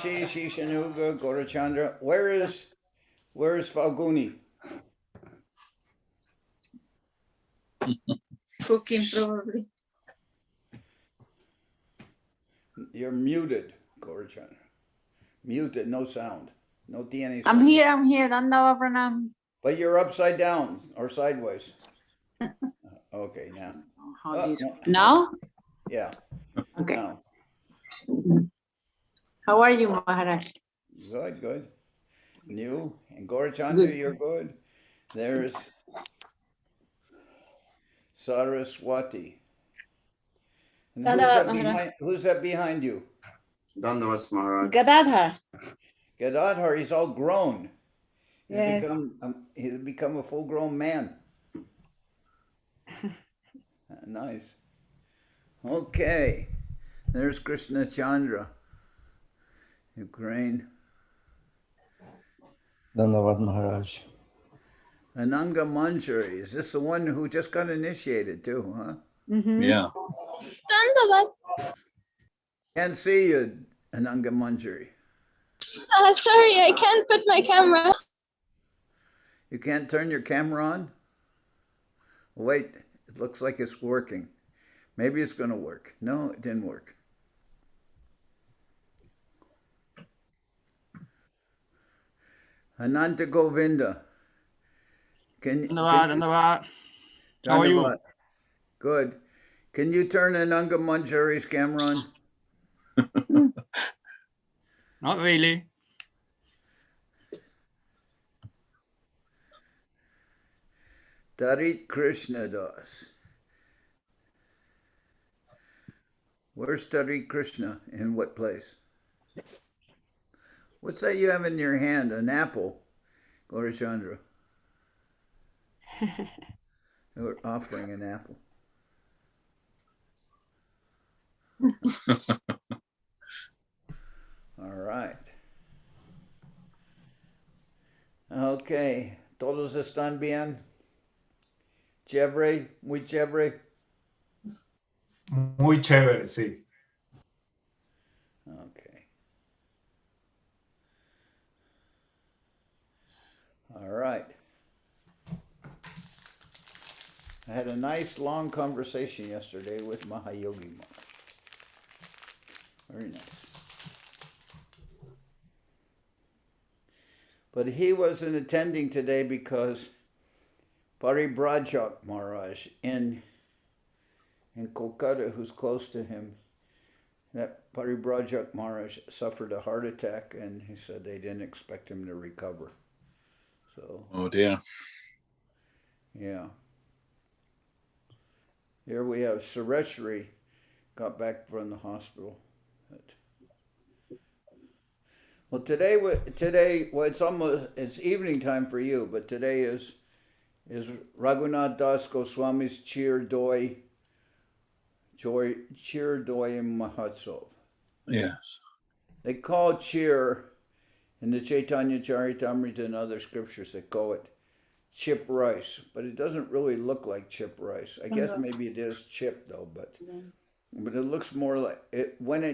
Devashis, Ishanuga, Gaurachandra. Where is Falguni? Cooking, probably. You're muted, Gaurachandra. Muted, no sound. No tienes. I'm here. Dandava pranam. But you're upside down or sideways. Okay, now. No. No. Now? Yeah. Okay. Now. How are you, Maharaj? Good. You and Gaurachandra, you're good. There's Saraswati. And who's that behind you? Dandavas Maharaj. Gadadhar, he's all grown. Yes. He's become a full-grown man. Nice. Okay. There's Krishna Chandra, Ukraine. Dandavad Maharaj. Ananga Manjari. Is this the one who just got initiated too, huh? Mm-hmm. Yeah. Dandavad. Can't see you, Ananga Manjari. Sorry, I can't put my camera. You can't turn your camera on? Wait, it looks like it's working. Maybe it's going to work. No, it didn't work. Ananta Govinda. Dandavad. How are you? Good. Can you turn Ananga Manjari's camera on? Not really. Tarit Krishna Das. Where's Tarit Krishna? In what place? What's that you have in your hand? An apple, Gaurachandra. We're offering an apple. All right. Okay. ¿Todos están bien? Chévere, muy chévere. Muy chévere, sí. Okay. All right. I had a nice long conversation yesterday with Mahayogi Maharaj. Very nice. But he wasn't attending today because Paribrajak Maharaj in Kolkata, who's close to him, that Paribrajak Maharaj suffered a heart attack, and he said they didn't expect him to recover. So. Oh dear. Yeah. Here we have Sureshri, got back from the hospital. Well, today, well, it's evening time for you, but today is Raghunath Das Goswami's Chir Doi Mahotsav. Yes. They call Chir in the Chaitanya Charitamrita and other scriptures, they call it chip rice, but it doesn't really look like chip rice. I guess maybe it is chip though, but it looks more like it when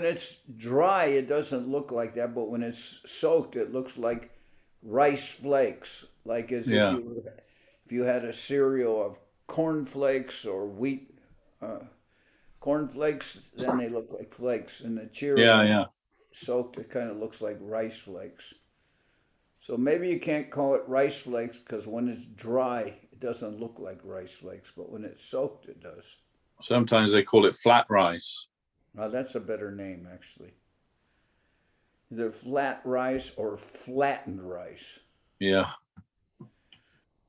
it's dry, it doesn't look like that, but when it's soaked, it looks like rice flakes, like as if you had a cereal of corn flakes or wheat corn flakes, then they look like flakes, and the chiri soaked, it kind of looks like rice flakes. So maybe you can't call it rice flakes because when it's dry, it doesn't look like rice flakes, but when it's soaked, it does. Sometimes they call it flat rice. Now that's a better name, actually. Either flat rice or flattened rice. Yeah.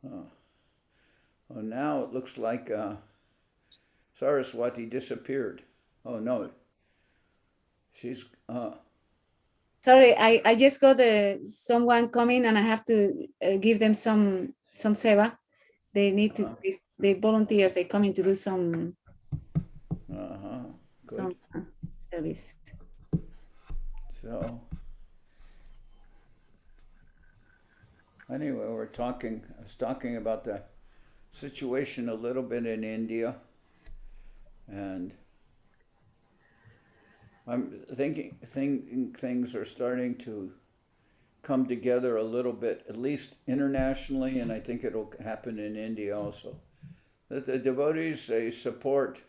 Oh. Well, now it looks like Saraswati disappeared. Oh no, she's. Sorry, I just got someone coming and I have to give them some seva. They need to. They volunteers. They coming to do some. some service. So anyway, I was talking about the situation a little bit in India, and I'm thinking things are starting to come together a little bit, at least internationally, and I think it'll happen in India also. That the devotees, they support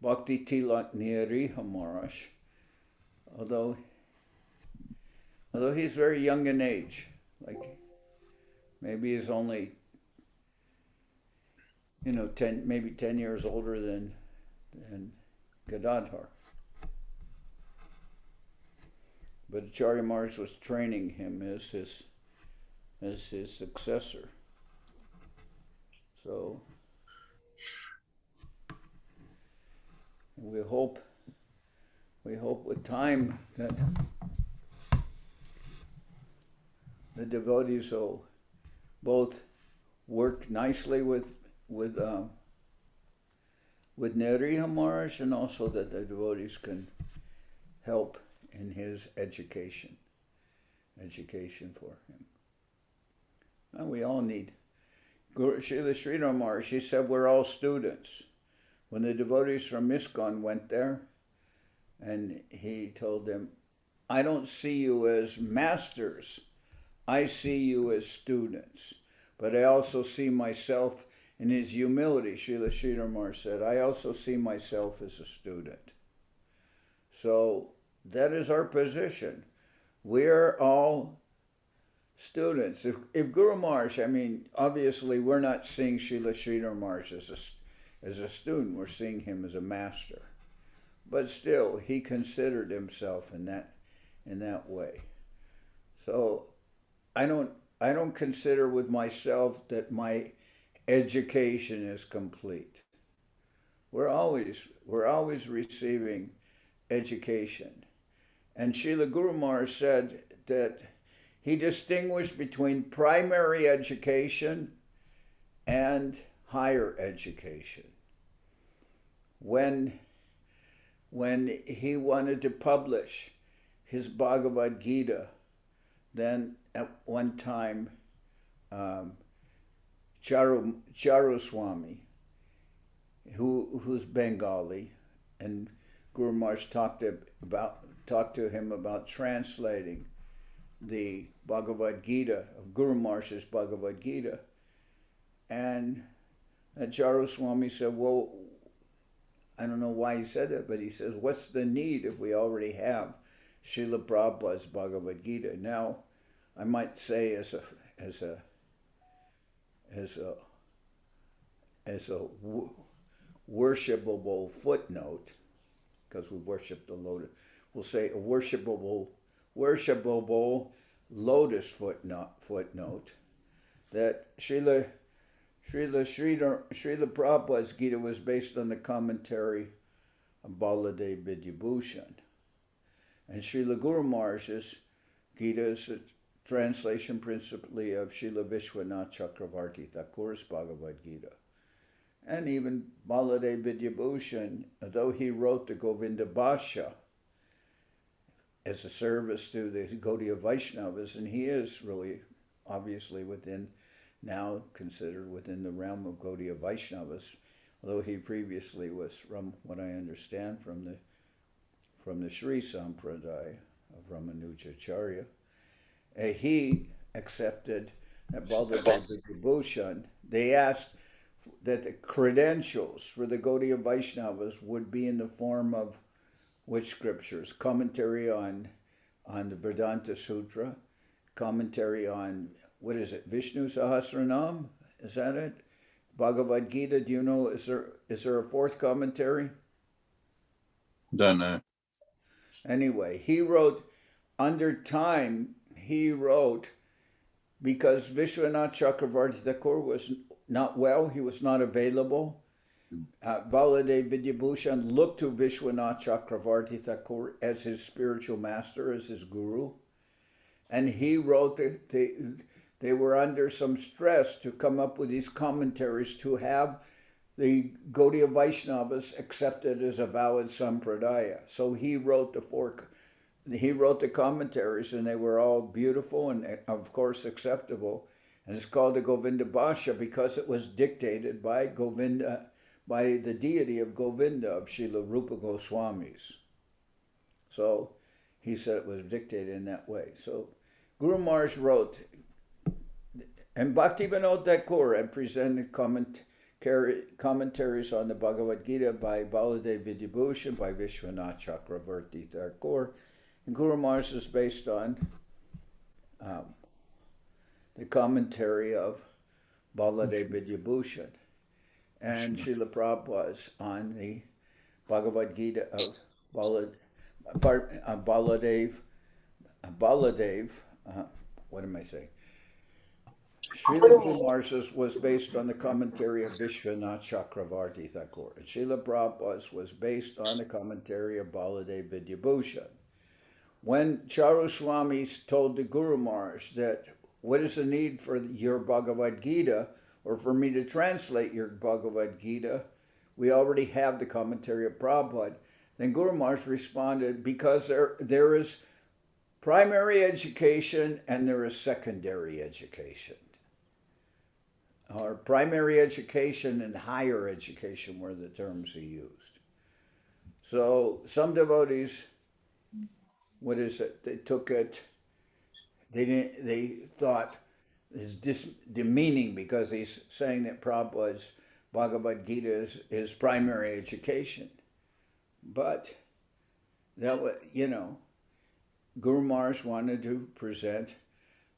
Bhakti Tilak Niyariha Maharaj, although he's very young in age, like maybe he's only 10 years older than Gadadhar. But Acharya Maharaj was training him as his successor. So we hope with time that the devotees will both work nicely with Nariha Maharaj, and also that the devotees can help in his education for him. And we all need. Srila Sridhar Maharaj, he said we're all students. When the devotees from ISKCON went there, and he told them, I don't see you as masters, I see you as students. But I also see myself in his humility. Srila Sridhar Maharaj said, I also see myself as a student. So that is our position. We're all students. If Guru Maharaj, obviously we're not seeing Srila Sridhar Maharaj as a student, we're seeing him as a master. But still, he considered himself in that way. So I don't consider with myself that my education is complete. We're always receiving education. And Srila Guru Maharaj said that he distinguished between primary education and higher education. When he wanted to publish his Bhagavad Gita, then at one time Charu Swami, who's Bengali, and Guru Maharaj talked to him about translating the Bhagavad Gita, of Guru Maharaj's Bhagavad Gita. And Charu Swami said, well, I don't know why he said that, but he says, what's the need if we already have Srila Prabhupada's Bhagavad Gita? Now, I might say as a worshipable footnote, because we worship the lotus, we'll say a worshipable lotus footnote, that Srila Prabhupada's Gita was based on the commentary of Baladev Vidyabhushan. And Srila Guru Maharaj's Gita is a translation principally of Srila Vishwanath Chakravarti Thakur's Bhagavad Gita. And even Baladev Vidyabhushan, though he wrote the Govinda Bhashya as a service to the Gaudiya Vaishnavas, and he is really obviously now considered within the realm of Gaudiya Vaishnavas, although he previously was, from what I understand, from the Sri Sampradaya of Ramanujacharya. He accepted that Baladev Vidyabhushan, they asked that the credentials for the Gaudiya Vaishnavas would be in the form of which scriptures? Commentary on the Vedanta Sutra, commentary on, what is it, Vishnu Sahasranam? Is that it? Bhagavad Gita, do you know, is there a fourth commentary? Don't know. Anyway, he wrote, because Vishwanath Chakravarti Thakur was not well, he was not available. Baladev Vidyabhushan looked to Vishwanath Chakravarti Thakur as his spiritual master, as his guru. And he wrote, they were under some stress to come up with these commentaries to have the Gaudiya Vaishnavas accepted as a valid sampradaya. So he wrote the commentaries, and they were all beautiful and, of course, acceptable. And it's called the Govinda Bhasha because it was dictated by Govinda, by the deity of Govinda, of Srila Rupa Goswamis. So he said it was dictated in that way. So Guru Maharaj wrote, and Bhaktivinoda Thakur had presented commentaries on the Bhagavad Gita by Baladev Vidyabhushan, by Vishwanath Chakravarti Thakur. And Guru Maharaj is based on the commentary of Baladev Vidyabhushan. And Srila Prabhupada on the Bhagavad Gita of Baladev, what am I saying? Srila Kumar's was based on the commentary of Vishwanath Chakravarti Thakur. And Srila Prabhupada's was based on the commentary of Baladev Vidyabhushan. When Charu Swami told the Guru Maharaj that, what is the need for your Bhagavad Gita, or for me to translate your Bhagavad Gita? We already have the commentary of Prabhupada. Then Guru Maharaj responded, because there is primary education and there is secondary education. Or primary education and higher education were the terms he used. So some devotees, what is it? They took it, they thought is demeaning because he's saying that Prabhupada's Bhagavad Gita is primary education. But that was, Guru Maharaj wanted to present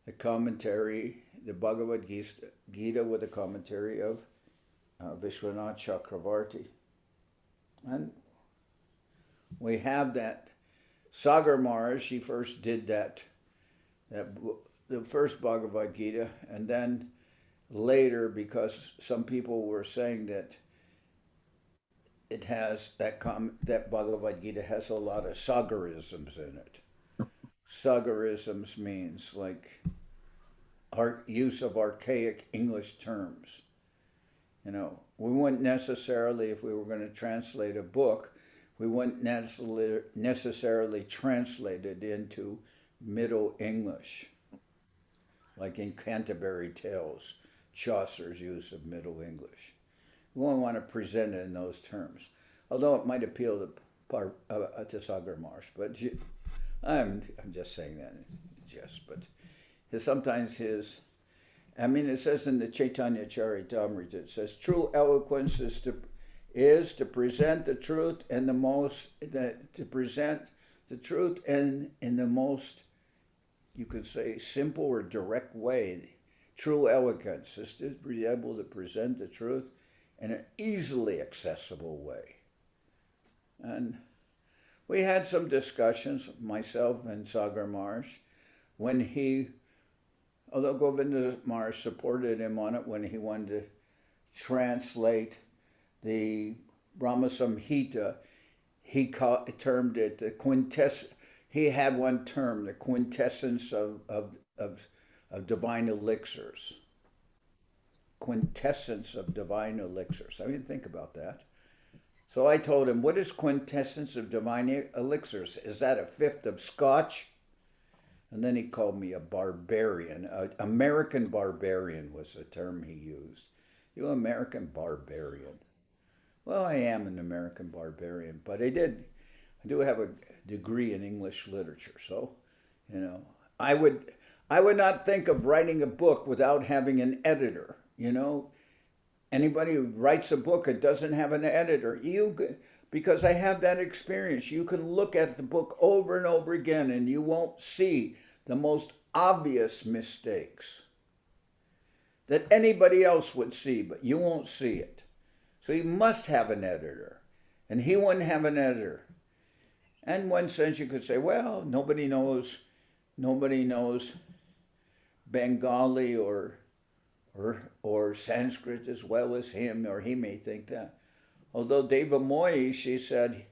the commentary, the Bhagavad Gita with a commentary of Vishwanath Chakravarti. And we have that. Sagar Maharaj, he first did that the first Bhagavad Gita, and then later, because some people were saying that it has that Bhagavad Gita has a lot of Sagarisms in it. Sagarisms means like use of archaic English terms. We wouldn't necessarily, if we were going to translate a book, we wouldn't necessarily translate it into Middle English. Like in Canterbury Tales, Chaucer's use of Middle English. We won't want to present it in those terms, although it might appeal to Sagar Maharaj. But I'm just saying that, but sometimes it says in the Chaitanya Charitamrita, it says true eloquence is to present the truth in the most you could say simple or direct way. True eloquence is to be able to present the truth in an easily accessible way. And we had some discussions, myself and Sagar Maharaj, although Govinda Maharaj supported him on it when he wanted to translate the Brahma Samhita, he termed it the quintessence. He had one term, the quintessence of divine elixirs. Quintessence of divine elixirs. I mean, think about that. So I told him, what is quintessence of divine elixirs? Is that a fifth of scotch? And then he called me a barbarian. American barbarian was the term he used. You American barbarian. Well, I am an American barbarian, but I do have a degree in English literature. So, I would not think of writing a book without having an editor. Anybody who writes a book that doesn't have an editor, because I have that experience, you can look at the book over and over again and you won't see the most obvious mistakes that anybody else would see, but you won't see it. So you must have an editor, and he wouldn't have an editor. And in one sense you could say, well, nobody knows Bengali or Sanskrit as well as him, or he may think that. Although Deva Mayi, she said,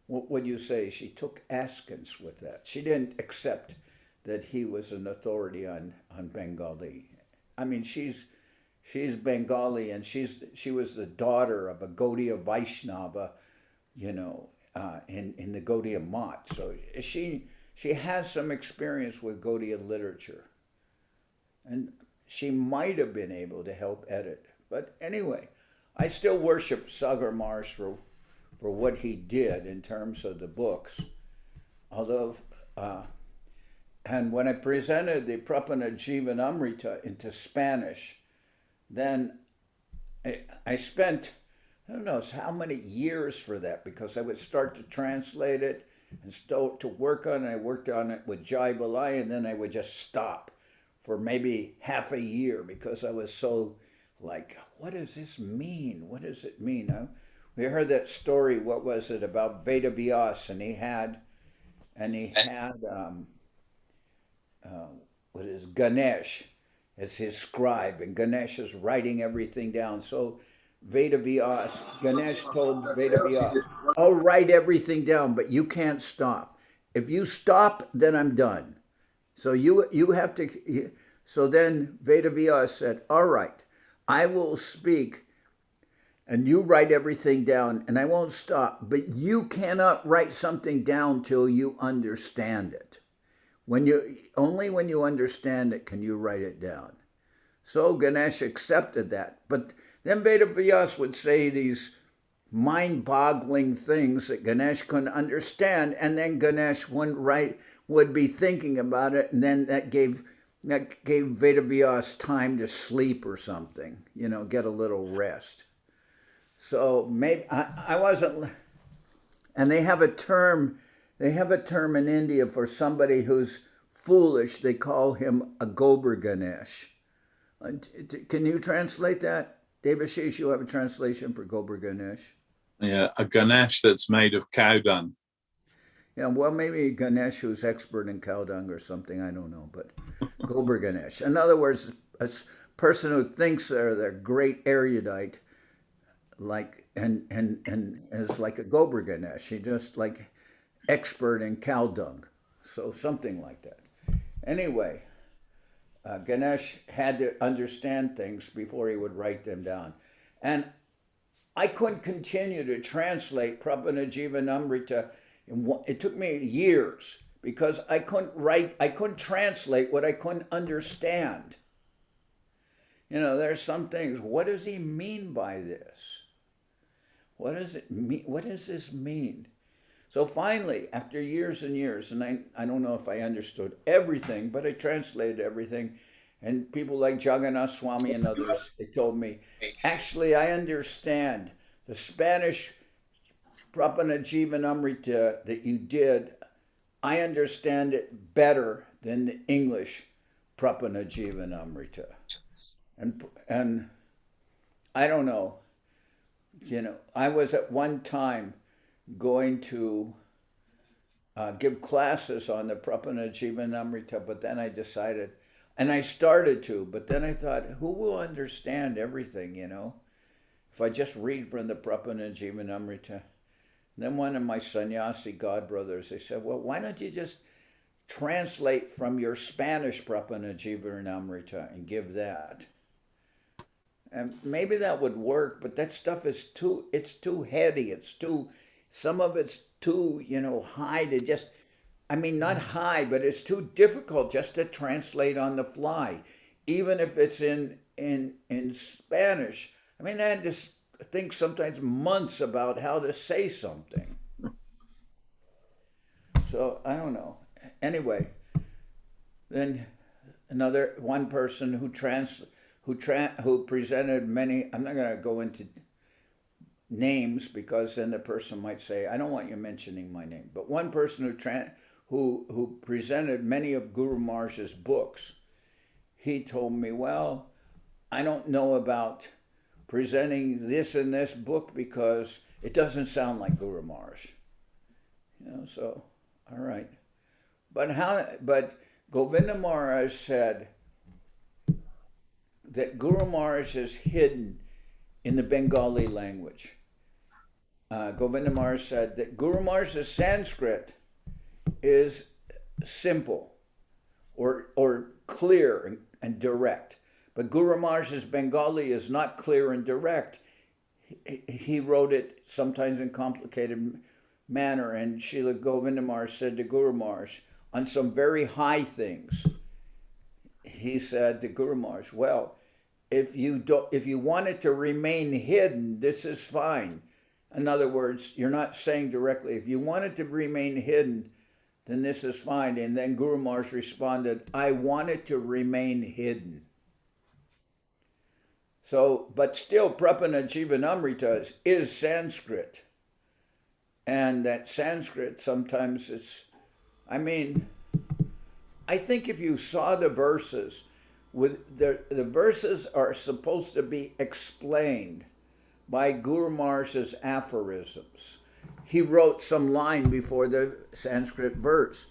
what would you say? She took askance with that. She didn't accept that he was an authority on Bengali. I mean, she's she's Bengali, and she was the daughter of a Gaudiya Vaishnava, in the Gaudiya Mat. So she has some experience with Gaudiya literature, and she might have been able to help edit. But anyway, I still worship Sagar Maharaj for what he did in terms of the books. Although, and when I presented the Prapana Jivanamrita into Spanish, then I spent, I don't know how many years for that, because I would start to translate it and start to work on it. I worked on it with Jai Balai, and then I would just stop for maybe half a year because I was so like, what does this mean? What does it mean? We heard that story, what was it, about Veda Vyas, and he had what is Ganesh as his scribe, and Ganesh is writing everything down. So Veda Vyas, Ganesh told Veda Vyas, I'll write everything down, but you can't stop. If you stop, then I'm done. So you have to, so then Veda Vyas said, all right, I will speak and you write everything down and I won't stop, but you cannot write something down till you understand it. Only when you understand it can you write it down. So Ganesh accepted that. But then Veda Vyas would say these mind-boggling things that Ganesh couldn't understand, and then Ganesh would be thinking about it, and then that gave Veda Vyas time to sleep or something, get a little rest. So maybe I wasn't, and they have a term in India for somebody who's foolish. They call him a Gobar Ganesh. Can you translate that? Devashis, you have a translation for Gobar Ganesh? Yeah, a Ganesh that's made of cow dung. Yeah, well, maybe Ganesh who's expert in cow dung or something, I don't know, but Gobar Ganesh. In other words, a person who thinks they're great erudite, and is like a Gobar Ganesh. He just like expert in cow dung. So something like that. Anyway, Ganesh had to understand things before he would write them down. And I couldn't continue to translate Prabhupada Jivanamrita. It took me years because I couldn't translate what I couldn't understand. There's some things. What does he mean by this? What does it mean? What does this mean? So finally, after years and years, and I don't know if I understood everything, but I translated everything. And people like Jagannath Swami and others, they told me, actually, I understand the Spanish Prapana Jivanamrita that you did. I understand it better than the English Prapana Jivanamrita. And I don't know, I was at one time going to give classes on the Prapana Jivanamrita, but then I decided, and I started to, but then I thought, who will understand everything, if I just read from the Prapana Jivanamrita? Then one of my sannyasi godbrothers, they said, well, why don't you just translate from your Spanish Prapana Jivanamrita and give that? And maybe that would work, but that stuff is too heady. Some of it's too, high to just, not high, but it's too difficult just to translate on the fly. Even if it's in Spanish. I had to think sometimes months about how to say something. So, I don't know. Anyway, then one person who presented many, I'm not going to go into names because then the person might say, I don't want you mentioning my name, but one person who presented many of Guru Maharaj's books, he told me, well, I don't know about presenting this in this book because it doesn't sound like Guru Maharaj. So, all right. But Govinda Maharaj said that Guru Maharaj is hidden in the Bengali language. Govinda Maharaj said that Guru Maharaj's Sanskrit is simple or clear and direct, But Guru Maharaj's Bengali is not clear and direct. He wrote it sometimes in complicated manner, and Srila Govinda Maharaj said to Guru Maharaj, on some very high things, he said to Guru Maharaj, well, if you want it to remain hidden, this is fine. In other words, you're not saying directly, if you want it to remain hidden, then this is fine. And then Guru Maharaj responded, I want it to remain hidden. So, but still, Prapana Jivanamrita is Sanskrit. And that Sanskrit, sometimes I think if you saw the verses, the verses are supposed to be explained by Guru Maharaj's aphorisms. He wrote some line before the Sanskrit verse.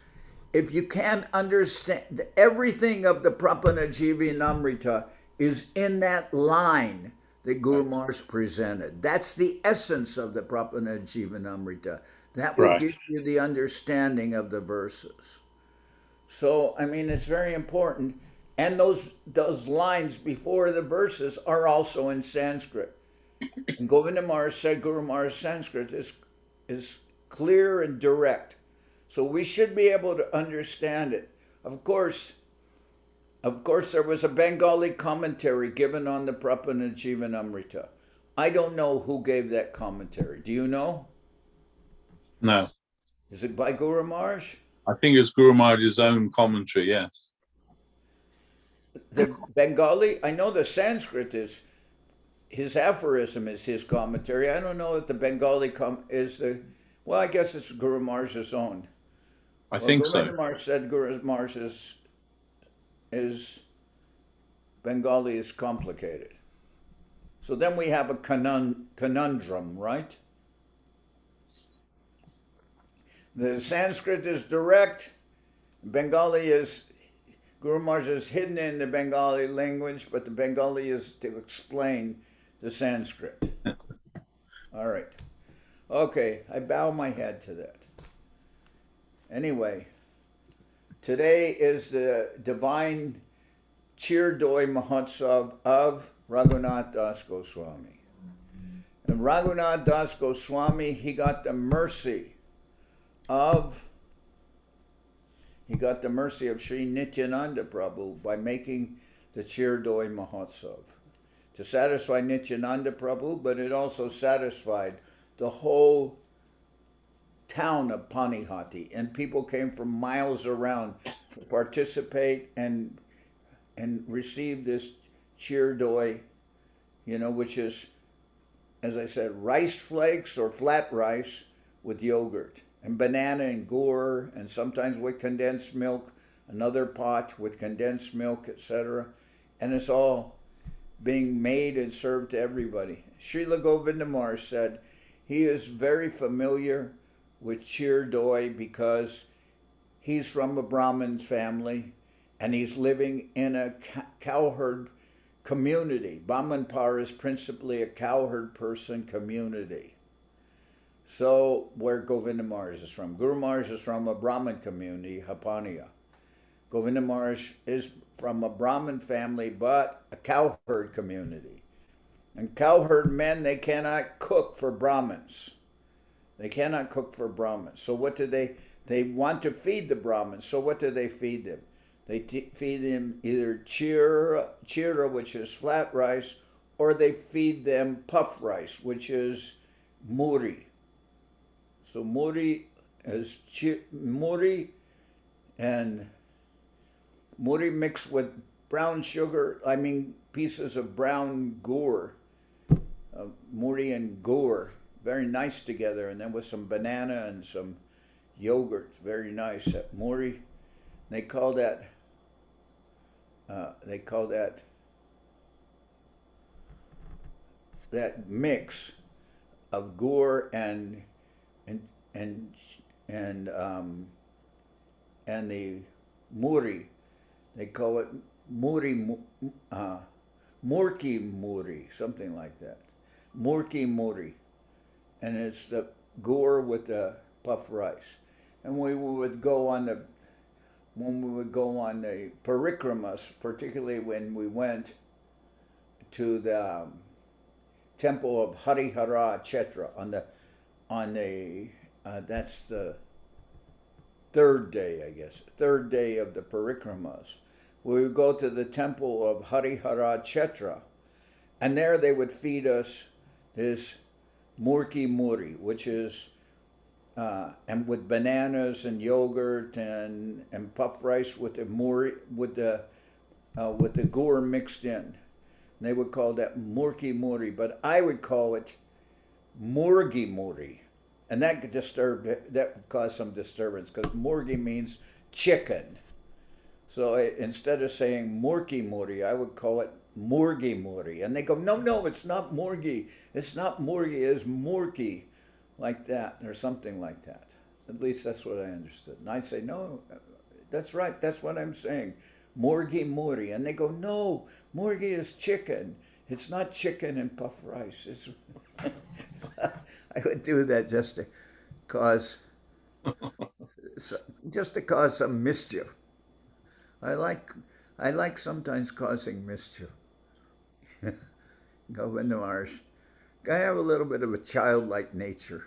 If you can't understand, everything of the Prapana Jivanamrita is in that line that Guru Maharaj presented. That's the essence of the Prapana Jivanamrita. That will give you the understanding of the verses. So, it's very important. And those lines before the verses are also in Sanskrit. And Govinda Maharaj said Guru Maharaj's Sanskrit is clear and direct. So we should be able to understand it. Of course, there was a Bengali commentary given on the Prapana Jivanamrita. I don't know who gave that commentary. Do you know? No. Is it by Guru Maharaj? I think it's Guru Maharaj's own commentary, yes. The Bengali, I know the Sanskrit is, his aphorism is his commentary. I don't know if the Bengali well, I guess it's Guru Maharaj's own. I think so. Guru Maharaj said Guru Maharaj's Bengali is complicated. So then we have a conundrum, right? The Sanskrit is direct. Bengali is, Guru Maharaj is hidden in the Bengali language, but the Bengali is to explain the Sanskrit. All right. Okay, I bow my head to that. Anyway, today is the Divine Chirdoi Mahotsav of Raghunath Das Goswami. And Raghunath Das Goswami, he got the mercy of Sri Nityananda Prabhu by making the Chirdoi Mahotsav to satisfy Nityananda Prabhu, but it also satisfied the whole town of Panihati, and people came from miles around to participate and receive this Chirdoi, which is, as I said, rice flakes or flat rice with yogurt, and banana and gur, and sometimes with condensed milk, another pot with condensed milk, etc. And it's all being made and served to everybody. Srila Govinda Maharaj said he is very familiar with Chirdoi because he's from a Brahmin family and he's living in a cowherd community. Bammanpar is principally a cowherd person community. So where Govinda Maharaj is from. Guru Maharaj is from a Brahmin community, Hapania. Govinda Maharaj is from a Brahmin family, but a cowherd community. And cowherd men, they cannot cook for Brahmins. They cannot cook for Brahmins. So what do they want to feed the Brahmins. So what do they feed them? They feed them either chira, which is flat rice, or they feed them puff rice, which is muri. So muri is muri, and muri mixed with brown sugar, pieces of brown gur, muri and gur, very nice together, and then with some banana and some yogurt, very nice. That muri, they call that mix of gur and the muri, they call it murki muri, something like that. Murki muri. And it's the gur with the puff rice. And when we would go on the parikramas, particularly when we went to the temple of Harihara Kshetra that's the third day, I guess, third day of the parikramas. We would go to the temple of Harihara Kshetra, and there they would feed us this murki muri, which is and with bananas and yogurt and puffed rice with the muri with the gur mixed in. And they would call that murki muri, but I would call it murgi muri. And that would cause some disturbance, because murgi means chicken. So instead of saying murki muri, I would call it murgi muri. And they go, no, it's not murgi. It's not murgi, it's murki, like that, or something like that. At least that's what I understood. And I say, no, that's right, that's what I'm saying. Murgi muri. And they go, no, murgi is chicken. It's not chicken and puffed rice. It's I would do that just to cause some mischief. I like sometimes causing mischief. Govinda Maharaj, I have a little bit of a childlike nature.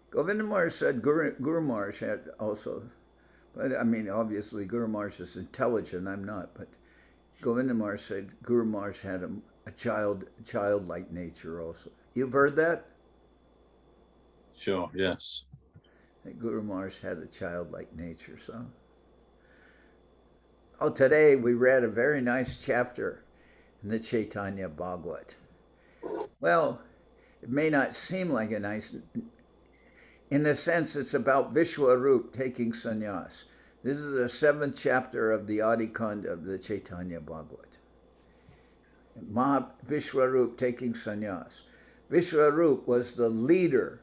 Govinda Maharaj said Guru Maharaj had also, but I mean obviously Guru Maharaj is intelligent, I'm not, but Govinda Maharaj said Guru Maharaj had a childlike nature also. You've heard that? Sure, yes. That Guru Maharaj had a childlike nature, so. Oh, today we read a very nice chapter in the Chaitanya Bhagavat. Well, it may not seem like a nice, in the sense it's about Vishwarup taking sannyas. This is the 7th chapter of the Adi Kanda of the Chaitanya Bhagavat. Vishwarup taking sannyas. Vishwarup was the leader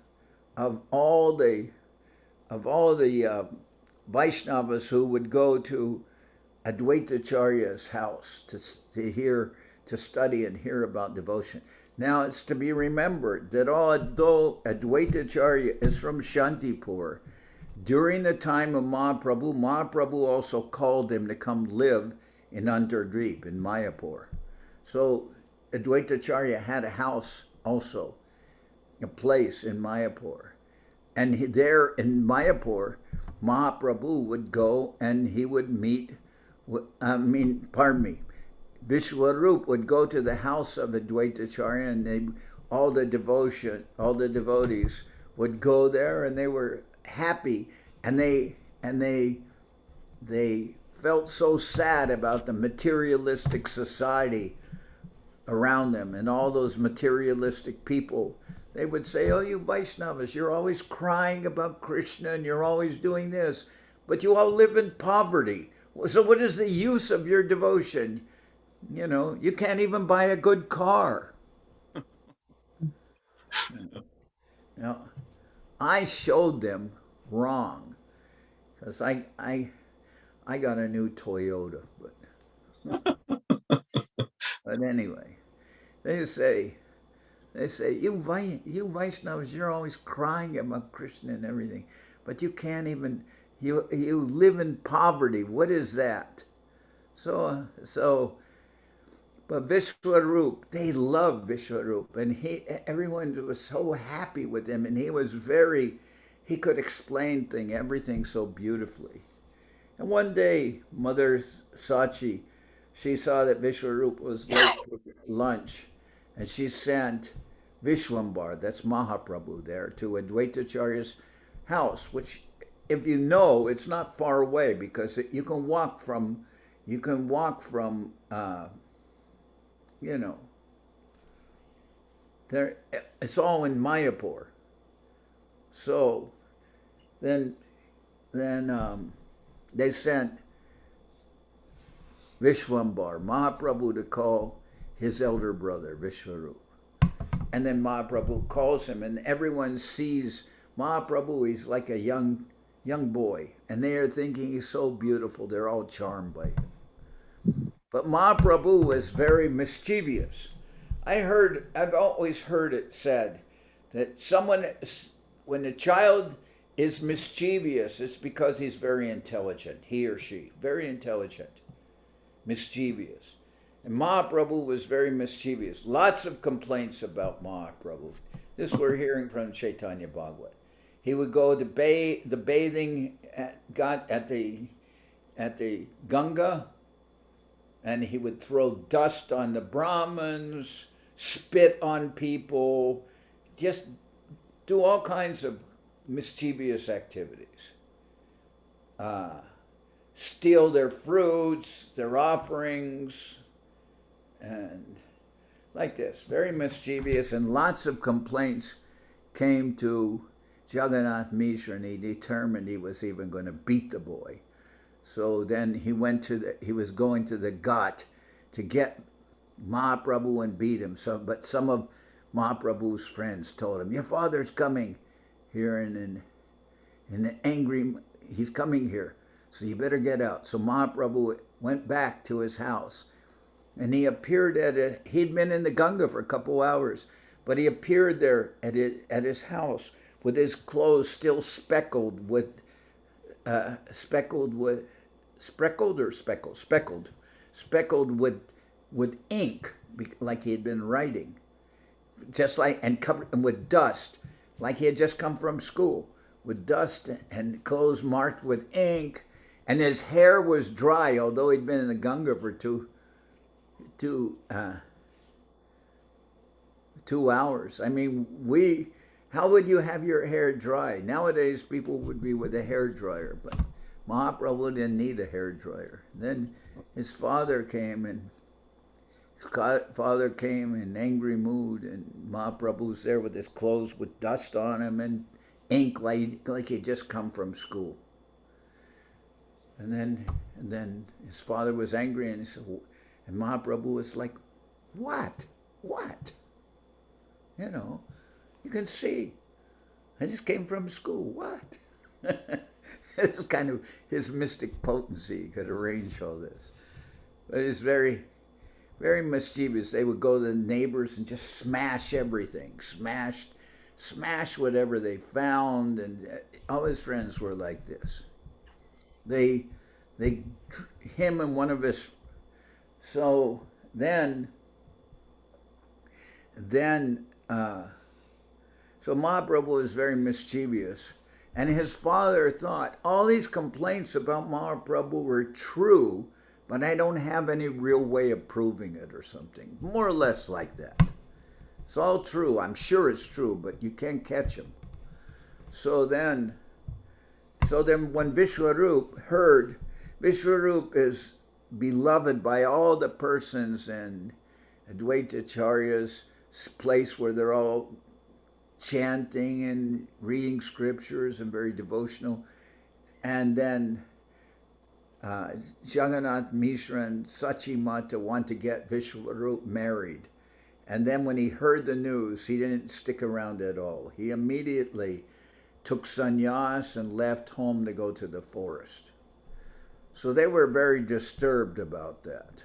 of all the Vaishnavas who would go to Advaitacharya's house to study and hear about devotion. Now it's to be remembered that although Advaitacharya is from Shantipur, during the time of Mahaprabhu also called him to come live in Antardweep in Mayapur. So Advaitacharya had a house also, a place in Mayapur. And there in Mayapur, Mahaprabhu would go and he would meet, Vishwarup would go to the house of Advaitacharya, and all the devotees would go there, and they were happy, and they felt so sad about the materialistic society around them and all those materialistic people. They would say, oh, you Vaishnavas, you're always crying about Krishna and you're always doing this, but you all live in poverty. So what is the use of your devotion? You know, you can't even buy a good car. Now, I showed them wrong, because I got a new Toyota, but anyway, they say, you Vaishnavas, you're always crying about Krishna and everything, but you can't even, you live in poverty. What is that? So, but Vishwarup, they loved Vishwarup, and everyone was so happy with him, and he could explain everything so beautifully. And one day, Mother Sachi, she saw that Vishwarup was late for lunch, and she sent Vishwambar, that's Mahaprabhu, there to Advaitacharya's house, which, if you know, it's not far away, because you can walk from there. It's all in Mayapur. So then they sent Vishwambar, Mahaprabhu, to call his elder brother, Vishwarup. And then Mahaprabhu calls him, and everyone sees Mahaprabhu. He's like a young boy, and they are thinking he's so beautiful. They're all charmed by him. But Mahaprabhu was very mischievous. I've always heard it said that when a child is mischievous, it's because he's very intelligent, he or she, very intelligent, mischievous. And Mahaprabhu was very mischievous. Lots of complaints about Mahaprabhu. This we're hearing from Chaitanya Bhagavat. He would go to the bathing at the Ganga, and he would throw dust on the Brahmins, spit on people, just do all kinds of mischievous activities. Steal their fruits, their offerings, and like this, very mischievous, and lots of complaints came to Jagannath Mishra, and he determined he was even going to beat the boy. So then he was going to the Ghat to get Mahaprabhu and beat him. But some of Mahaprabhu's friends told him, "Your father's coming here in an angry, he's coming here, so you better get out." So Mahaprabhu went back to his house, and he appeared he'd been in the Ganga for a couple hours, but he appeared there at his house with his clothes still speckled with ink, like he had been writing, just like, and covered with dust, like he had just come from school, with dust and clothes marked with ink, and his hair was dry, although he'd been in the Ganga for 2 hours. I mean, how would you have your hair dry? Nowadays, people would be with a hair dryer, but Mahaprabhu didn't need a hair dryer. Then his father came in angry mood, and Mahaprabhu was there with his clothes with dust on him and ink, like he'd just come from school. And then his father was angry, and he said, and Mahaprabhu was like, "What? You know, you can see, I just came from school. What?" This is kind of his mystic potency. He could arrange all this. But it's very, very mischievous. They would go to the neighbors and just smash everything. Smash whatever they found. And all his friends were like this. Him and one of his, so then so Mahaprabhu was very mischievous, and his father thought all these complaints about Mahaprabhu were true, but I don't have any real way of proving it or something, more or less like that. It's all true, I'm sure it's true, but you can't catch him. So then when Vishwarup heard, Vishwarup is beloved by all the persons in Advaitacharya's place where they're all chanting and reading scriptures and very devotional. And then Jagannath Mishra and Sachi Mata want to get Vishwarup married. And then when he heard the news, he didn't stick around at all. He immediately took sannyas and left home to go to the forest. So they were very disturbed about that.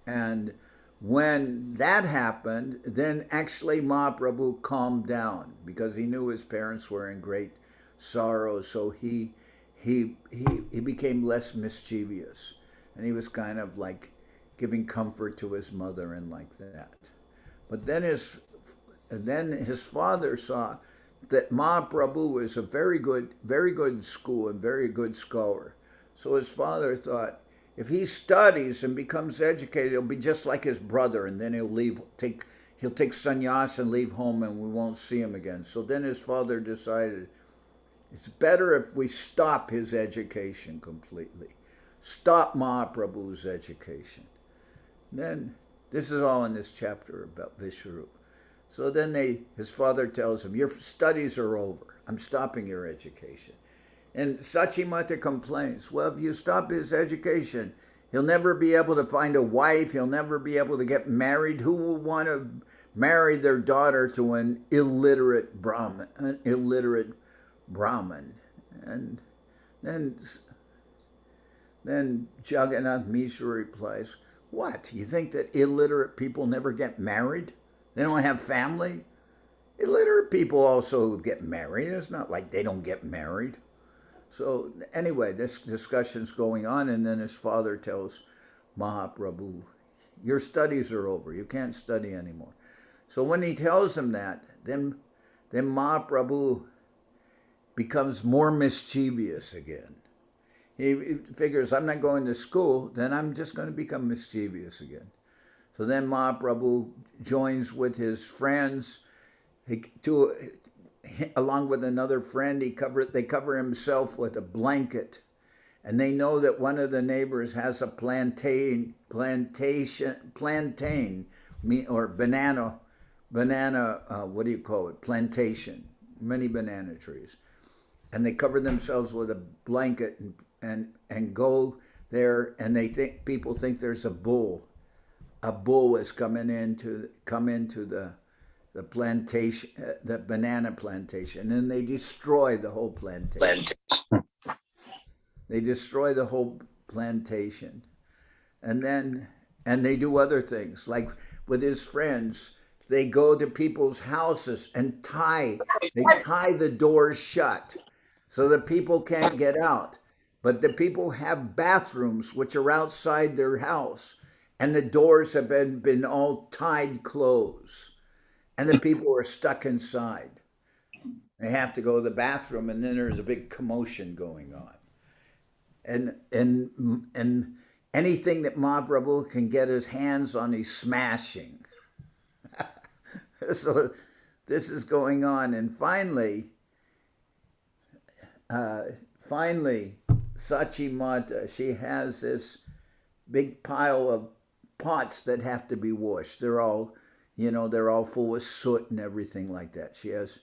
And when that happened, then actually Mahaprabhu calmed down because he knew his parents were in great sorrow. So he became less mischievous, and he was kind of like giving comfort to his mother and like that. But then his father saw that Mahaprabhu was a very good school and very good scholar. So his father thought, if he studies and becomes educated, he'll be just like his brother, and then he'll take sannyas and leave home, and we won't see him again. So then his father decided, it's better if we stop his education completely. Stop Mahaprabhu's education. Then, this is all in this chapter about Vishwarup. So then his father tells him, your studies are over. I'm stopping your education. And Sachimata complains, well, if you stop his education, he'll never be able to find a wife. He'll never be able to get married. Who will want to marry their daughter to an illiterate Brahmin? And then Jagannath Mishra replies, what? You think that illiterate people never get married? They don't have family? Illiterate people also get married. It's not like they don't get married. So anyway, this discussion's going on, and then his father tells Mahaprabhu, Your studies are over. You can't study anymore. So when he tells him that, then Mahaprabhu becomes more mischievous again. He figures, I'm not going to school, then I'm just going to become mischievous again. So then Mahaprabhu joins with his friends, along with another friend. They cover himself with a blanket, and they know that one of the neighbors has a plantain, or banana, what do you call it? Plantation, many banana trees. And they cover themselves with a blanket and go there, and people think there's a bull. A bull is come into the plantation, the banana plantation, and they destroy the whole plantation. They destroy the whole plantation, and they do other things, like with his friends. They go to people's houses and tie the doors shut so that people can't get out. But the people have bathrooms which are outside their house, and the doors have been all tied closed, and the people are stuck inside. They have to go to the bathroom, and then there's a big commotion going on. And anything that Mahaprabhu can get his hands on, he's smashing. So this is going on, and finally, Sachi Mata, she has this big pile of pots that have to be washed. They're all full of soot and everything like that. She has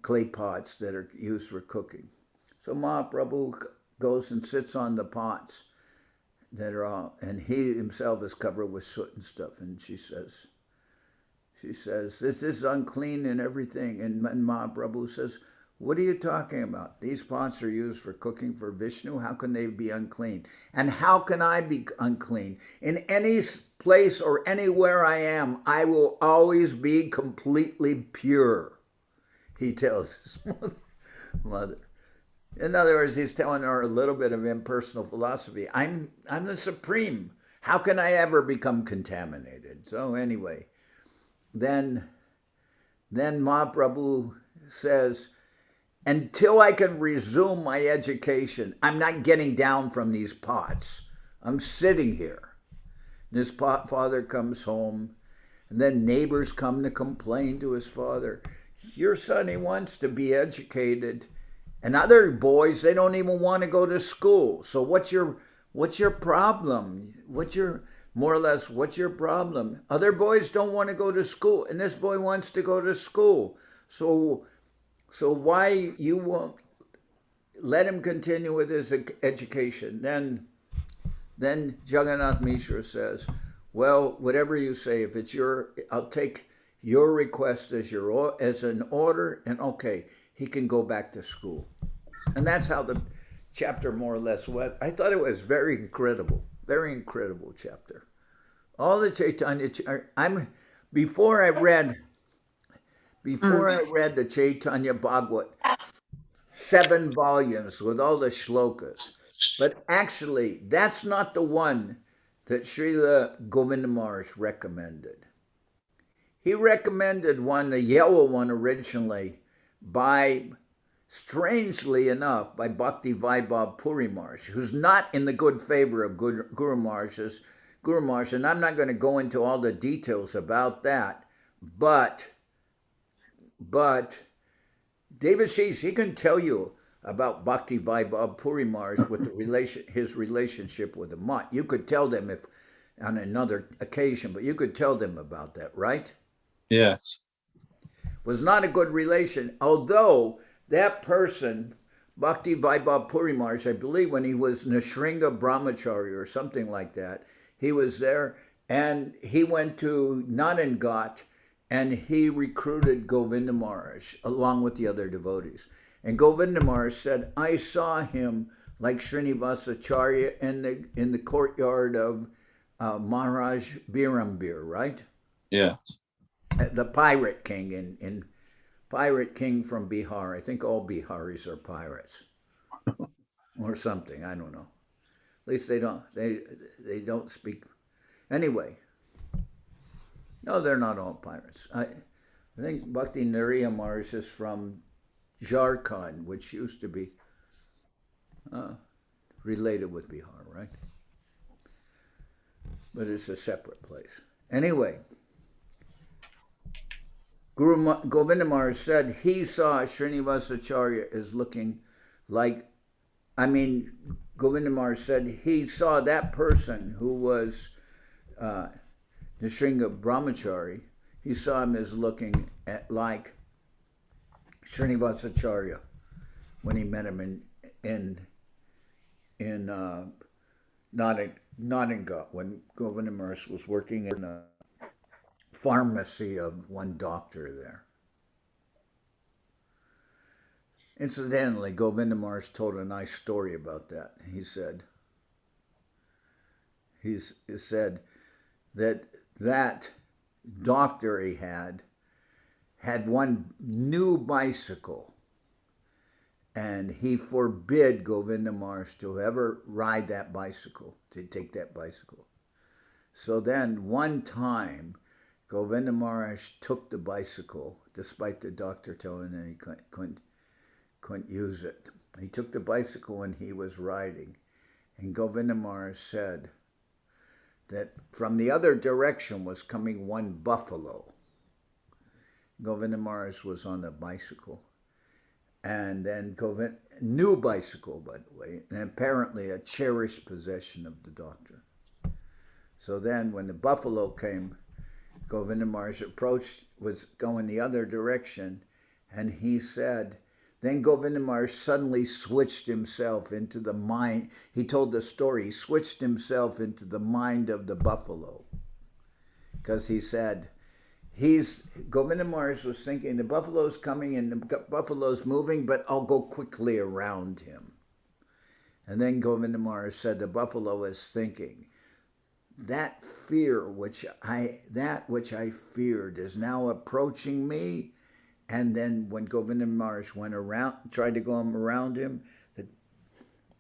clay pots that are used for cooking. So Mahaprabhu goes and sits on the pots that are all, and he himself is covered with soot and stuff. And she says, this is unclean and everything. And Mahaprabhu says, what are you talking about? These pots are used for cooking for Vishnu. How can they be unclean? And how can I be unclean? In any place or anywhere I am, I will always be completely pure, he tells his mother. In other words, he's telling her a little bit of impersonal philosophy. I'm the supreme. How can I ever become contaminated? So anyway, then Mahaprabhu says, until I can resume my education, I'm not getting down from these pots. I'm sitting here. And his father comes home, and then neighbors come to complain to his father. Your son, he wants to be educated. And other boys, they don't even want to go to school. So what's your problem? What's your problem? Other boys don't want to go to school, and this boy wants to go to school. So why you won't let him continue with his education? Then Jagannath Mishra says, well, whatever you say, if it's I'll take your request as an order, and okay, he can go back to school. And that's how the chapter more or less went. I thought it was very incredible chapter. All the Chaitanya, before I read the Chaitanya Bhagavat, 7 volumes with all the shlokas. But actually, that's not the one that Srila Govinda Maharaj recommended. He recommended one, the yellow one originally, strangely enough, by Bhakti Vaibhav Puri Maharaj, who's not in the good favor of Guru Maharaj, and I'm not going to go into all the details about that, but Devashis, he can tell you about Bhakti Vaibhav Puri Maharaj with his relationship with the mutt. You could tell them if on another occasion, but you could tell them about that, right? Yes. Was not a good relation, although that person, Bhakti Vaibhav Puri Maharaj, I believe when he was Nishringa Brahmachari or something like that, he was there, and he went to Nadangat, and he recruited Govinda Maharaj along with the other devotees. And Govinda Maharaj said, I saw him like Srinivasacharya in the courtyard of Maharaj Birambir, right? Yes. The pirate king in Pirate King from Bihar. I think all Biharis are pirates or something. I don't know. At least they don't speak. Anyway, No, they're not all pirates. I think Bhakti Nariya Maharaj is from Jharkhand, which used to be related with Bihar, right? But it's a separate place. Anyway, Govinda Maharaj said he saw Srinivasacharya as looking like, Govinda Maharaj said he saw that person who was Nrsinga Brahmachari, he saw him as looking like Srinivasacharya when he met him in Ananga, when Govinda Maharaj was working in a pharmacy of one doctor there. Incidentally, Govinda Maharaj told a nice story about that. He said that doctor he had one new bicycle, and he forbid Govinda Maharaj to ever ride that bicycle, to take that bicycle. So then one time, Govinda Maharaj took the bicycle, despite the doctor telling him he couldn't use it. He took the bicycle and he was riding, and Govinda Maharaj said that from the other direction was coming one buffalo. Govinda Maharaj was on the bicycle, and then new bicycle, by the way, and apparently a cherished possession of the doctor. So then when the buffalo came, Govinda Maharaj was going the other direction, and he said, then Govinda Maharaj suddenly switched himself into the mind. He told the story. He switched himself into the mind of the buffalo, because he said, Govinda Maharaj was thinking, the buffalo's coming and the buffalo's moving, but I'll go quickly around him. And then Govinda Maharaj said, the buffalo is thinking, that which I feared is now approaching me. And then when Govinda Maharaj went around, tried to go around him,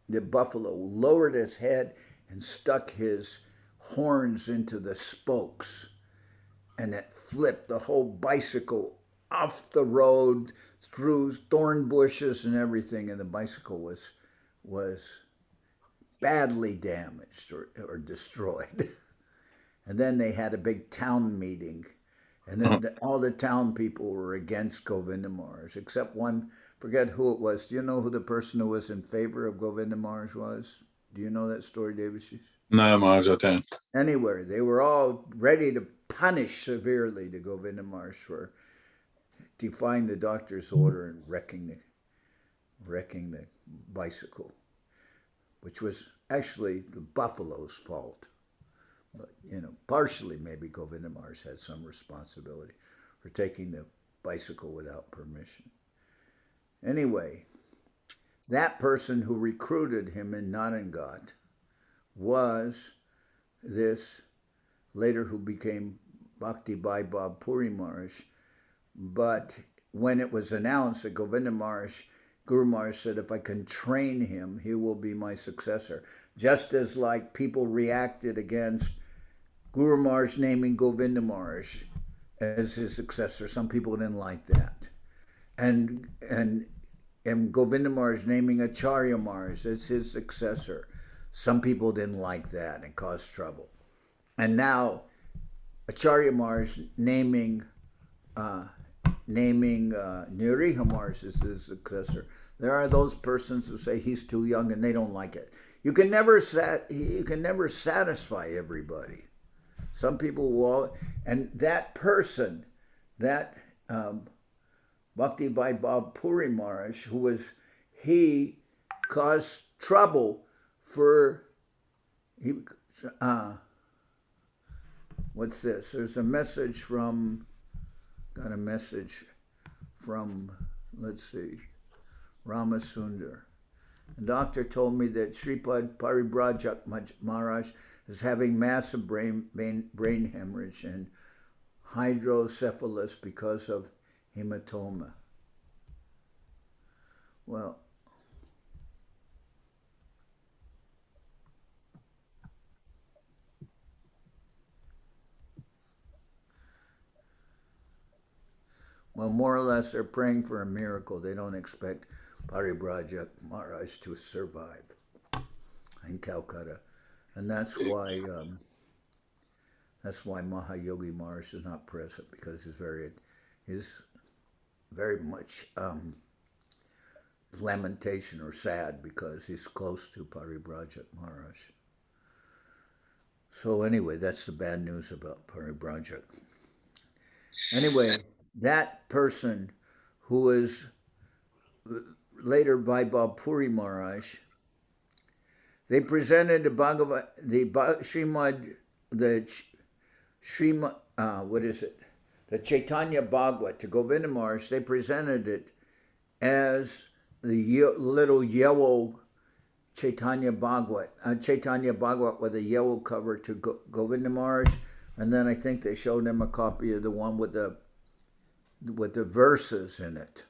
the buffalo lowered his head and stuck his horns into the spokes. And it flipped the whole bicycle off the road, through thorn bushes and everything. And the bicycle was badly damaged or destroyed. And then they had a big town meeting. And then all the town people were against Govinda Maharaj, except one, forget who it was. Do you know who the person who was in favor of Govinda Maharaj was? Do you know that story, Devashis? No, Maharaj, I don't. Anyway, they were all ready to punish severely the Govinda Maharaj for defying the doctor's order and wrecking the bicycle, which was actually the buffalo's fault. But, partially maybe Govinda Maharaj had some responsibility for taking the bicycle without permission. Anyway, that person who recruited him in Narangat was this later who became Bhakti Vaibhav Puri Maharaj. But when it was announced that Govinda Maharaj, Guru Maharaj said, if I can train him, he will be my successor. Just as like people reacted against Guru Maharaj naming Govinda Maharaj as his successor. Some people didn't like that. And Govinda Maharaj naming Acharya Maharaj as his successor. Some people didn't like that and caused trouble. And now Acharya Maharaj naming Niriha Maharaj as his successor. There are those persons who say he's too young and they don't like it. You can never satisfy everybody. Some people will, and that person, that Bhakti Vaibhav Puri Maharaj, he caused trouble for, what's this? There's a message from, let's see, Ramasundar. The doctor told me that Sripad Paribrajak Maharaj is having massive brain hemorrhage and hydrocephalus because of hematoma. Well, Well, more or less, they're praying for a miracle. They don't expect Paribrajak Maharaj to survive in Calcutta, and that's why Mahayogi Maharaj is not present, because he's very much lamentation or sad because he's close to Paribrajak Maharaj. So anyway, that's the bad news about Paribrajak. Anyway, that person who was later Vaibhav Puri Maharaj, they presented the the Chaitanya Bhagavad to Govinda Maharaj. They presented it as the little yellow Chaitanya Bhagavad with a yellow cover to Govinda Maharaj, and then I think they showed him a copy of the one with the verses in it,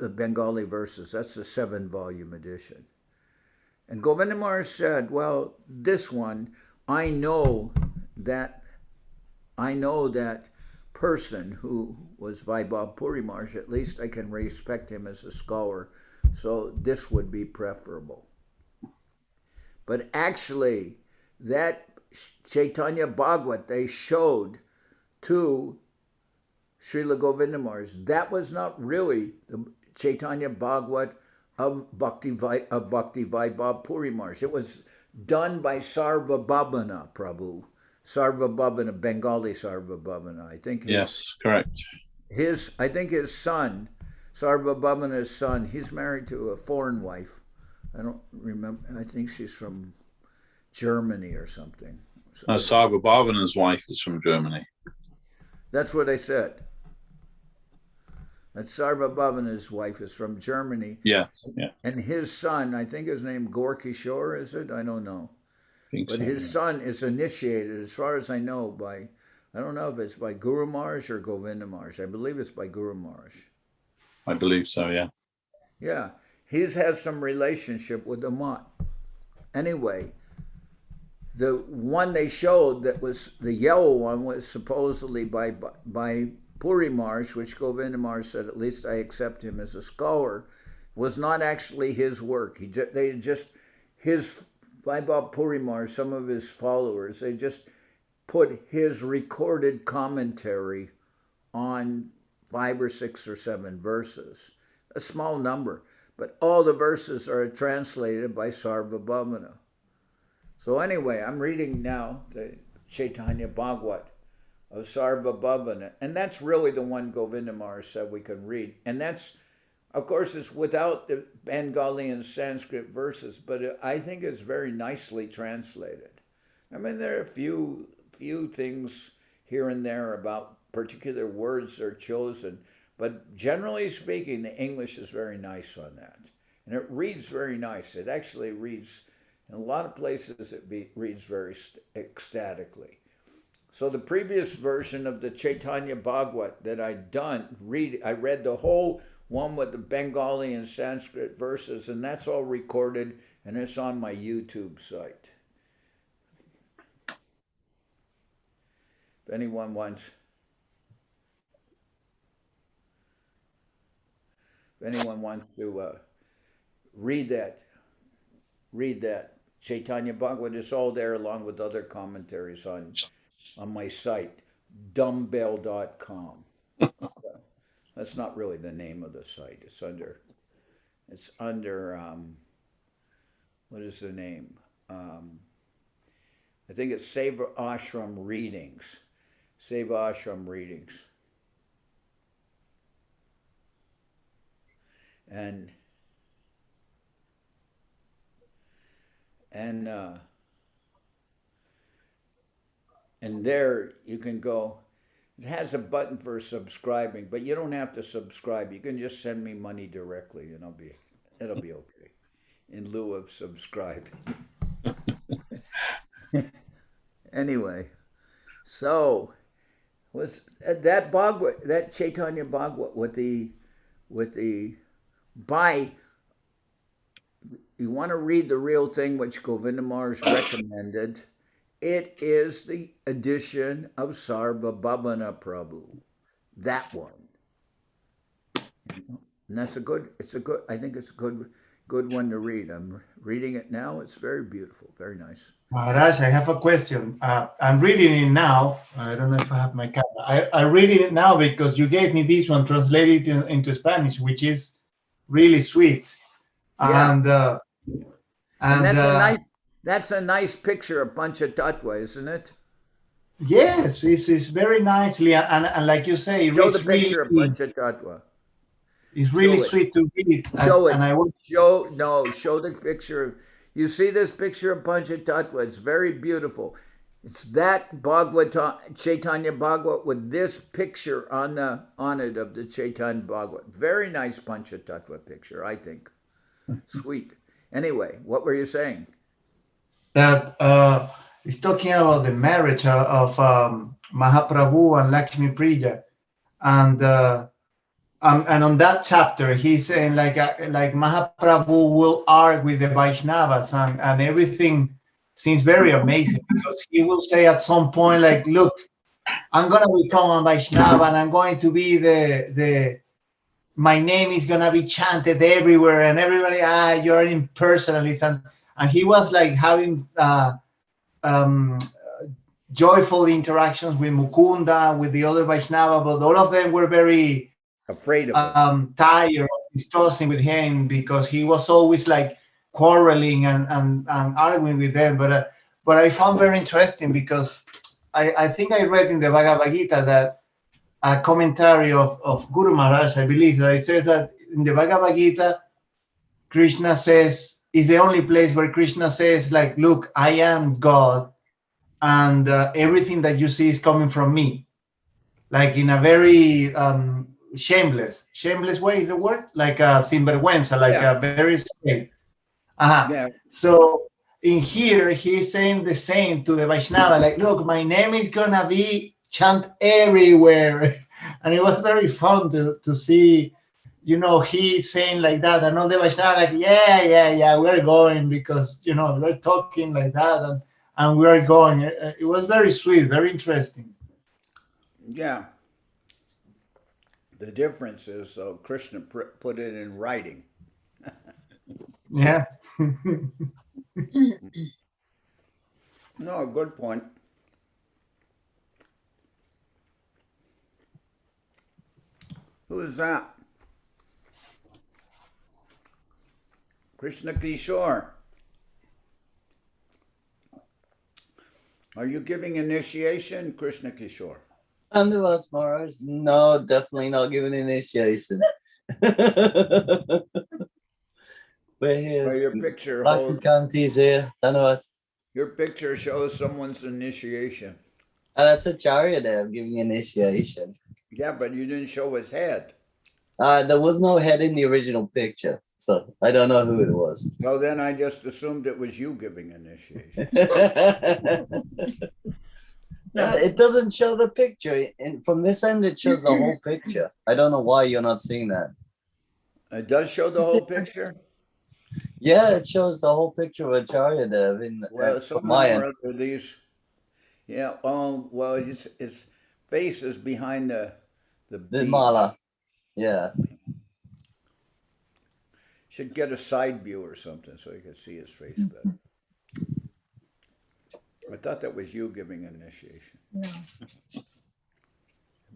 the Bengali verses. That's the 7-volume edition. And Govinda Maharaj said, well, this one, I know that person who was Vaibhav Puri Maharaj, at least I can respect him as a scholar, so this would be preferable. But actually, that Chaitanya Bhagavad they showed to Srila Govinda Maharaj, that was not really the Chaitanya Bhagavad of Bhakti Vaibhav Puri Maharaj. It was done by Sarvabhavana Prabhu. Sarvabhavana, Bengali Sarvabhavana. I think yes, correct. I think his son, Sarvabhavana's son, he's married to a foreign wife. I don't remember. I think she's from Germany or something. Sarvabhavana's wife is from Germany. That's what I said. That Sarvabhavana's wife is from Germany. Yeah, yeah. And his son, I think his name Gaurachandra, is it? I don't know. But So, his son is initiated, as far as I know, by, I don't know if it's by Guru Maharaj or Govinda Maharaj. I believe it's by Guru Maharaj. I believe so, yeah. Yeah, he's has some relationship with the Mat. Anyway, the one they showed that was the yellow one was supposedly by Puri Maharaj, which Govinda Maharaj said, at least I accept him as a scholar, was not actually his work. His Vaibhav Puri Maharaj, some of his followers, they just put his recorded commentary on 5 or 6 or 7 verses, a small number, but all the verses are translated by Sarvabhavana. So anyway, I'm reading now the Chaitanya Bhagavad of Sarvabhavana, and that's really the one Govinda Maharaj said we can read. And that's, of course, it's without the Bengali and Sanskrit verses, but I think it's very nicely translated. I mean, there are a few things here and there about particular words that are chosen, but generally speaking, the English is very nice on that. And it reads very nice. It actually reads, in a lot of places, reads very ecstatically. So the previous version of the Chaitanya Bhagavad that I read the whole one with the Bengali and Sanskrit verses, and that's all recorded, and it's on my YouTube site. If anyone wants to read that Chaitanya Bhagavad, it's all there along with other commentaries on my site, dumbbell.com. That's not really the name of the site. It's under what is the name? I think it's Seva Ashram Readings. Seva Ashram Readings. And there you can go. It has a button for subscribing, but you don't have to subscribe. You can just send me money directly, and it'll be okay, in lieu of subscribing. Anyway, so was that Bhagavad, that Chaitanya Bhagavad with the you want to read the real thing, which Govinda Maharaj recommended. It is the edition of Sarvabhavana Prabhu, that one. And that's I think it's a good one to read. I'm reading it now. It's very beautiful, very nice. Maharaj, I have a question. I'm reading it now. I don't know if I have my camera. I'm reading it now because you gave me this one translated into Spanish, which is really sweet. Yeah. And that's a nice picture of Panchatattva, isn't it? yes, it's very nicely and like you say, Show the it's picture of really, Panchatattva. it's really Show it. sweet to read. Show it. And I was Show the picture. You see this picture of Panchatattva? It's very beautiful. It's that Chaitanya Bhagavat with this picture on it of the Chaitanya Bhagavat. Very nice Panchatattva picture, I think. Sweet. Anyway, what were you saying? that it's talking about the marriage of Mahaprabhu and Lakshmi Priya, and on that chapter he's saying like Mahaprabhu will argue with the Vaishnavas, and everything seems very amazing because he will say at some point like, look, I'm gonna become a Vaishnava and I'm going to be my name is gonna be chanted everywhere and everybody, you're an impersonalist, and he was like having joyful interactions with Mukunda, with the other Vaishnava, but all of them were very afraid of him. tired of discussing with him because he was always like quarreling and arguing with them. But I found very interesting because I think I read in the Bhagavad Gita that a commentary of Guru Maharaj, I believe, that it says that in the Bhagavad Gita, Krishna says, is the only place where Krishna says like, look, I am God and everything that you see is coming from me. Like in a very shameless way is the word, like a sinvergüenza, like a very straight. Yeah. So in here, he's saying the same to the Vaishnava, like, look, my name is gonna be chant everywhere. And it was very fun to see, he's saying like that, and all the Vaishnava like, yeah, we're going because, we're talking like that, and we're going. It was very sweet, very interesting. Yeah. The difference is, Krishna put it in writing. Yeah. No, good point. Who is that? Krishna Kishor. Are you giving initiation, Krishna Kishor? Dhanyavad Maharaj, no, definitely not giving initiation. We're here. Well, your picture Bhakti Kanti's here. Dhanyavad. Your picture shows someone's initiation. That's a chariot there giving initiation. Yeah, but you didn't show his head. There was no head in the original picture, so I don't know who it was. Well, then I just assumed it was you giving initiation. It doesn't show the picture. And from this end, it shows the whole picture. I don't know why you're not seeing that. It does show the whole picture? Yeah, it shows the whole picture of Acharya there. Well, somehow or other these... Yeah, well, his face is behind the mala. Yeah. Should get a side view or something so you can see his face better. I thought that was you giving initiation. No.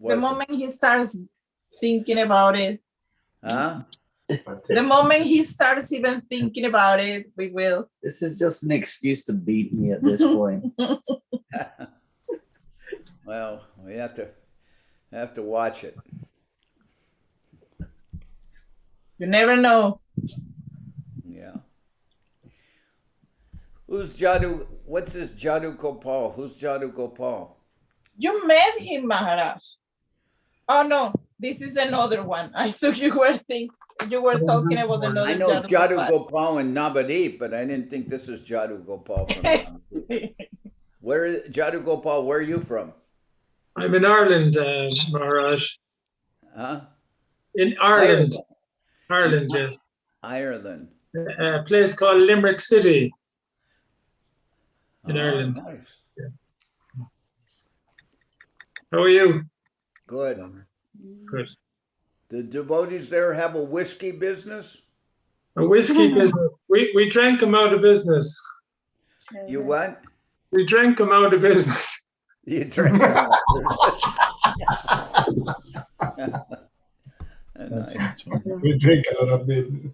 The moment he starts thinking about it, the moment he starts even thinking about it, we will. This is just an excuse to beat me at this point. Well, we have to watch it. You never know. Yeah. Who's Jadu? What's this Jadu Gopal? Who's Jadu Gopal? You met him, Maharaj. Oh no, this is another one. I thought you were talking about another. I know Jadu Gopal in Navadip, but I didn't think this is Jadu Gopal from Navadip. Jadu Gopal, where are you from? I'm in Ireland, Maharaj. Huh? In Ireland. Ireland, yes. Ireland. A place called Limerick City in Ireland. Nice. Yeah. How are you? Good. Good. The devotees there have a whiskey business? A whiskey business. We drank them out of business. You what? We drank them out of business. You drink them out. Nice. We drink out of business.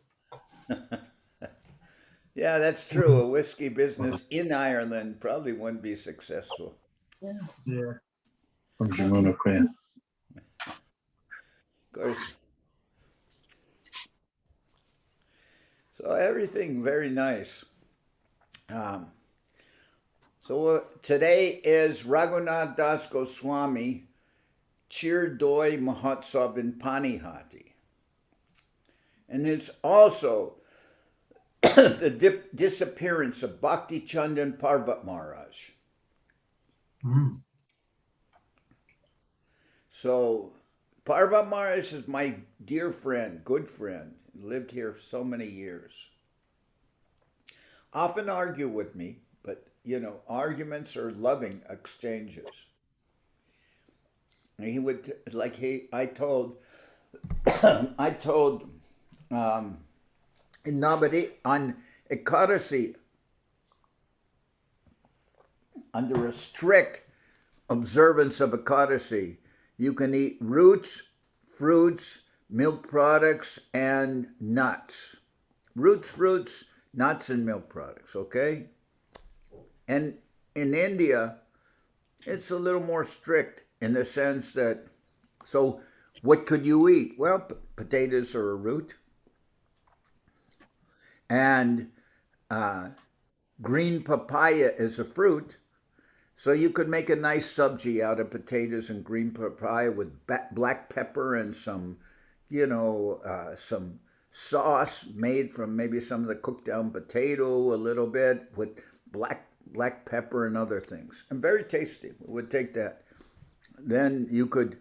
Yeah, that's true. A whiskey business in Ireland probably wouldn't be successful. Yeah. Of course. So everything very nice. So today is Raghunath Das Goswami Chirdoi Mahotsav in Panihati. And it's also the disappearance of Bhakti Chandan Parvat Maharaj. So Parvat Maharaj is my dear friend, good friend, lived here so many years. Often argue with me, but you know, arguments are loving exchanges. And he would, I told in Navadi on Ekadasi, under a strict observance of Ekadasi, you can eat roots, fruits, milk products, and nuts. Roots, nuts, and milk products, okay? And in India, it's a little more strict in the sense that, so what could you eat? Well, potatoes are a root. And green papaya is a fruit. So you could make a nice sabji out of potatoes and green papaya with black pepper and some, you know, some sauce made from maybe some of the cooked down potato a little bit with black pepper and other things. And very tasty. We would take that. Then you could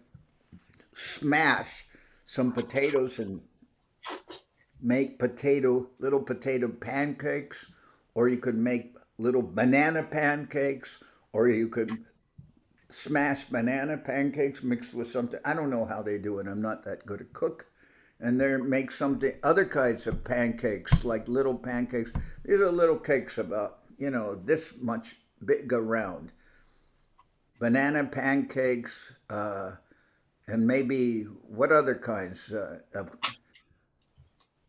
smash some potatoes and make little potato pancakes, or you could make little banana pancakes, or you could smash banana pancakes mixed with something. I don't know how they do it. I'm not that good a cook. And they make something, other kinds of pancakes, like little pancakes. These are little cakes about, you know, this much big around. Banana pancakes, and maybe what other kinds of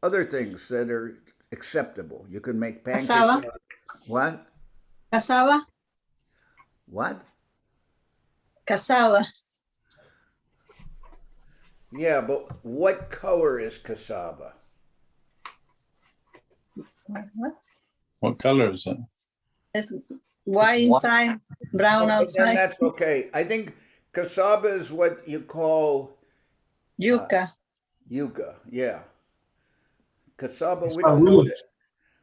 other things that are acceptable. You can make pancakes. Cassava. What? Cassava. What? Cassava. Yeah, but what color is cassava? What color is it? It's white inside, brown Then outside. that's okay. I think cassava is what you call Yuca. yucca. Yeah. Cassava, It's we a don't know root. that.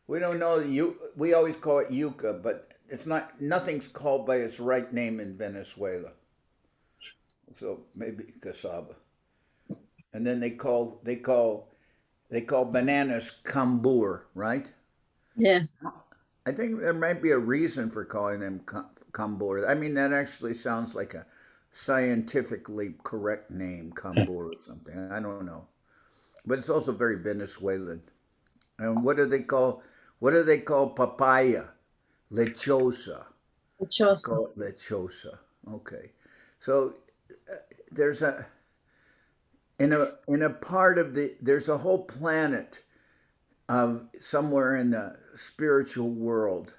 We don't know we always call it yucca, but it's not, nothing's called by its right name in Venezuela. So maybe cassava. And then they call bananas cambur, right? Yeah. I think there might be a reason for calling them cambur. I mean, that actually sounds like a scientifically correct name, cambur or something. I don't know. But it's also very Venezuelan. And what do they call papaya? Lechosa. Lechosa. Call it lechosa. Okay. So there's in a part of there's a whole planet of somewhere in the spiritual world,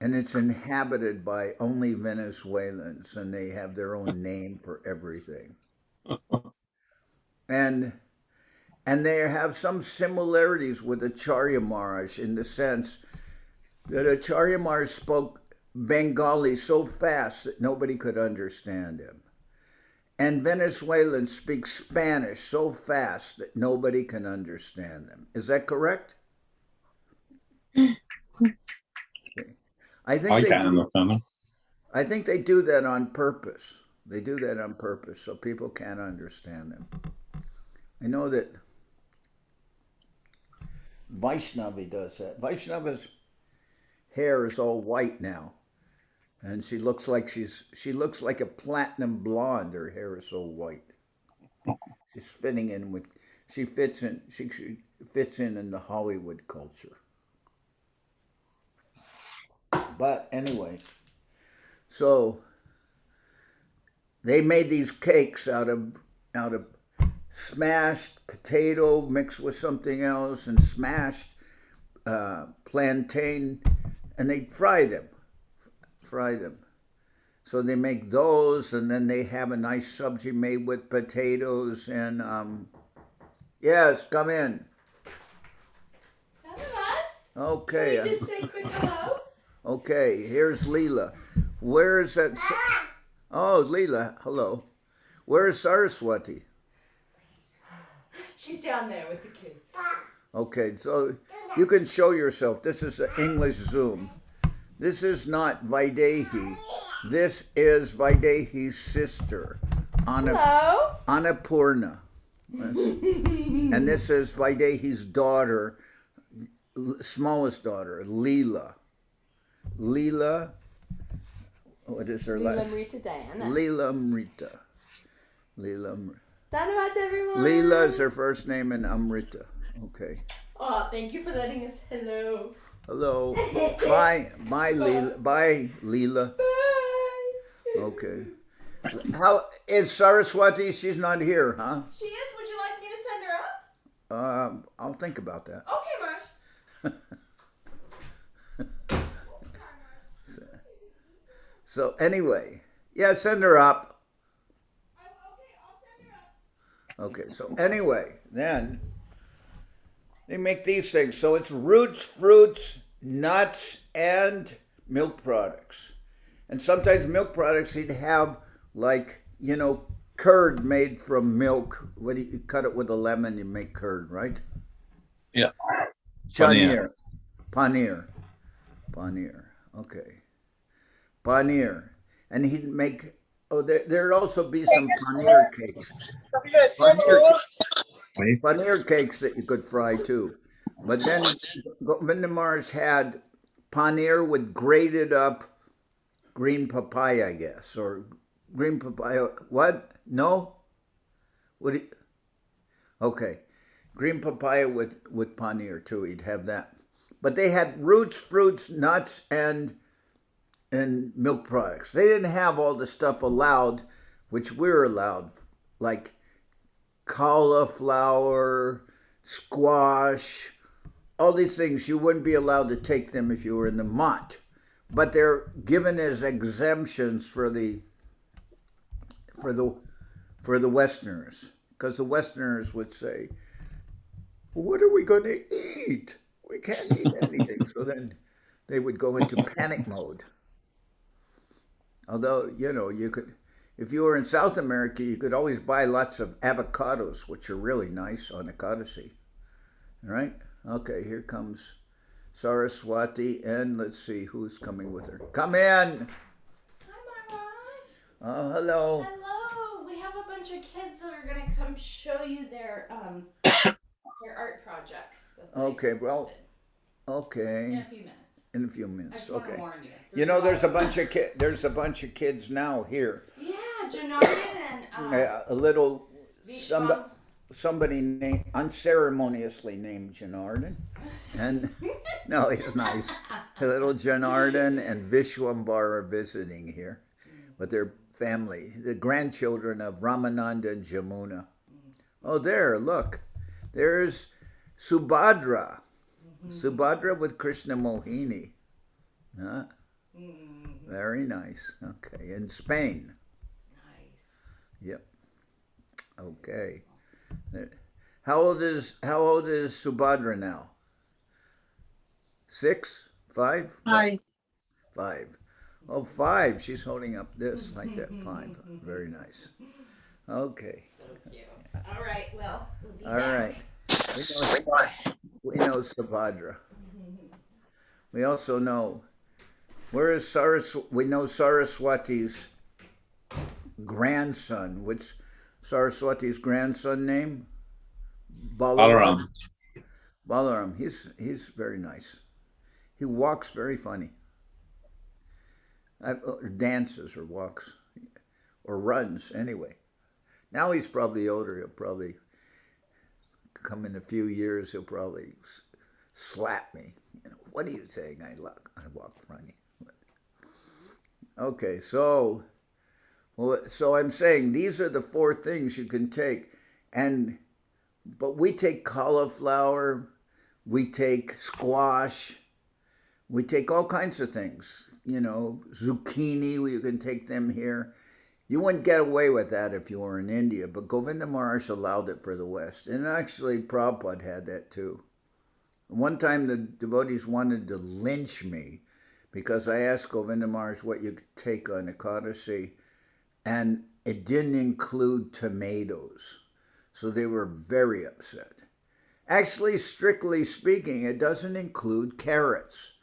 and it's inhabited by only Venezuelans, and they have their own name for everything. And they have some similarities with Acharya Maharaj in the sense that Acharya Maharaj spoke Bengali so fast that nobody could understand him. And Venezuelans speak Spanish so fast that nobody can understand them. Is that correct? Okay. I can't understand them. I think they do that on purpose. They do that on purpose so people can't understand them. I know that Vaishnavi does that. Vaishnavi's hair is all white now. And she looks like a platinum blonde. Her hair is so white. She's fitting in with. She fits in. She fits in the Hollywood culture. But anyway, so they made these cakes out of smashed potato mixed with something else and smashed plantain, and they fry them. So they make those, and then they have a nice sabji made with potatoes and yes, come in. Okay. Can we just say quick hello? Okay, here's Leela. Where is that? Oh, Leela, hello. Where is Saraswati? She's down there with the kids. Okay, so you can show yourself. This is an English Zoom. This is not Vaidehi. This is Vaidehi's sister, Hello. Annapurna. And this is Vaidehi's daughter, smallest daughter, Leela. Leela, what is her last? Leela Diana. Leela Amrita. Leela. Dhanavad everyone. Leela is her first name and Amrita. Okay. Oh, thank you for letting us hello. Hello. Bye, Leela. Bye, Leela. Bye. Okay. How is Saraswati? She's not here, huh? She is. Would you like me to send her up? I'll think about that. Okay, Marsh. So anyway, yeah, send her up. Okay, I'll send her up. Okay, so anyway, then they make these things. So it's roots, fruits, nuts, and milk products. And sometimes milk products he'd have like, curd made from milk. What do you cut it with a lemon, you make curd, right? Yeah. Paneer. Okay. Paneer. And he'd make, there'd also be some paneer cakes. Paneer cakes that you could fry too. But then Govinda Maharaj had paneer with grated up green papaya, I guess, or green papaya. What? No? Okay. Green papaya with paneer too. He'd have that. But they had roots, fruits, nuts, and milk products. They didn't have all the stuff allowed, which we're allowed, like cauliflower, squash, all these things. You wouldn't be allowed to take them if you were in the mott. But they're given as exemptions for the Westerners, because the Westerners would say, "What are we going to eat? We can't eat anything." So then they would go into panic mode. Although, you could, if you were in South America, you could always buy lots of avocados, which are really nice on Ekadasi. All right? Okay, here comes Saraswati, and let's see who's coming with her. Come in. Hi, Maharaj. Oh, hello. Hello. We have a bunch of kids that are going to come show you their art projects. Okay, well, okay. In a few minutes. In a few minutes. I just want to Okay. warn you. There's a bunch of kids now here. Yeah, Janardan and A little Vishwan. somebody named unceremoniously named Janardan, and no, he's nice. A little Janardan and Vishwambar are visiting here with their family, the grandchildren of Ramananda and Jamuna. Oh, look, there's Subhadra. Subhadra with Krishna Mohini. Huh? Very nice. Okay, in Spain. Nice. Yep. Okay. How old is Subhadra now? 6? 5? Hi. 5. Oh, 5. She's holding up this like that. 5. Very nice. Okay. So cute. All right. Well, we'll be All back. right. We know Subhadra. We also know, where is we know Saraswati's grandson. What's Saraswati's grandson name? Balaram. Balaram. He's very nice. He walks very funny. Or dances or walks or runs anyway. Now he's probably older. He'll probably come in a few years. He'll probably slap me. You know, what do you think? I walk funny. Okay, so I'm saying these are the 4 things you can take, but we take cauliflower, we take squash, we take all kinds of things. You know, zucchini. You can take them here. You wouldn't get away with that if you were in India, but Govinda Maharaj allowed it for the West. And actually, Prabhupada had that too. One time the devotees wanted to lynch me because I asked Govinda Maharaj what you could take on Ekadasi, and it didn't include tomatoes. So they were very upset. Actually, strictly speaking, it doesn't include carrots.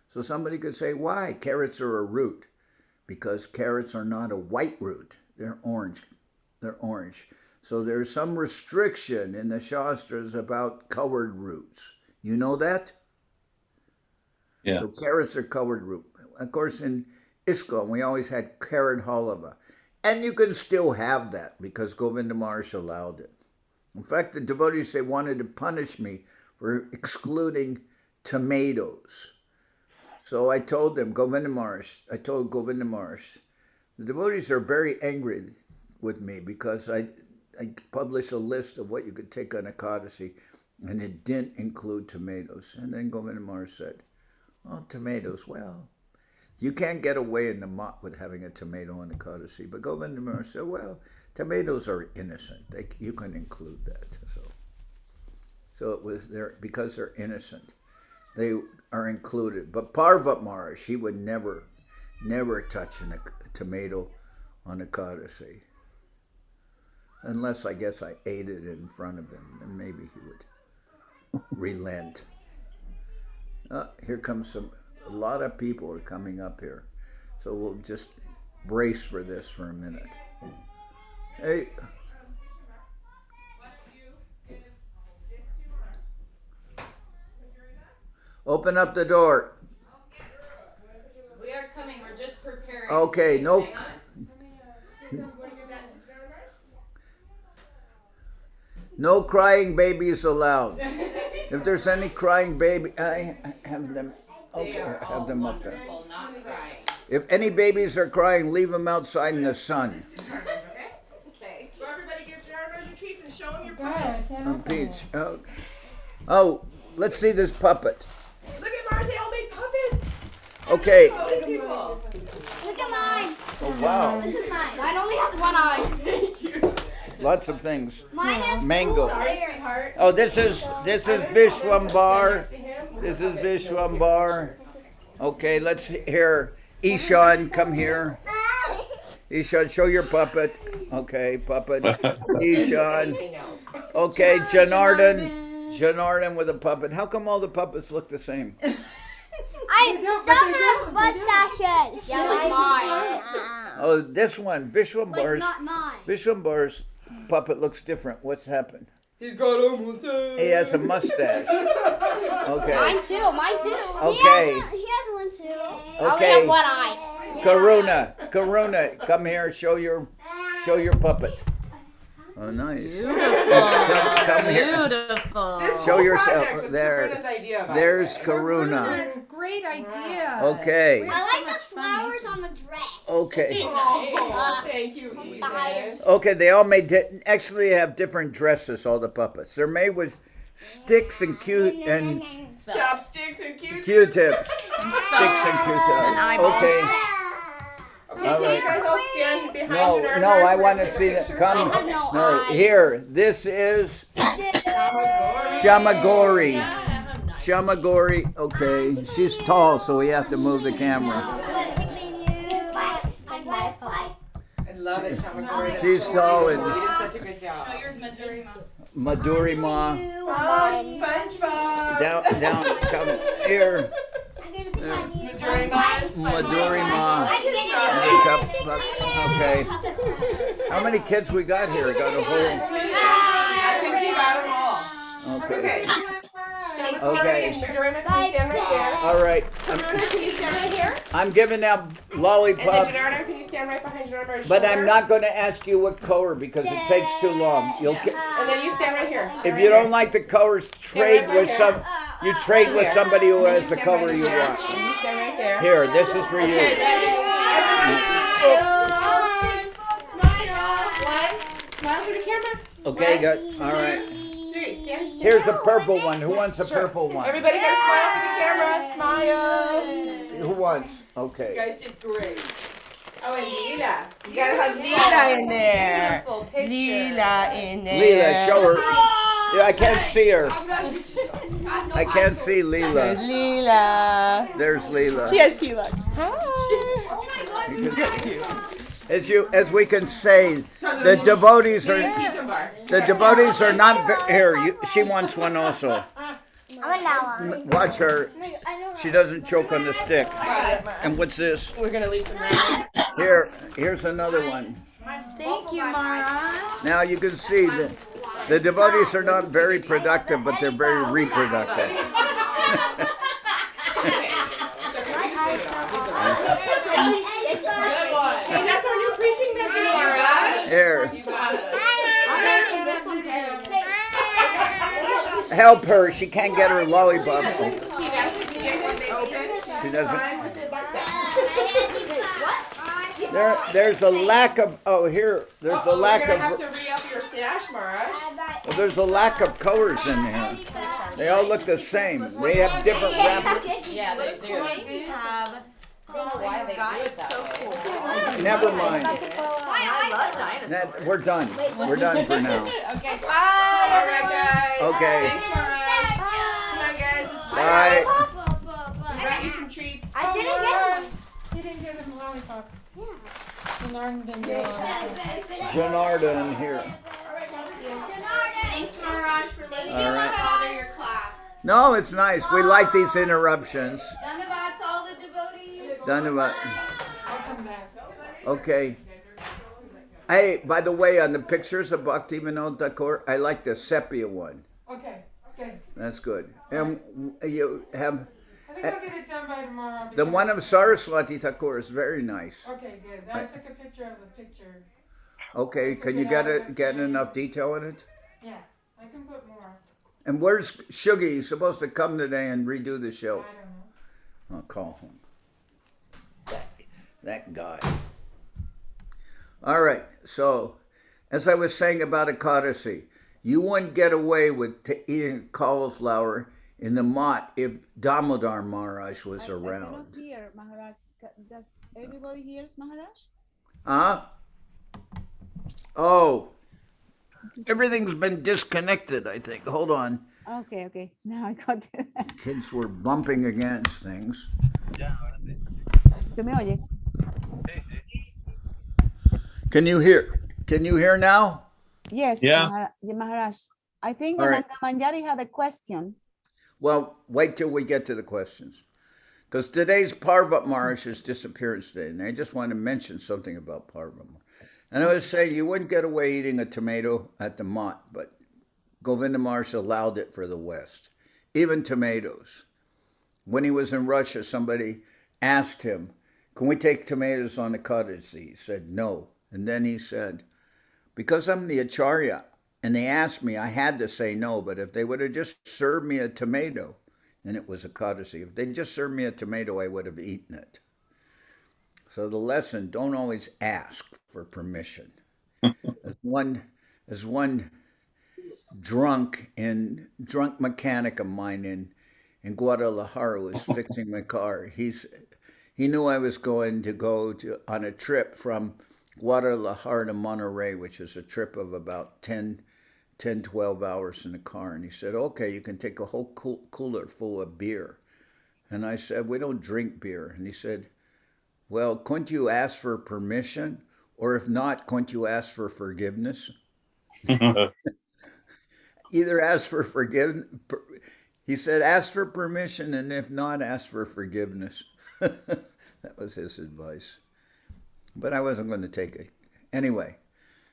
So somebody could say, why? Carrots are a root. Because carrots are not a white root. They're orange. They're orange. So there's some restriction in the Shastras about colored roots. You know that? Yeah. So carrots are colored root. Of course, in ISKCON, we always had carrot halava. And you can still have that because Govinda Maharaj allowed it. In fact, the devotees, they wanted to punish me for excluding tomatoes. So I told them, Govinda Maharaj, the devotees are very angry with me because I published a list of what you could take on Ekadasi, and it didn't include tomatoes. And then Govinda Maharaj said, oh, tomatoes, well, you can't get away in the mat with having a tomato on Ekadasi. But Govinda Maharaj said, well, tomatoes are innocent. You can include that. So it was there because they're innocent. They are included. But Parvat Maharaj, he would never touch a tomato on Ekadasi. Unless, I guess, I ate it in front of him, then maybe he would relent. Here comes a lot of people are coming up here. So we'll just brace for this for a minute. Hey. Open up the door. We are coming. We're just preparing. Okay, no. No crying babies allowed. If there's any crying baby, I have them. Okay, have them up there. If any babies are crying, leave them outside in the sun. Okay. So everybody get your arm around your teeth and show them your puppets. Peach. Oh, let's see this puppet. Look at Mars, they all made puppets. Okay. Look at mine. Oh, wow. This is mine. Mine only has one eye. Thank you. Lots of things. Mine has Mango. Sorry, sweetheart. Oh, this is Vishwambar. This is Vishwambar. Okay, let's hear Ishan. Come here. Ishan, show your puppet. Okay, puppet. Ishan. Okay, Janardan with a puppet. How come all the puppets look the same? Some have mustaches. Yeah, like mine. Oh, this one, Like not mine. Vishwambar's puppet looks different. What's happened? He's got a mustache. He has a mustache. Okay. Mine too. Okay. He has one too. Okay. I only have one eye. Karuna, come here. Show your puppet. Oh, nice. Come here. Beautiful. Show yourself. There. There's Karuna. It's a great idea. Okay. I like the flowers on the dress. Okay. Oh, thank you, Ethan. Okay, they all actually have different dresses, all the puppets. They're made with sticks and Chopsticks and Q-tips. Q-tips. Sticks and Q-tips. Okay. Okay, All can right. you guys all stand behind Janardan? No, I want to see that. Come. I have no No, eyes. here. This is Shamagori. Shamagori. Okay, she's tall, so we have to move the camera. I love it, Shamagori. She's tall and You did such a good job. Oh, yours Madhuri Ma. Madhuri Ma. Oh, SpongeBob. Down, come here. Madhuri Ma. Okay. How many kids we got here? Got a whole. I think you got them all. Okay. Okay. stand right here. Sugar Raymond, can you stand right here? All right. Janardan, can you stand right here? I'm giving out And then lollipops, Janardan, can you stand right behind Janardan's but shoulder? I'm not going to ask you what color because it takes too long. You'll get, And then you stand right here. if you don't like the colors, trade right with here. some. You trade with somebody who And then has you the stand color right you here. want. And you stand right there. Here, this is for you. Okay, ready? Everyone smile. One. Smile for the camera. Okay, One, good. All right. 3. Stand. Here's a purple one. Who wants a Sure. purple one? Everybody got to smile for the camera. Smile. Who wants? Okay. guys did great. Oh, and Lila. You gotta have Lila in there. Beautiful picture. Lila in there. Leela, show her. Yeah, I can't see her. I can't see There's Leela. Lila. There's Leela. She has Tila. Hi. As we can say, the devotees are not here. She wants one also. Watch her. She doesn't choke on the stick. And what's this? We're gonna leave some room. Here's another one. Thank you, Maharaj. Now you can see that the devotees are not very productive, but they're very reproductive. Hey, that's our new preaching message, Maharaj. Here, help her. She can't get her lollipop. She doesn't. There's a lack of. Oh, here. There's a lack You're gonna have of. to re-up your sash, Maharaj. Well, there's a lack of colors in here. They all look the same. They have different wrappers. Yeah, they do. I don't know why they do it that way. Never mind. I love dinosaurs. We're done. We're done for now. Okay, bye. All right, guys. Okay. Thanks, Maharaj. Come on, guys. It's Bye. We brought you some treats. I didn't get one. He didn't get him a lollipop. Yeah. Janardan didn't get a lollipop. Janardan here. Thanks, Maharaj, for letting All us right. bother your class. No, it's nice. We like these interruptions. Dhanyavad to all the devotees. Dhanyavad. I'll come back. Okay. Hey, by the way, on the pictures of Bhakti Vinod Thakur, I like the sepia one. Okay, okay. That's good. And you have I think I'll get it done by tomorrow. the because- one of Saraswati Thakur is very nice. Okay, good. I took a picture of the picture. Okay, can you get enough detail in it? Yeah, I can put more. And where's Shuggy? He's supposed to come today and redo the show. I don't know. I'll call him. That guy. All right. So, as I was saying about Ekadasi, you wouldn't get away with eating cauliflower in the mott if Damodar Maharaj was I around. cannot hear, Maharaj. Does everybody hears Maharaj? Huh? Oh. Everything's been disconnected, I think. Hold on. Okay, okay. Now I got it. Kids were bumping against things. ¿Se me oye? Can you hear? Can you hear now? Yes, Yeah. Maharaj. I think All right. Ananga Manjari had a question. Well, wait till we get to the questions. Because today's Parvat Maharaj's disappearance day, and I just want to mention something about Parvat Maharaj. And I was saying you wouldn't get away eating a tomato at the mott, but Govinda Maharaj allowed it for the West, even tomatoes. When he was in Russia, somebody asked him, "Can we take tomatoes on the cottage?" He said, "No." And then he said, "Because I'm the Acharya, and they asked me, I had to say no, but if they would have just served me a tomato," and it was a Kadasi, if they'd just served me a tomato, I would have eaten it. So the lesson, don't always ask for permission. As one drunk mechanic of mine in Guadalajara was fixing my car. He knew I was going to go on a trip from Guadalajara to Monterrey, which is a trip of about 12 hours in the car. And he said, "Okay, you can take a whole cooler full of beer." And I said, "We don't drink beer." And he said, "Well, couldn't you ask for permission? Or if not, couldn't you ask for forgiveness?" Either ask for forgiveness. He said, "Ask for permission, and if not, ask for forgiveness." That was his advice. But I wasn't going to take it. Anyway,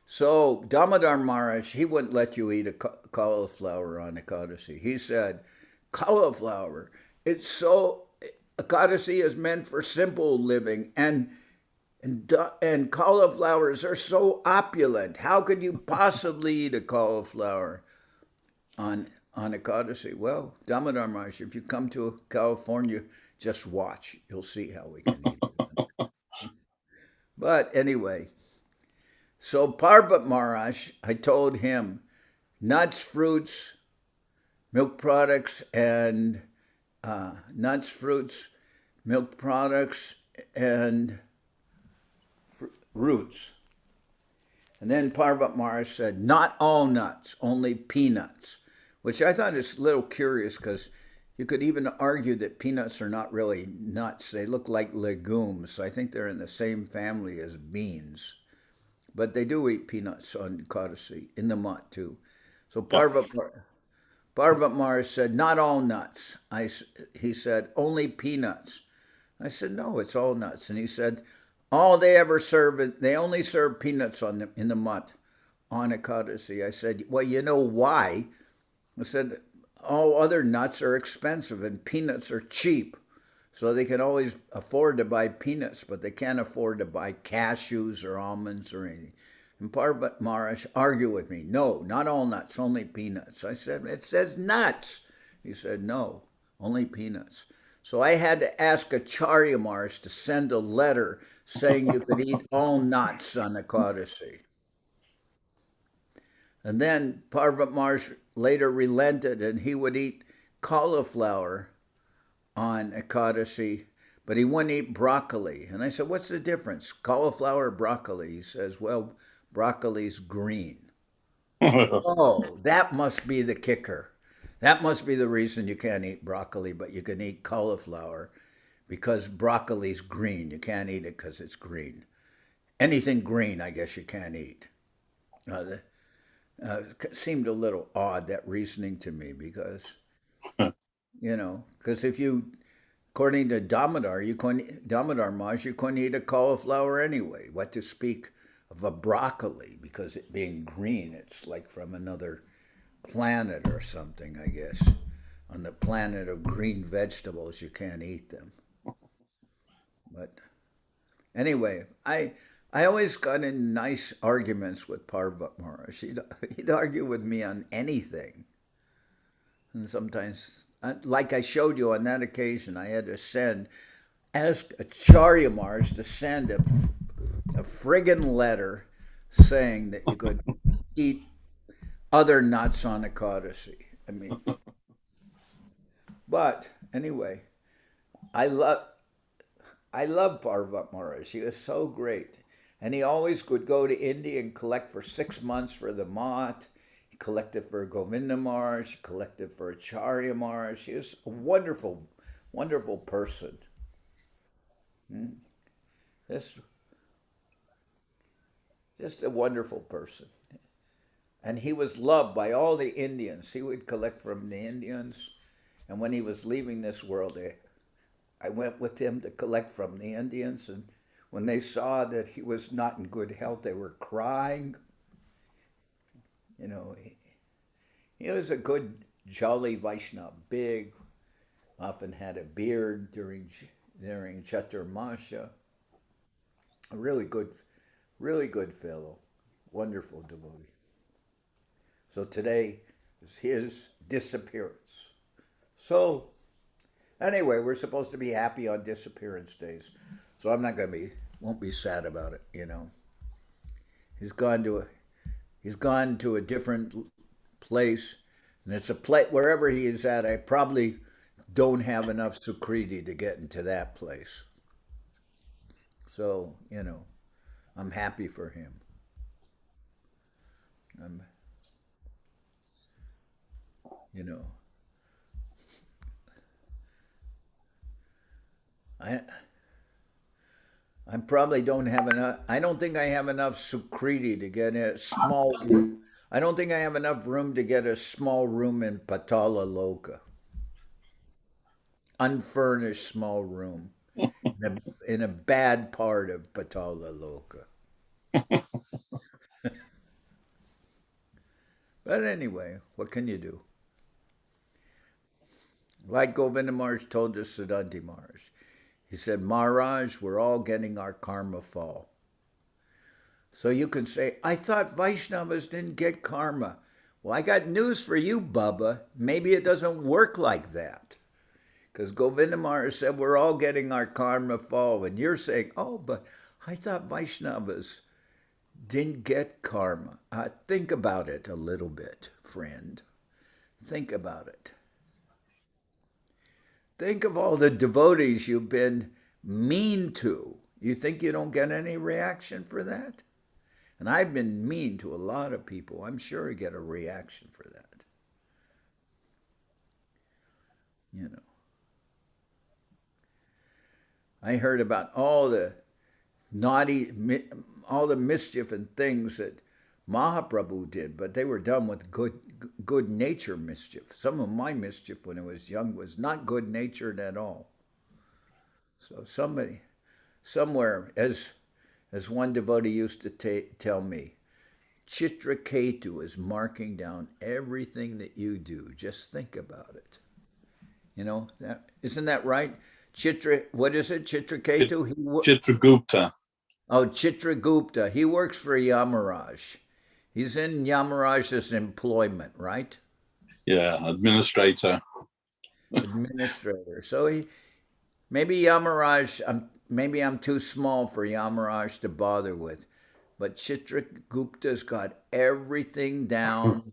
so Damodar Maharaj, he wouldn't let you eat a cauliflower on Ekadasi. He said, cauliflower. It's so, Ekadasi is meant for simple living, and cauliflowers are so opulent. How could you possibly eat a cauliflower on Ekadasi? Well, Damodar Maharaj, if you come to California, just watch. You'll see how we can eat it. But anyway, so Parvat Maharaj, I told him nuts, fruits, milk products, and nuts, fruits, milk products, and roots. And then Parvat Maharaj said, not all nuts, only peanuts, which I thought is a little curious because you could even argue that peanuts are not really nuts. They look like legumes. I think they're in the same family as beans. But they do eat peanuts on Ekadasi, in the mutt too. So Parvat Maharaj said, not all nuts. He said, only peanuts. I said, no, it's all nuts. And he said, all they ever serve, they only serve peanuts in the mutt on Ekadasi. I said, well, you know why? I said, all other nuts are expensive and peanuts are cheap. So they can always afford to buy peanuts, but they can't afford to buy cashews or almonds or anything. And Parvat Maharaj argued with me, no, not all nuts, only peanuts. I said, it says nuts. He said, no, only peanuts. So I had to ask Acharya Maharaj to send a letter saying you could eat all nuts on Ekadasi. And then Parvat Maharaj later relented and he would eat cauliflower on Ekadasi, but he wouldn't eat broccoli. And I said, what's the difference? Cauliflower or broccoli? He says, well, broccoli's green. Oh, that must be the kicker. That must be the reason you can't eat broccoli, but you can eat cauliflower because broccoli's green. You can't eat it because it's green. Anything green, I guess you can't eat. It seemed a little odd, that reasoning to me, because, because if you, according to Damodar Maharaj, you couldn't eat a cauliflower anyway. What to speak of a broccoli, because it being green, it's like from another planet or something, I guess. On the planet of green vegetables, you can't eat them. But anyway, I always got in nice arguments with Parvat Maharaj. He'd argue with me on anything. And sometimes, like I showed you on that occasion, I had to ask Acharya Maharaj to send a friggin' letter saying that you could eat other nuts on Ekadasi. I mean, but anyway, I love Parvat Maharaj. He was so great. And he always would go to India and collect for 6 months for the Mat. He collected for Govinda Maharaj. He collected for Acharya Maharaj. He was a wonderful, wonderful person. Just a wonderful person. And he was loved by all the Indians. He would collect from the Indians. And when he was leaving this world, I went with him to collect from the Indians. And when they saw that he was not in good health, they were crying. He was a good, jolly Vaishnava, big, often had a beard during Chaturmasha. A really good fellow, wonderful devotee. So today is his disappearance. So anyway, we're supposed to be happy on disappearance days. So I'm not won't be sad about it, He's gone to a different place, and it's a place, wherever he is at, I probably don't have enough Sukriti to get into that place. So, I'm happy for him. I probably don't have enough. I don't think I have enough Sukriti to get a small room. I don't think I have enough room to get a small room in Patala Loka. Unfurnished small room in a bad part of Patala Loka. But anyway, what can you do? Like Govinda Maharaj told us, Siddhanti Maharaj. He said, Maharaj, we're all getting our karma fall. So you can say, I thought Vaishnavas didn't get karma. Well, I got news for you, Bubba. Maybe it doesn't work like that. Because Govinda Maharaj said we're all getting our karma fall. And you're saying, oh, but I thought Vaishnavas didn't get karma. Think about it a little bit, friend. Think about it. Think of all the devotees you've been mean to. You think you don't get any reaction for that? And I've been mean to a lot of people. I'm sure I get a reaction for that. You know. I heard about all the mischief and things that Mahaprabhu did, but they were done with good nature mischief. Some of my mischief when I was young was not good natured at all. So somewhere, as one devotee used to tell me, Chitraketu is marking down everything that you do. Just think about it. You know, isn't that right? What is it? Chitraketu? Chitragupta. Oh, Chitragupta. He works for Yamaraj. He's in Yamaraj's employment, right? Yeah, administrator. Administrator. So maybe Yamaraj, maybe I'm too small for Yamaraj to bother with, but Chitragupta's got everything down.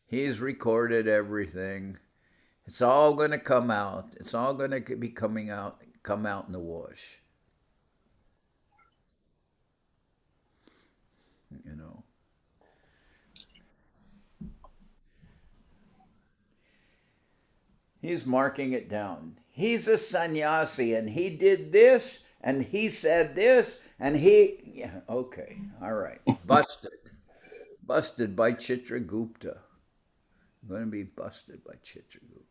He's recorded everything. It's all going to come out. It's all going to be come out in the wash. You know. He's marking it down. He's a sannyasi and he did this and he said this and yeah, okay, all right. Busted. Busted by Chitragupta. I'm going to be busted by Chitragupta.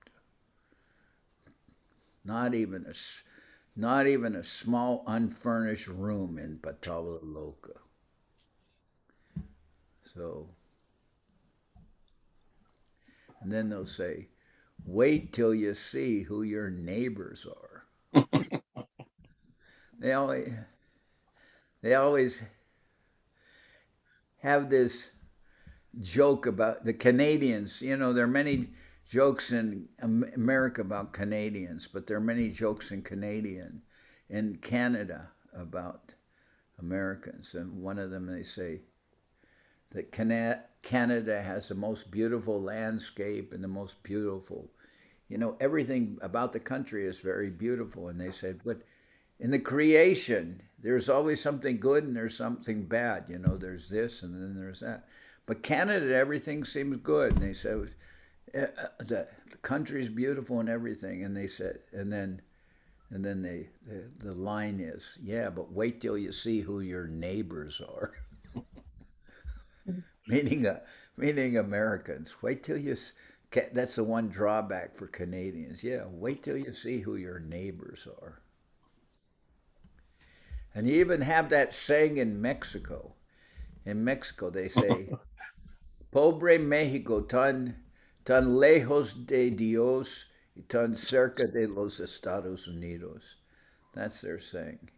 Not even a small unfurnished room in Patala Loka. So, and then they'll say, wait till you see who your neighbors are. They always have this joke about the Canadians. You know, there are many jokes in America about Canadians, but there are many jokes in Canada about Americans. And one of them, they say that Canada has the most beautiful landscape and the most beautiful, you know, everything about the country is very beautiful. And they said, but in the creation, there's always something good and there's something bad. You know, there's this and then there's that. But Canada, everything seems good. And they said, the country's beautiful and everything. And they said, and then the line is, yeah, but wait till you see who your neighbors are. meaning Americans. Wait till you. That's the one drawback for Canadians. Yeah, wait till you see who your neighbors are. And you even have that saying in Mexico. In Mexico, they say, "Pobre Mexico, tan lejos de Dios y tan cerca de los Estados Unidos." That's their saying.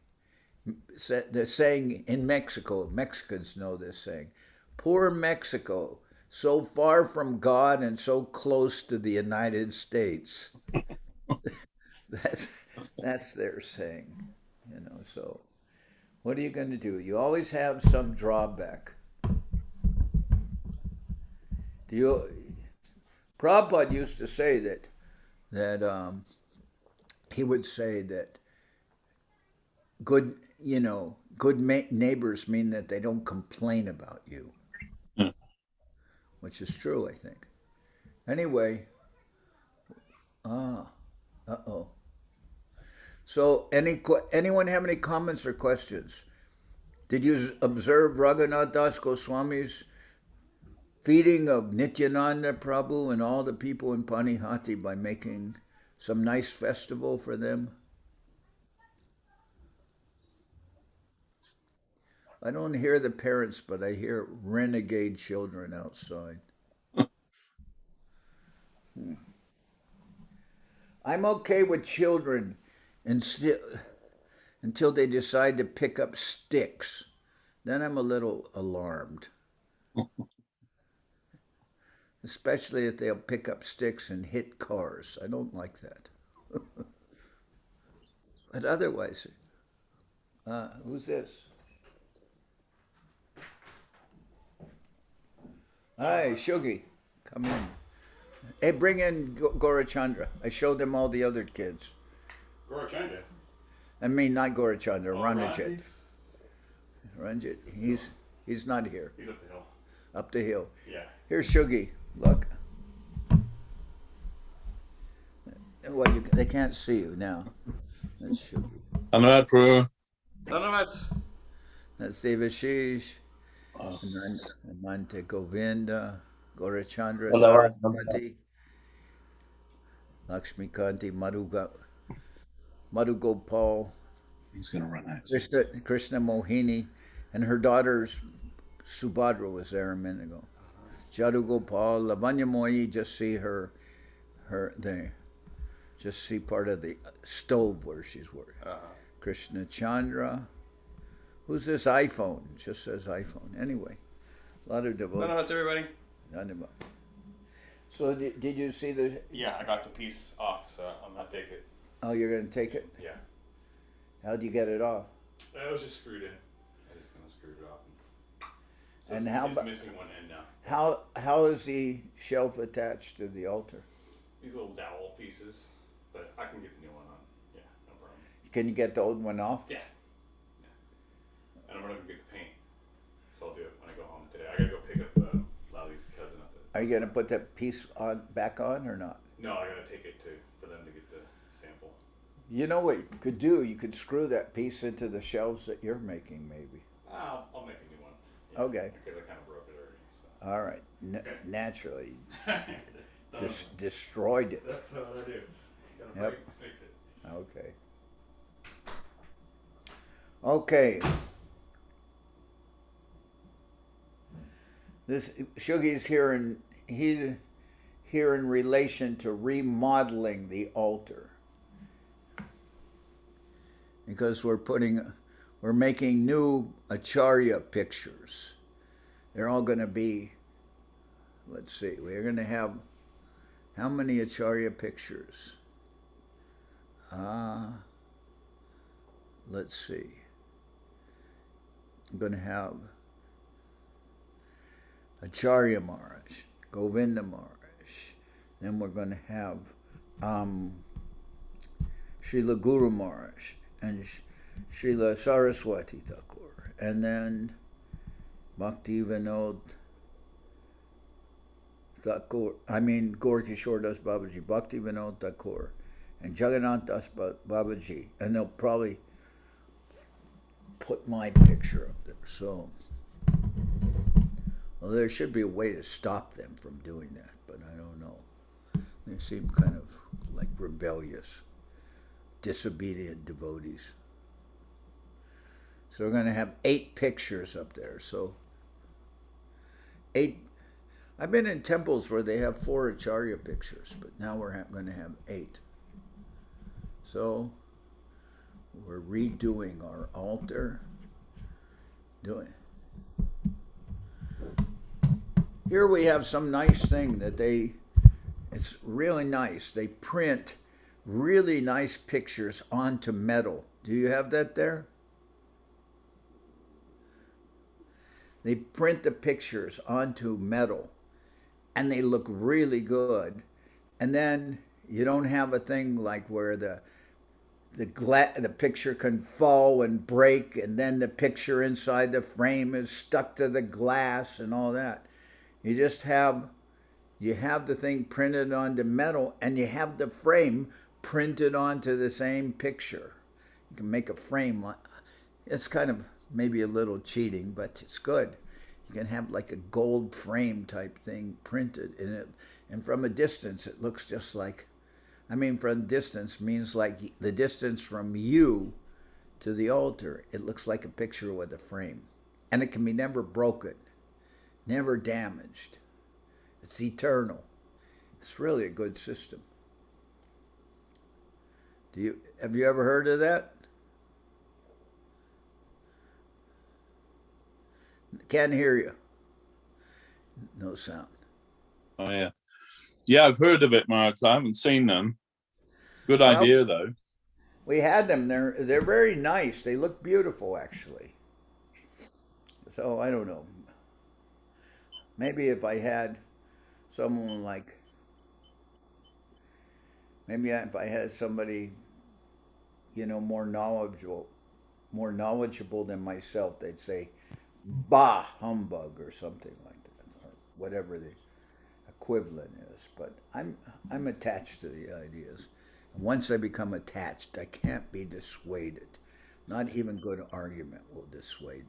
They're saying in Mexico, Mexicans know this saying, "Poor Mexico, so far from God and so close to the United States." That's their saying, you know. So, what are you going to do? You always have some drawback. Prabhupada used to say that he would say that good neighbors mean that they don't complain about you, which is true, I think. Anyway, So, anyone have any comments or questions? Did you observe Raghunath Das Goswami's feeding of Nityananda Prabhu and all the people in Panihati by making some nice festival for them? I don't hear the parents, but I hear renegade children outside. I'm okay with children until they decide to pick up sticks. Then I'm a little alarmed. Especially if they'll pick up sticks and hit cars. I don't like that. But otherwise, who's this? Hi, Shugi. Come in. Hey, bring in Gaurachandra. I showed them all the other kids. Gaurachandra? I mean, not Gaurachandra, Ranajit. Ranjit. He's not here. He's up the hill. Up the hill. Yeah. Here's Shugi. Look. Well, they can't see you now. That's Shugi. Anurad Prabhu. Dhanavat. That's Devashis. Ananta Govinda. Gaurachandra. Saraswati. Lakshmi Kanti. Madhu Gopal. He's going to run out. Krishna Mohini. And her daughters, Subhadra was there a minute ago. Jadu Gopal, Lavanya Mayi, just see her there. Just see part of the stove where she's working. Krishna Chandra. Who's this iPhone? It just says iPhone. Anyway, a lot of devotees. Dhanavat, everybody. Dhanavat. So did you see the? Yeah, I got the piece off, so I'm gonna take it. Oh, you're gonna take it? Yeah. How'd you get it off? It was just screwed in. I just kind of screwed it off. So And it's missing one end now. How is the shelf attached to the altar? These little dowel pieces, but I can get the new one on. Yeah, no problem. Can you get the old one off? Yeah. And I'm gonna go get the paint, so I'll do it when I go home today. I gotta go pick up Lally's cousin up there. Are you gonna put that piece back on or not? No, I gotta take it for them to get the sample. You know what you could do? You could screw that piece into the shelves that you're making, maybe. I'll make a new one. Yeah, Okay. Because I kind of broke it already. So. All right. Okay. Naturally, destroyed it. That's what I do. Gotta fix it. Okay. Okay. This Shugi's here in relation to remodeling the altar, because we're making new Acharya pictures. They're all going to be, let's see, we're going to have how many Acharya pictures? Let's see. I'm going to have Acharya Maharaj, Govinda Maharaj. Then we're going to have Srila Guru Maharaj and Srila Saraswati Thakur. And then Bhakti Vinod Thakur, Gaur Kishor Das Babaji, Bhakti Vinod Thakur, and Jagannath Das Babaji. And they'll probably put my picture up there. So, well, there should be a way to stop them from doing that, but I don't know. They seem kind of like rebellious, disobedient devotees. So we're going to have 8 pictures up there. So 8. I've been in temples where they have 4 Acharya pictures, but now we're going to have 8. So we're redoing our altar. Here we have some nice thing that it's really nice. They print really nice pictures onto metal. Do you have that there? They print the pictures onto metal and they look really good. And then you don't have a thing like where the picture can fall and break, and then the picture inside the frame is stuck to the glass and all that. You just have the thing printed onto metal, and you have the frame printed onto the same picture. You can make a frame. It's kind of maybe a little cheating, but it's good. You can have like a gold frame type thing printed in it, and from a distance it looks just like, from distance means like the distance from you to the altar. It looks like a picture with a frame, and it can be never broken, never damaged. It's eternal. It's really a good system. Have you ever heard of that? Can't hear you. No sound. Oh yeah. Yeah, I've heard of it, Mark. I haven't seen them. Good Well, idea though. We had them. They're very nice. They look beautiful, actually. So I don't know. Maybe if I had someone like, if I had somebody, more knowledgeable than myself, they'd say, "Bah, humbug," or something like that, or whatever the equivalent is. But I'm attached to the ideas. And once I become attached, I can't be dissuaded. Not even good argument will dissuade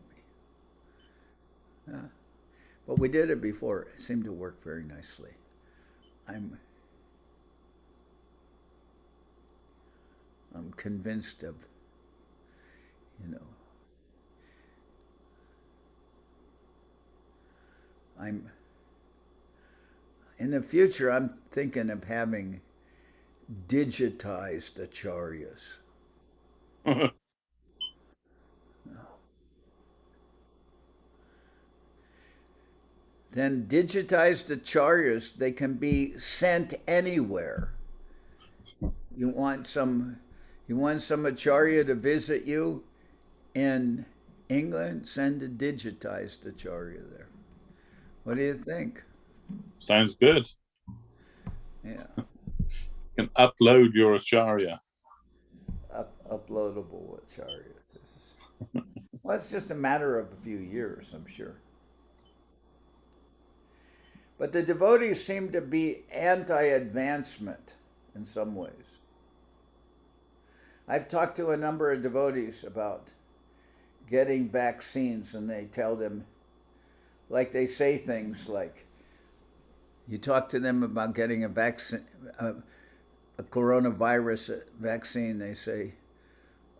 me. But we did it before. It seemed to work very nicely. I'm convinced of, in the future, I'm thinking of having digitized acharyas. Then digitized acharyas, they can be sent anywhere. You want some acharya to visit you in England? Send a digitized acharya there. What do you think? Sounds good. Yeah. You can upload your acharya. Uploadable acharyas. Well, it's just a matter of a few years, I'm sure. But the devotees seem to be anti-advancement in some ways. I've talked to a number of devotees about getting vaccines, and they tell them, like they say things like, you talk to them about getting a vaccine, a coronavirus vaccine, they say,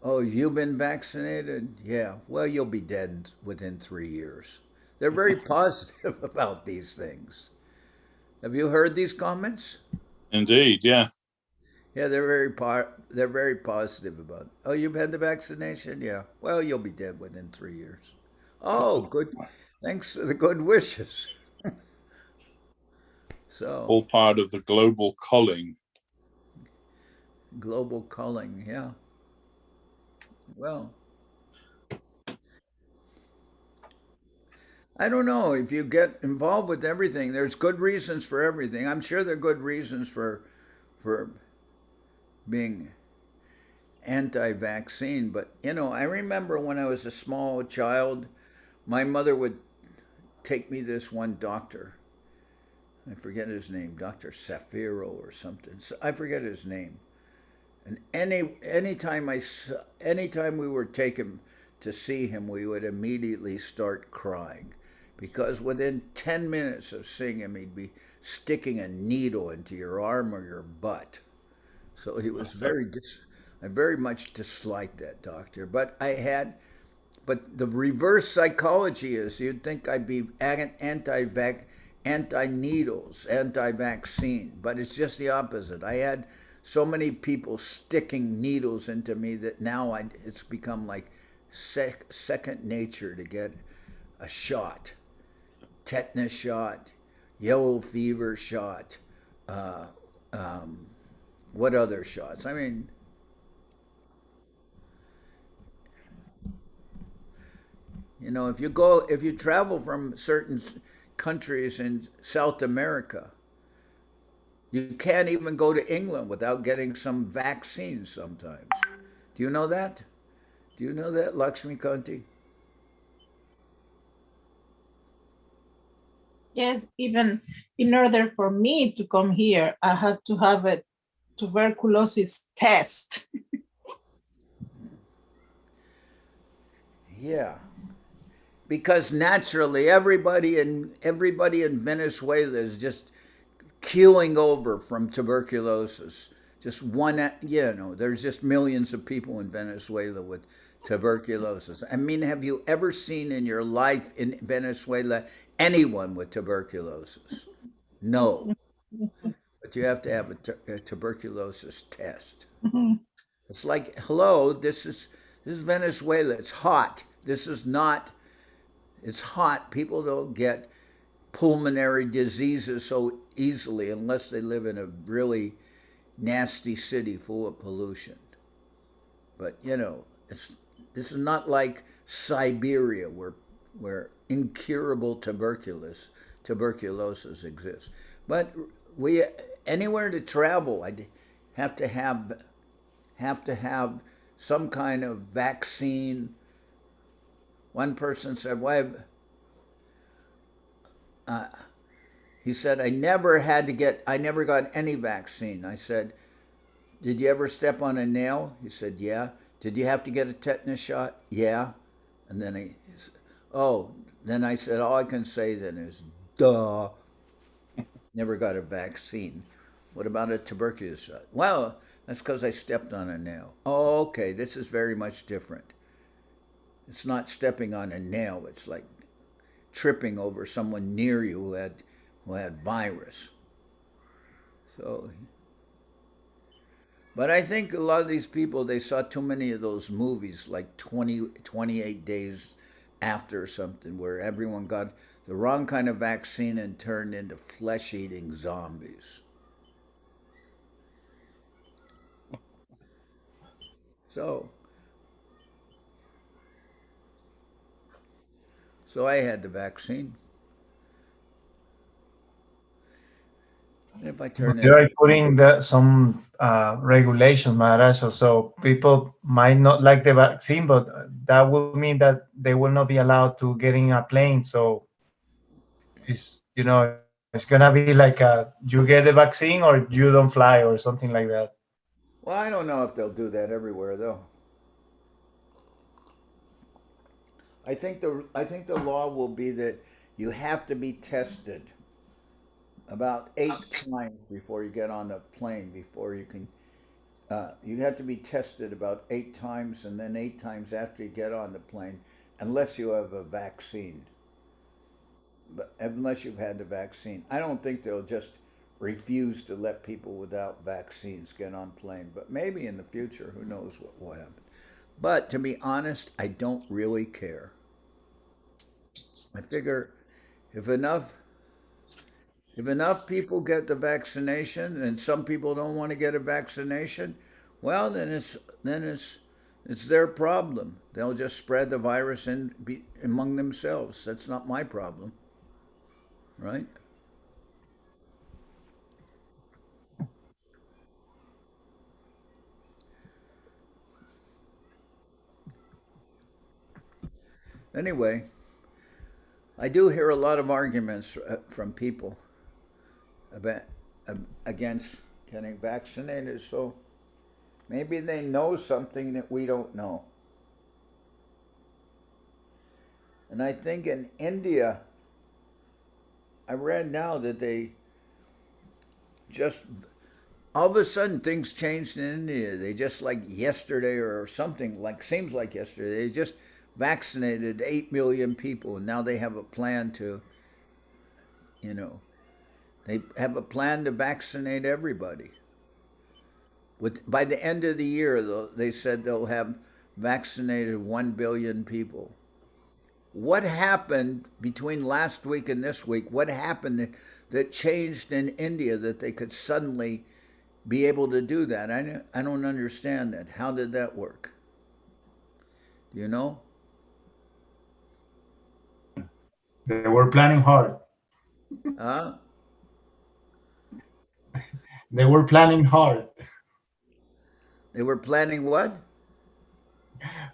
"Oh, you've been vaccinated? Yeah, well, you'll be dead within 3 years." They're very positive about these things. Have you heard these comments? Indeed, yeah. Yeah, they're very positive about it. "Oh, you've had the vaccination? Yeah. Well, you'll be dead within 3 years." Oh, good. Thanks for the good wishes. So all part of the global culling. Global culling, yeah. Well, I don't know. If you get involved with everything, there's good reasons for everything. I'm sure there are good reasons for being anti-vaccine. But, I remember when I was a small child, my mother would take me to this one doctor. I forget his name, Dr. Safiro or something. I forget his name. And anytime we were taken to see him, we would immediately start crying, because within 10 minutes of seeing him, he'd be sticking a needle into your arm or your butt. So he was I very much disliked that doctor. But the reverse psychology is, you'd think I'd be anti-needles, anti-vaccine, but it's just the opposite. I had so many people sticking needles into me that now it's become like second nature to get a shot. Tetanus shot, yellow fever shot, what other shots? I mean, if you travel from certain countries in South America, you can't even go to England without getting some vaccines sometimes. Do you know that? Do you know that, Lakshmi Kanti? Yes, even in order for me to come here, I had to have a tuberculosis test. Yeah. Because naturally, everybody in Venezuela is just keeling over from tuberculosis. Just one, there's just millions of people in Venezuela with tuberculosis. I mean, have you ever seen in your life in Venezuela anyone with tuberculosis? No. But you have to have a tuberculosis test. Mhm. It's like, hello, this is Venezuela. It's hot. This is not. It's hot. People don't get pulmonary diseases so easily unless they live in a really nasty city full of pollution. But you know, this is not like Siberia where incurable tuberculosis exists. But we anywhere to travel, I'd have to have some kind of vaccine. One person said, "Why?" He said, "I never got any vaccine." I said, "Did you ever step on a nail?" He said, "Yeah." "Did you have to get a tetanus shot?" "Yeah." And then he said, "Oh." Then I said, "All I can say then is, duh." Never got a vaccine. What about a tuberculosis shot? Well, that's because I stepped on a nail. Oh, okay, this is very much different. It's not stepping on a nail. It's like tripping over someone near you who had virus. So, but I think a lot of these people, they saw too many of those movies like 28 days after or something, where everyone got the wrong kind of vaccine and turned into flesh-eating zombies. So I had the vaccine. And if I turn They are putting some regulations, Maharaj, so people might not like the vaccine, but that will mean that they will not be allowed to get in a plane. So it's it's gonna be like you get the vaccine or you don't fly or something like that. Well, I don't know if they'll do that everywhere though. I think the law will be that you have to be tested about 8 times before you get on the plane. Before you can, you have to be tested about 8 times, and then 8 times after you get on the plane, unless you have a vaccine. But unless you've had the vaccine, I don't think they'll just refuse to let people without vaccines get on plane. But maybe in the future, who knows what will happen. But to be honest, I don't really care. I figure if enough people get the vaccination and some people don't want to get a vaccination, well, then it's their problem. They'll just spread the virus among themselves. That's not my problem, right? Anyway, I do hear a lot of arguments from people about against getting vaccinated. So maybe they know something that we don't know. And I think in India, I read now that they just all of a sudden things changed in India. They just like yesterday or something like seems like yesterday. They just vaccinated 8 million people, and now they have a plan to, they have a plan to vaccinate everybody. By the end of the year, they said they'll have vaccinated 1 billion people. What happened between last week and this week? What happened that changed in India that they could suddenly be able to do that? I don't understand that. How did that work? Do you know? They were planning hard. They were planning hard. They were planning what?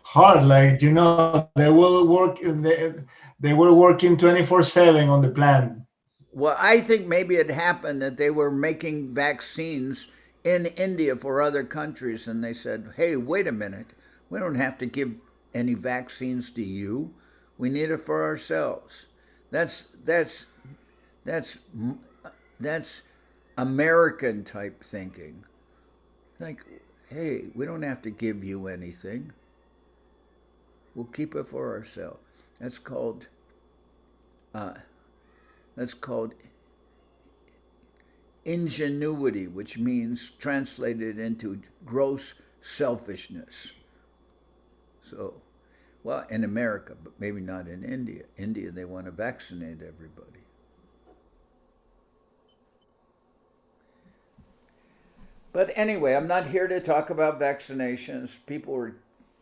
Hard, like they will work. They were working 24/7 on the plan. Well, I think maybe it happened that they were making vaccines in India for other countries, and they said, "Hey, wait a minute. We don't have to give any vaccines to you. We need it for ourselves." That's American type thinking. Like, hey, we don't have to give you anything. We'll keep it for ourselves. That's called ingenuity, which means translated into gross selfishness. So, well, in America, but maybe not in India. India, they want to vaccinate everybody. But anyway, I'm not here to talk about vaccinations. People were,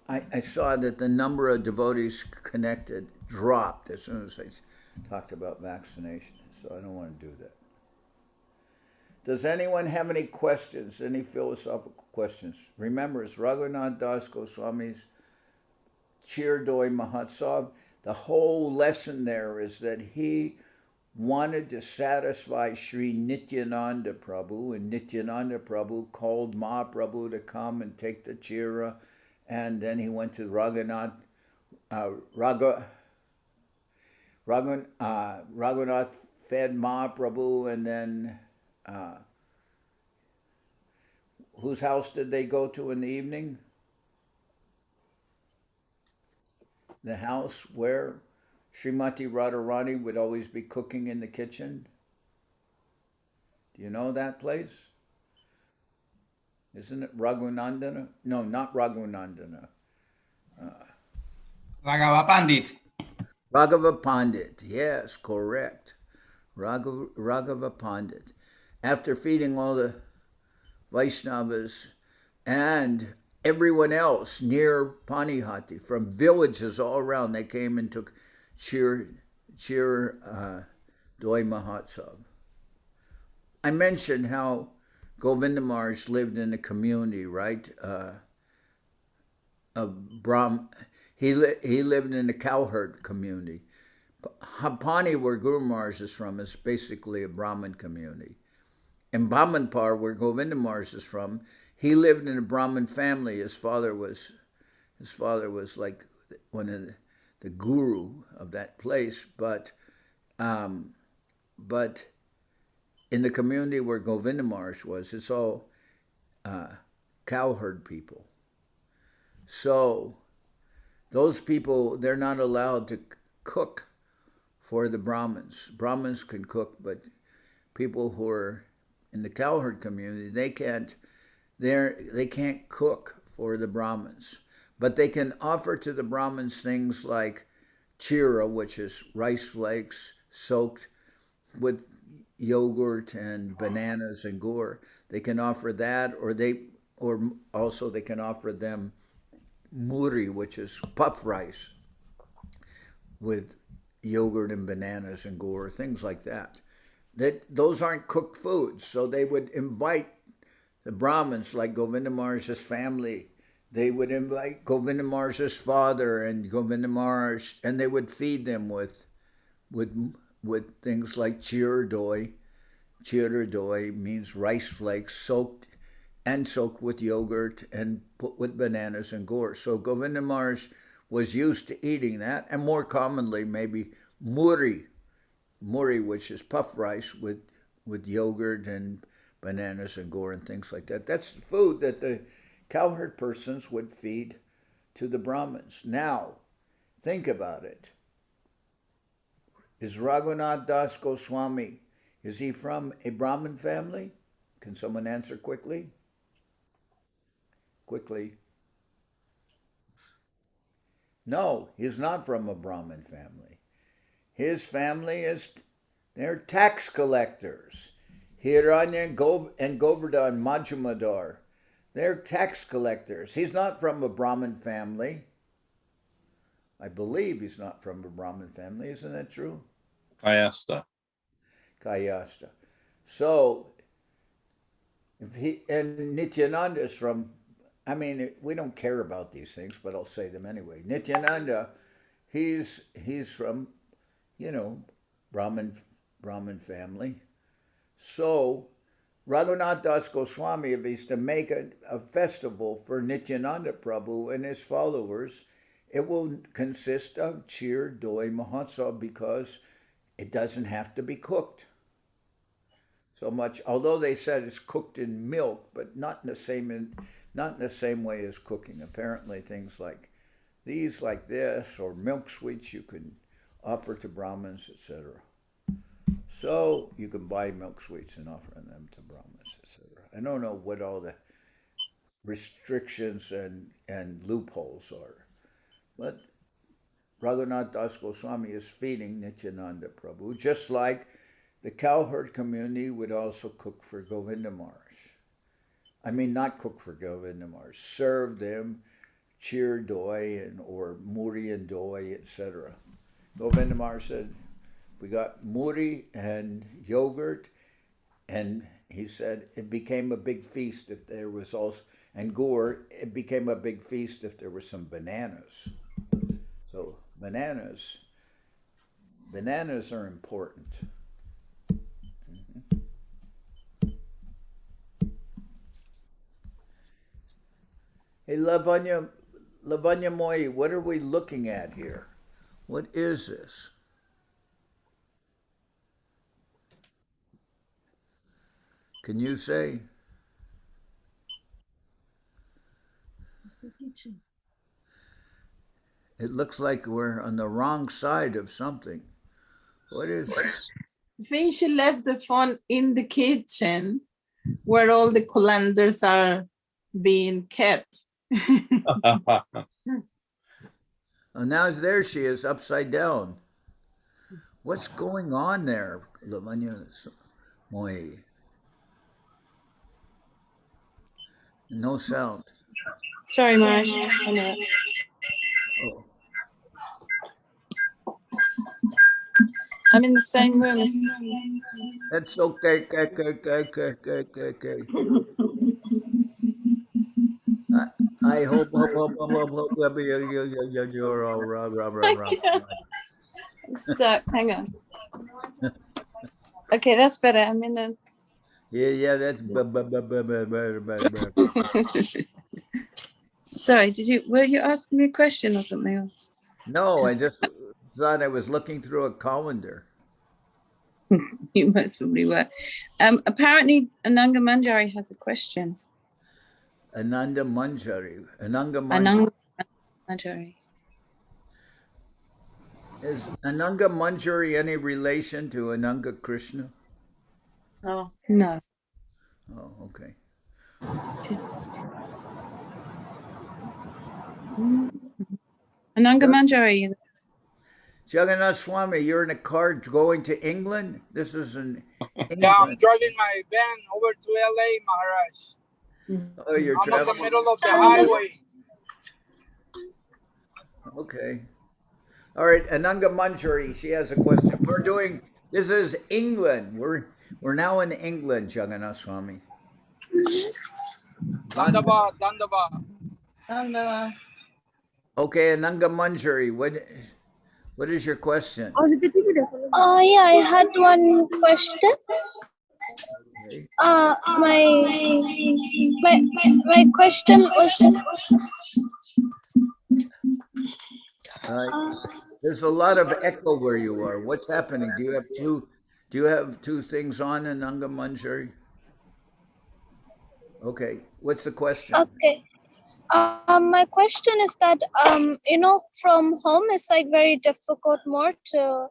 I saw that the number of devotees connected dropped as soon as I talked about vaccination. So I don't want to do that. Does anyone have any questions, any philosophical questions? Remember, it's Raghunath Das Goswami's Chirdoi Mahotsav. The whole lesson there is that he wanted to satisfy Sri Nityananda Prabhu, and Nityananda Prabhu called Mahaprabhu to come and take the chira, and then he went to Raghunath fed Mahaprabhu, and then whose house did they go to in the evening? The house where Srimati Radharani would always be cooking in the kitchen. Do you know that place? Isn't it Raghunandana? No, not Raghunandana. Raghava Pandit. Raghava Pandit, yes, correct. Raghava Pandit. After feeding all the Vaishnavas and everyone else near Panihati, from villages all around, they came and took Doi Mahotsav. I mentioned how Govinda Maharaj lived in a community, right? He lived in a cowherd community. Hapani, where Guru Maharaj is from, is basically a Brahmin community. In Bhamanpar, where Govinda Maharaj is from, he lived in a Brahmin family. His father was like one of the guru of that place, but in the community where Govinda Maharaj was, it's all cowherd people. So those people, they're not allowed to cook for the Brahmins. Brahmins can cook, but people who are in the cowherd community, they can't cook for the Brahmins. But they can offer to the Brahmins things like chira, which is rice flakes soaked with yogurt and bananas and gur. They can offer that, or also they can offer them muri, which is puff rice with yogurt and bananas and gur, things like that. Those aren't cooked foods, so they would invite the Brahmins, like Govinda Maharaj's family. They would invite Govinda Maharaj's father and Govinda Maharaj, and they would feed them with things like chirdoi. Chirdoi means rice flakes soaked with yogurt and put with bananas and gur. So Govinda Maharaj was used to eating that, and more commonly maybe muri, which is puff rice with yogurt and bananas and gur and things like that. That's the food that the cowherd persons would feed to the Brahmins. Now, think about it. Is Raghunath Das Goswami, is he from a Brahmin family? Can someone answer quickly? Quickly. No, he's not from a Brahmin family. His family they're tax collectors. Hiranya and Govardhan Majhumadar, they're tax collectors. He's not from a Brahmin family. I believe he's not from a Brahmin family. Isn't that true? Kayasta. So, and Nityananda is from, we don't care about these things, but I'll say them anyway. Nityananda, he's from, Brahmin family. So, Raghunath Das Goswami, if he's to make a festival for Nityananda Prabhu and his followers, it will consist of Chir Doi Mahotsav, because it doesn't have to be cooked so much. Although they said it's cooked in milk, but not in the same way as cooking. Apparently, things like these, like this, or milk sweets, you can offer to Brahmins, etc. So you can buy milk sweets and offer them to Brahmins, etc. I don't know what all the restrictions and loopholes are. But Raghunath Das Goswami is feeding Nityananda Prabhu, just like the cowherd community would also cook for Govinda Maharaj. I mean, not cook for Govinda Maharaj, serve them cheer doi or muri and doi, etc. Govinda Maharaj said, we got muri and yogurt, and he said it became a big feast if there was also, and gur, it became a big feast if there were some bananas. So bananas are important. Hey, Lavanya Mayi, what are we looking at here? What is this? Can you say? It looks like we're on the wrong side of something. What is it? I think she left the phone in the kitchen where all the colanders are being kept. Oh, now there she is, upside down. What's going on there, Lavanya Mayi? No sound. Sorry, Maharaj. Oh. I'm in the same room as. That's okay. Okay. I hope you're all right. I'm stuck. Hang on. Okay, that's better. I'm in the. Yeah, that's Sorry, were you asking me a question or something? No, I just thought I was looking through a calendar. You most probably were. Apparently, Ananga Manjari has a question. Ananga Manjari. Ananga Manjari. Is Ananga Manjari any relation to Ananga Krishna? Oh, no. Oh, okay. Ananga Manjari. Jagannath Swami, you're in a car going to England? This is in England. Yeah, I'm driving my van over to LA, Maharaj. Oh, you're I'm traveling. in the middle of the highway. Okay. All right, Ananga Manjari, she has a question. This is England. We're now in England, Jagannath Swami. Dandava. Okay, Ananga Manjari, what is your question? Yeah, I had one question. My question was. There's a lot of echo where you are. What's happening? Do you have two things on, Ananga Manjari? Okay. What's the question? Okay. My question is that from home it's like very difficult more to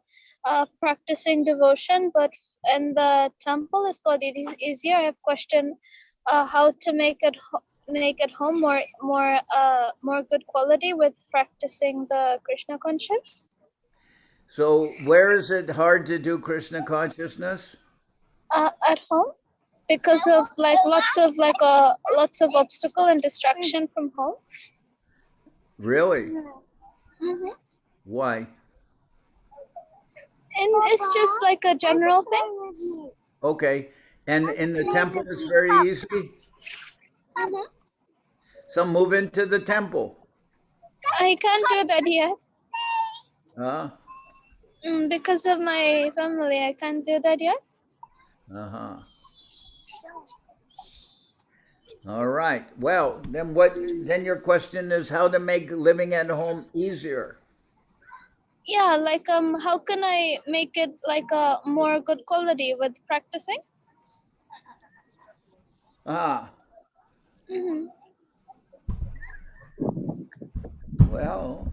practicing devotion, but in the temple it's a lot easier. I have a question how to make it home more good quality with practicing the Krishna conscious. So where is it hard to do Krishna consciousness? At home, because of lots of obstacle and distraction from home. Really? Mm-hmm. Why? And it's just like a general thing. Okay. And in the temple, it's very easy? Mm-hmm. So move into the temple. I can't do that yet. Huh? Because of my family, I can't do that yet. Uh-huh. All right. Well, then your question is how to make living at home easier. Yeah, how can I make it like a more good quality with practicing? Mm-hmm. Well,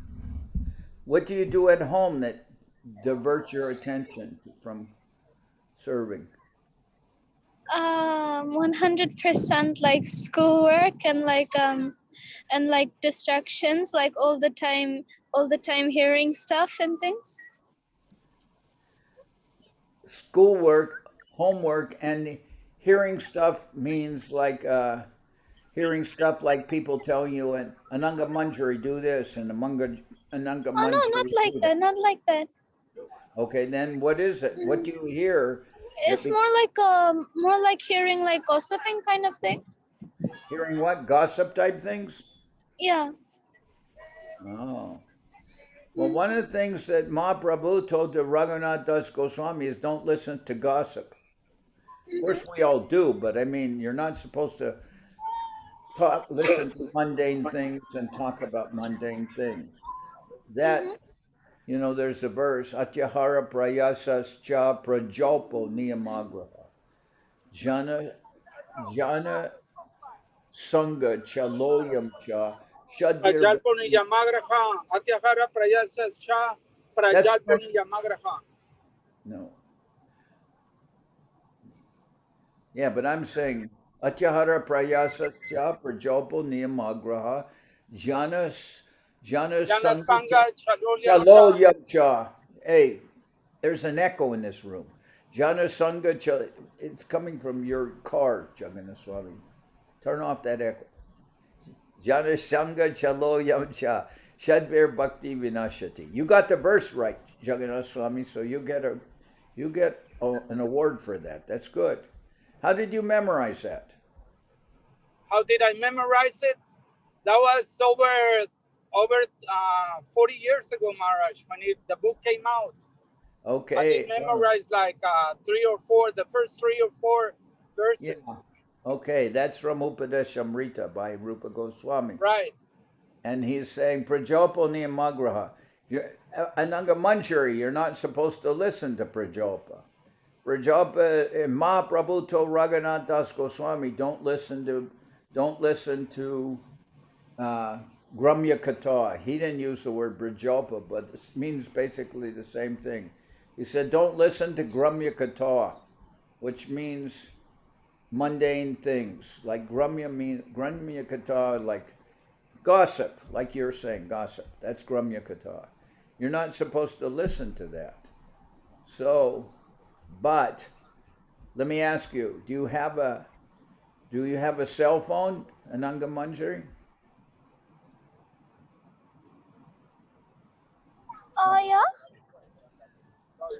what do you do at home that diverts your attention from serving? 100% like schoolwork and like distractions, like all the time hearing stuff and things. Schoolwork, homework, and hearing stuff means like hearing stuff like people telling you, and Ananga Manjari do this, and Ananga Oh Manjari no, not like do that, not like that. Okay, then what is it? What do you hear? It's more like hearing like gossiping kind of thing. Hearing what? Gossip type things? Yeah. Oh. Well, one of the things that Mahaprabhu told the Raghunath Das Goswami is don't listen to gossip. Of course, we all do, but I mean, you're not supposed to listen to mundane things and talk about mundane things. That, you know, there's a verse, Atyahara prayasas cha prajalpo niyamagraha. Jana sangha chaloyam cha shadir. Prajalponi Yamagraha, Atyahara Prayasas Cha, Prajalponi Yamagraha. No. Yeah, but I'm saying Atyahara prayasas cha prajalpo niyamagraha. Jana sangha chaloyam cha. Hey, there's an echo in this room. Jana Sangha, it's coming from your car, Jagannath Swami. Turn off that echo. Jana Sangha Chalo Yamcha, Shadbir Bhakti Vinashati. You got the verse right, Jagannath Swami, so you get an award for that. That's good. How did you memorize that? How did I memorize it? That was over 40 years ago, Maharaj, when the book came out. Okay. I did memorize like the first 3 or 4 verses. Yeah. Okay, that's from Upadeshamrita by Rupa Goswami. Right. And he's saying, Prajalpa Niyamagraha. Ananga Manjari, you're not supposed to listen to Prajalpa. Prajalpa, Mahaprabhu told Raghunath Das Goswami, don't listen to Gramya Kata. He didn't use the word Prajalpa, but it means basically the same thing. He said, don't listen to Gramya Kata, which means mundane things. Like Gramya Kata, like gossip, like you're saying, gossip. That's Gramya Kata. You're not supposed to listen to that. So, but let me ask you, do you have a cell phone, Ananga Manjari? Yeah.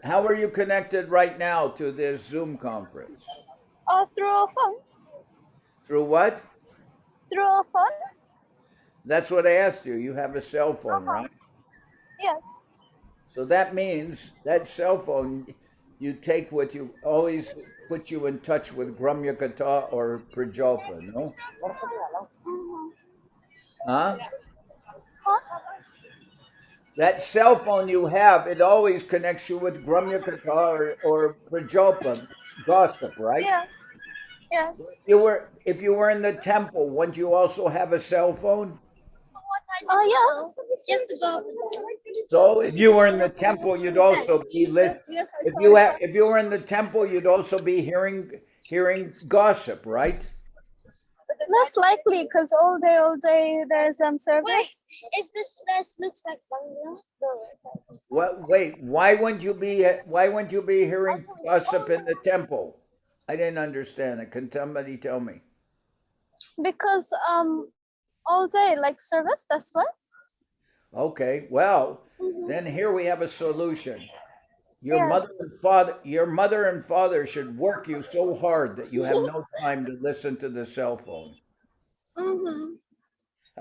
How are you connected right now to this Zoom conference? Through a phone. Through what? Through a phone. That's what I asked you. You have a cell phone, right? Yes. So that means that cell phone, you take what you always put you in touch with Gramya Kata or Prajalpa, no? Huh? That cell phone you have, it always connects you with Gramya Kata or Prajalpa, gossip, right? Yes. Yes. If you were in the temple, wouldn't you also have a cell phone? Yes. So if you were in the temple, you'd also be if you were in the temple, you'd also be hearing gossip, right? Less likely, because all day there's service. Is this looks like Bangla? Wait, why wouldn't you be hearing gossip in the temple? I didn't understand it. Can somebody tell me? Because all day like service, that's why. Okay, well, then here we have a solution. Your mother and father should work you so hard that you have no time to listen to the cell phone.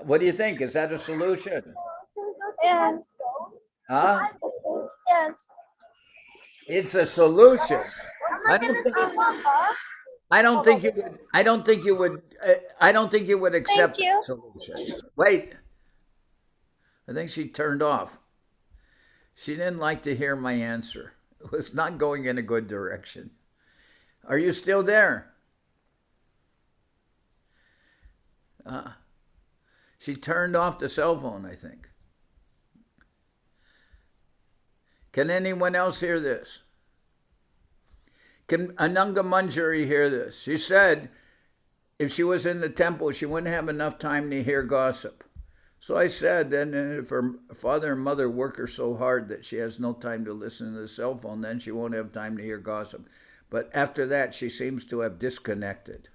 What do you think? Is that a solution? Yes. Huh? Yes. It's a solution. I don't think you would accept that solution. Wait. I think she turned off. She didn't like to hear my answer. It was not going in a good direction. Are you still there? She turned off the cell phone, I think. Can anyone else hear this? Can Ananga Manjari hear this? She said if she was in the temple, she wouldn't have enough time to hear gossip. So I said, then if her father and mother work her so hard that she has no time to listen to the cell phone, then she won't have time to hear gossip. But after that, she seems to have disconnected.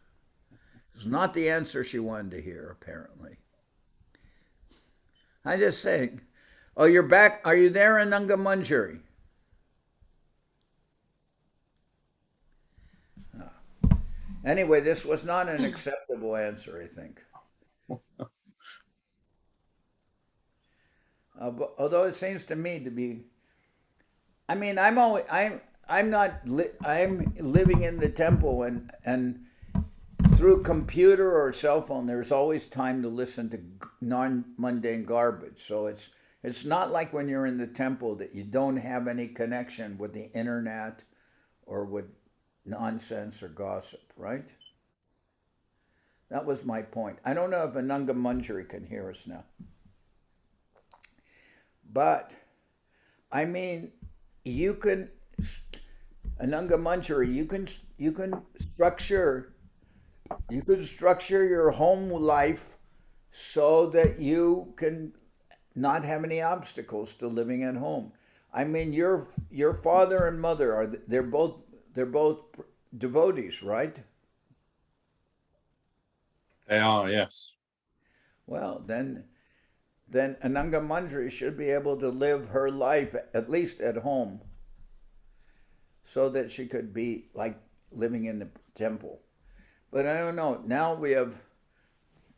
It's not the answer she wanted to hear, apparently. I'm just saying. Oh, you're back. Are you there, Ananga Manjari? Anyway, this was not an acceptable answer, I think. Although it seems to me to be, I mean, I'm living in the temple, and through computer or cell phone, there's always time to listen to non-mundane garbage. So it's not like when you're in the temple that you don't have any connection with the internet or with nonsense or gossip, right? That was my point. I don't know if Ananga Manjari can hear us now. But, I mean, you can, Ananga Manjari, you can structure your home life so that you can not have any obstacles to living at home. I mean, your father and mother they're both devotees, right? They are, yes. Well, then Ananga Manjari should be able to live her life, at least at home, so that she could be like living in the temple. But I don't know. Now we have,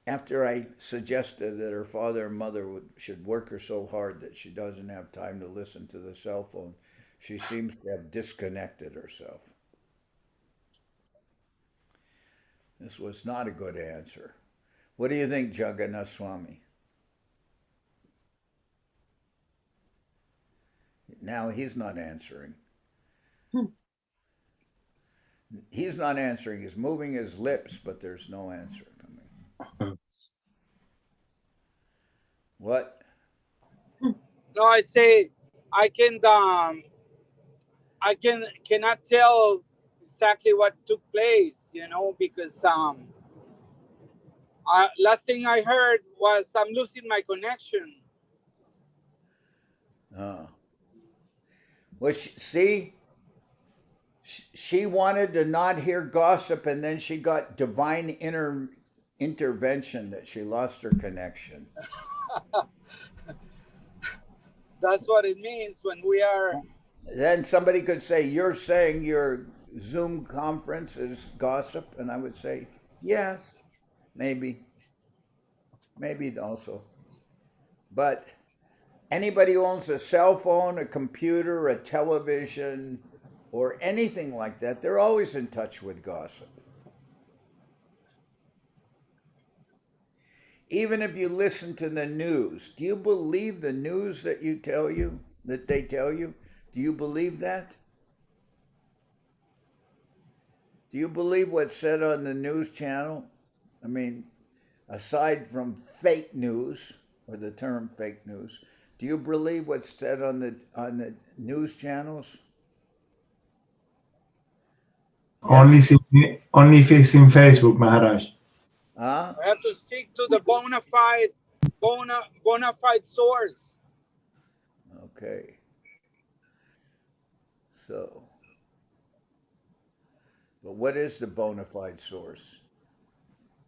after I suggested that her father and mother should work her so hard that she doesn't have time to listen to the cell phone, she seems to have disconnected herself. This was not a good answer. What do you think, Jagannath Swami? Now he's not answering. He's not answering. He's moving his lips, but there's no answer coming. What? No, I say I cannot tell exactly what took place, you know, because last thing I heard was I'm losing my connection. Oh. Well, she wanted to not hear gossip, and then she got divine intervention that she lost her connection. That's what it means when we are. Then somebody could say, you're saying your Zoom conference is gossip, and I would say, yes, maybe also. But anybody who owns a cell phone, a computer, a television, or anything like that, they're always in touch with gossip. Even if you listen to the news, do you believe the news that they tell you? Do you believe that? Do you believe what's said on the news channel? I mean, aside from fake news, or the term fake news, do you believe what's said on the news channels? Yes. Only if it's in Facebook, Maharaj. I have to stick to the bona fide source. Okay. So, but what is the bona fide source?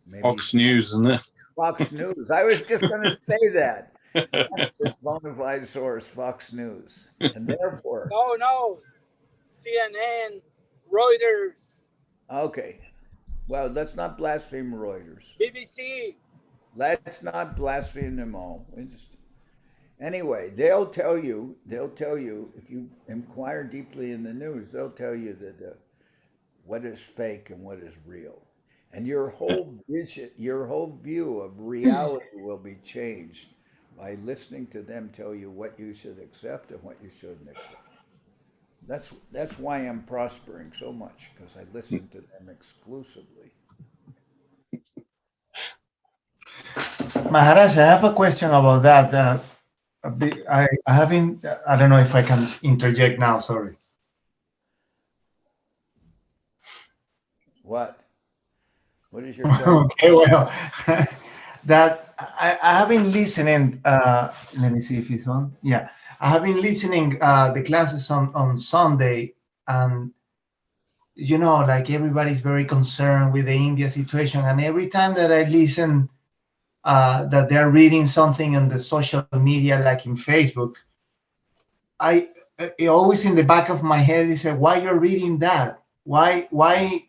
Maybe Fox News, isn't it? Fox News. I was just going to say that. That's the bona fide source, Fox News. And therefore... No. CNN, Reuters. Okay. Well, let's not blaspheme Reuters. BBC. Let's not blaspheme them all. Anyway, they'll tell you, if you inquire deeply in the news, they'll tell you that what is fake and what is real. And your whole view of reality will be changed by listening to them tell you what you should accept and what you shouldn't accept. That's why I'm prospering so much, because I listen to them exclusively. Maharaj, I have a question about that. I don't know if I can interject now, sorry. What? What is your question? Okay, well, that I have been listening. Let me see if it's on. Yeah, I have been listening the classes on Sunday, and like everybody's very concerned with the India situation, and every time that I listen that they're reading something on the social media, like in Facebook, I always in the back of my head is why you're reading that? Why?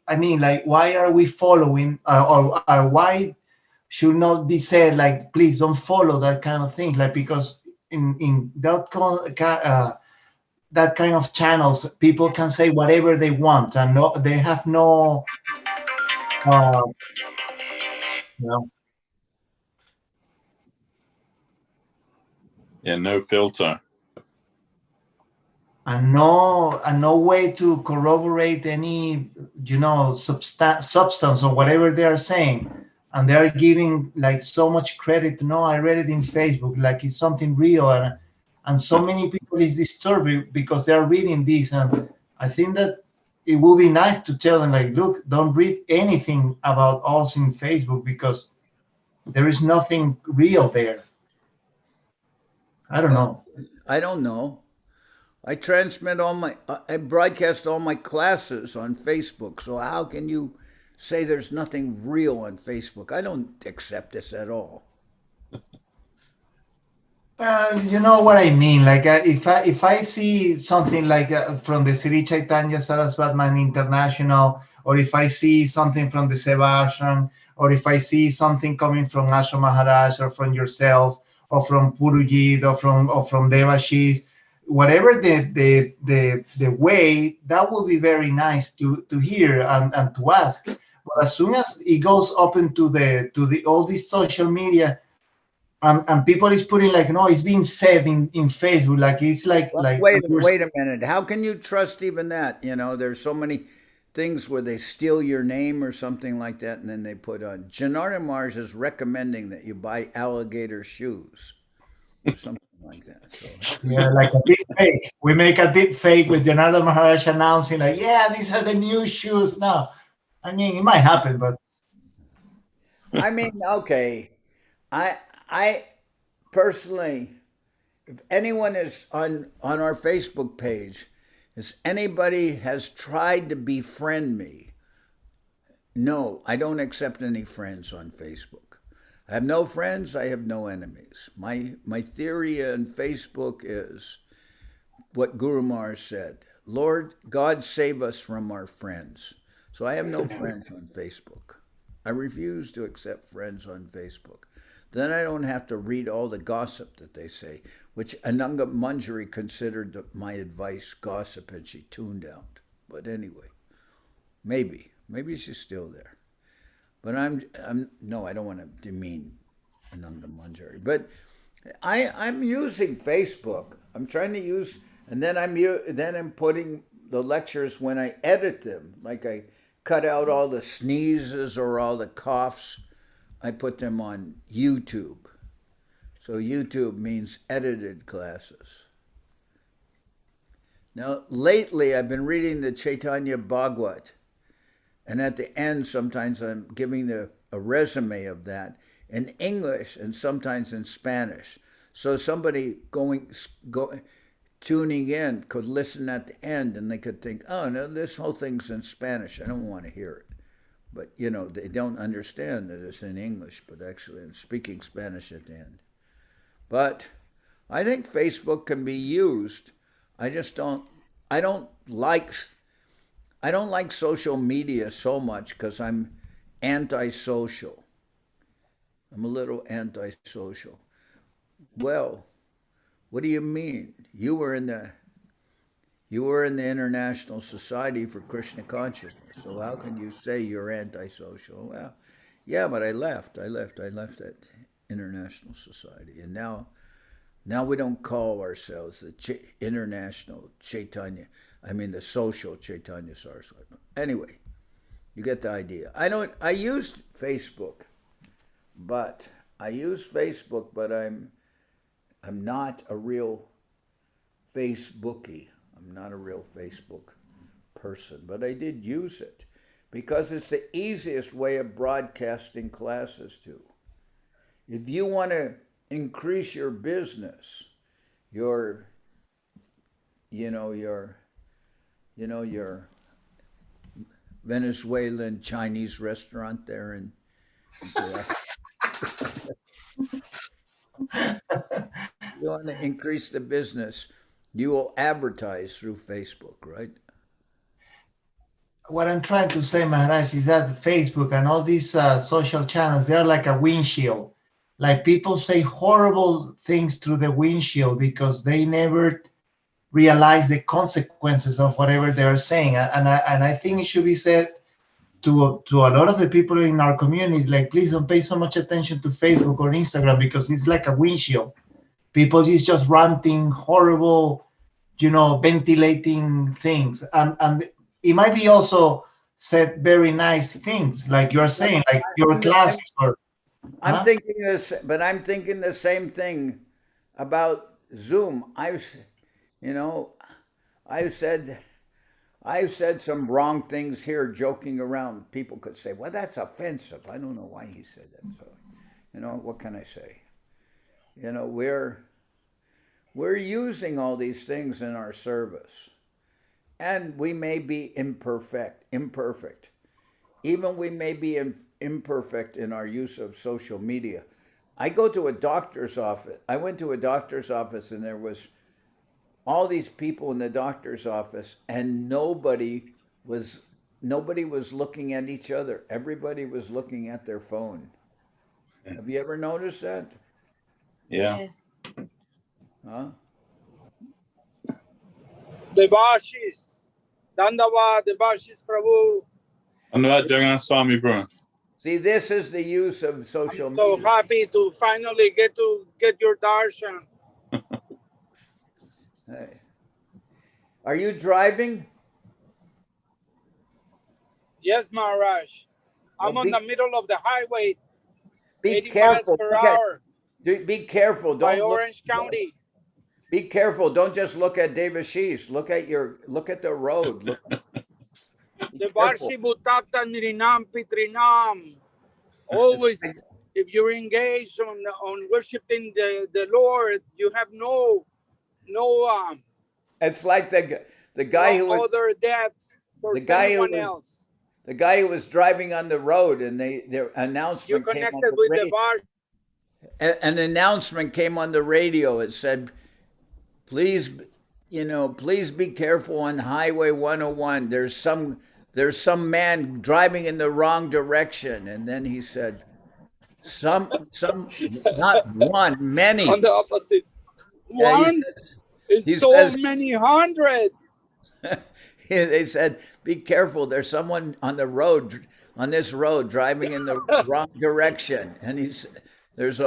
I mean, like, why are we following, or why should not be said like, please don't follow that kind of thing, like, because in that kind of channels, people can say whatever they want, and they have no, uh, Yeah, no filter. and no way to corroborate any substance or whatever they are saying, and they are giving like so much credit. No, I read it in Facebook, like it's something real, and so many people is disturbed because they are reading this. And I think that it will be nice to tell them, like, look, don't read anything about us in Facebook, because there is nothing real there. I don't know. I don't know. I transmit I broadcast all my classes on Facebook. So how can you say there's nothing real on Facebook? I don't accept this at all. You know what I mean? Like, if I see something like from the Sri Chaitanya Saraswati International, or if I see something from the Sebashan, or if I see something coming from Asha Maharaj, or from yourself, or from Purujit, or from Devashis, whatever the way, that will be very nice to hear and to ask. But as soon as it goes open to the all this social media, and people is putting like, no, it's being said in Facebook, like it's like wait a minute. How can you trust even that? There's so many things where they steal your name or something like that, and then they put on Janardan Maharaj is recommending that you buy alligator shoes or something like that. So. Yeah, like a deep fake. We make a deep fake with Janardan Maharaj announcing like, yeah, these are the new shoes. No, I mean, it might happen, but I mean, okay. I personally, if anyone is on our Facebook page, if anybody has tried to befriend me, no, I don't accept any friends on Facebook. I have no friends, I have no enemies. My theory on Facebook is what Guru Maharaj said, Lord, God save us from our friends. So I have no friends on Facebook. I refuse to accept friends on Facebook. Then I don't have to read all the gossip that they say, which Ananga Manjari considered my advice gossip, and she tuned out. But anyway, maybe she's still there. But no, I don't want to demean Ananga Manjari. But I'm using Facebook. I'm trying to use, and then I'm putting the lectures when I edit them, like I cut out all the sneezes or all the coughs. I put them on YouTube. So YouTube means edited classes. Now, lately I've been reading the Chaitanya Bhagavat, and at the end sometimes I'm giving a resume of that in English and sometimes in Spanish. So somebody tuning in could listen at the end, and they could think, oh no, this whole thing's in Spanish. I don't want to hear it. But, they don't understand that it's in English, but actually I'm speaking Spanish at the end. But I think Facebook can be used. I don't like social media so much because I'm antisocial. I'm a little antisocial. Well, what do you mean? You were in the International Society for Krishna Consciousness. So how can you say you're antisocial? Well, yeah, but I left that International Society, and now we don't call ourselves the International Chaitanya. I mean the Social Chaitanya Saraswati. Anyway, you get the idea. I used Facebook, but I'm not a real Facebookie. I'm not a real Facebook person, but I did use it. because it's the easiest way of broadcasting classes to. If you want to increase your business, your Venezuelan Chinese restaurant there in you want to increase the business, you will advertise through Facebook, right? What I'm trying to say, Maharaj, is that Facebook and all these social channels, they're like a windshield. Like people say horrible things through the windshield because they never realize the consequences of whatever they're saying. And I think it should be said to a lot of the people in our community, like, please don't pay so much attention to Facebook or Instagram because it's like a windshield. People is just ranting horrible, ventilating things. And it might be also said very nice things, like you're saying, like your classes or... I'm thinking this, but I'm thinking the same thing about Zoom. I've said some wrong things here, joking around. People could say, "Well, that's offensive." I don't know why he said that. So, what can I say? We're using all these things in our service, and we may be imperfect. Even we may be imperfect in our use of social media. I go to a doctor's office. I went to a doctor's office, and there was all these people in the doctor's office, and nobody was looking at each other. Everybody was looking at their phone. Have you ever noticed that? Yeah. Yes. Huh? Devashis, Dandava, Devashis Prabhu. Janardan Swami, bro. See, this is the use of social media. So happy to finally get your darshan. Hey. Are you driving? Yes, Maharaj. I'm on the middle of the highway. Be 80 careful. miles per hour. Be careful. By Don't Orange County. Be careful. Don't just look at Devashis. Look at the road. Devarshi Bhutata Nirinam Pitrinam. Always, if you're engaged on worshiping the Lord, you have no It's like the guy who was other depths for anyone else. The guy who was driving on the road, and their announcement You're came on connected with the Devarshi. an announcement came on the radio. It said, please be careful on Highway 101. There's some man driving in the wrong direction. And then he said, some not one, many. On the opposite. One is so many hundred. They said, be careful. There's someone on this road driving in the wrong direction. And there's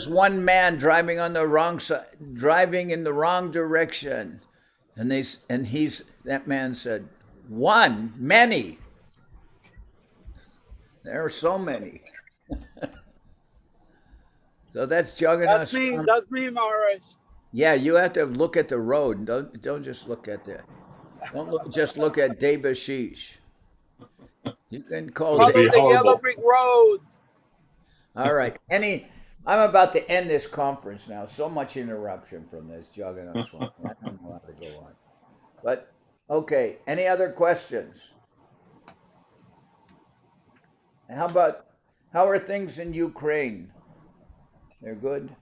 one man driving on the wrong side, driving in the wrong direction. And that man said, one, many. There are so many. So that's Jagannath. That's me, Maharaj. Yeah, you have to look at the road. Don't just look at just look at Devashis. You can call it the yellow brick road. All right. I'm about to end this conference now. So much interruption from this Jagannath Swami. I don't know how to go on. But okay, any other questions? How are things in Ukraine? They're good?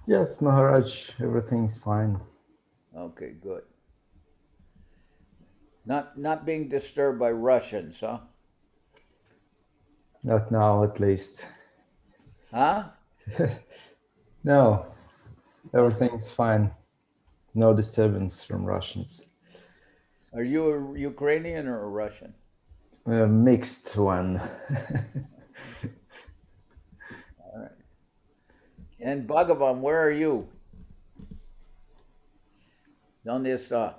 Yes, Maharaj, everything's fine. Okay, good. Not being disturbed by Russians, huh? Not now, at least. Huh? No, everything's fine. No disturbance from Russians. Are you a Ukrainian or a Russian? A mixed one. All right. And Bhagavan, where are you? ¿Dónde está?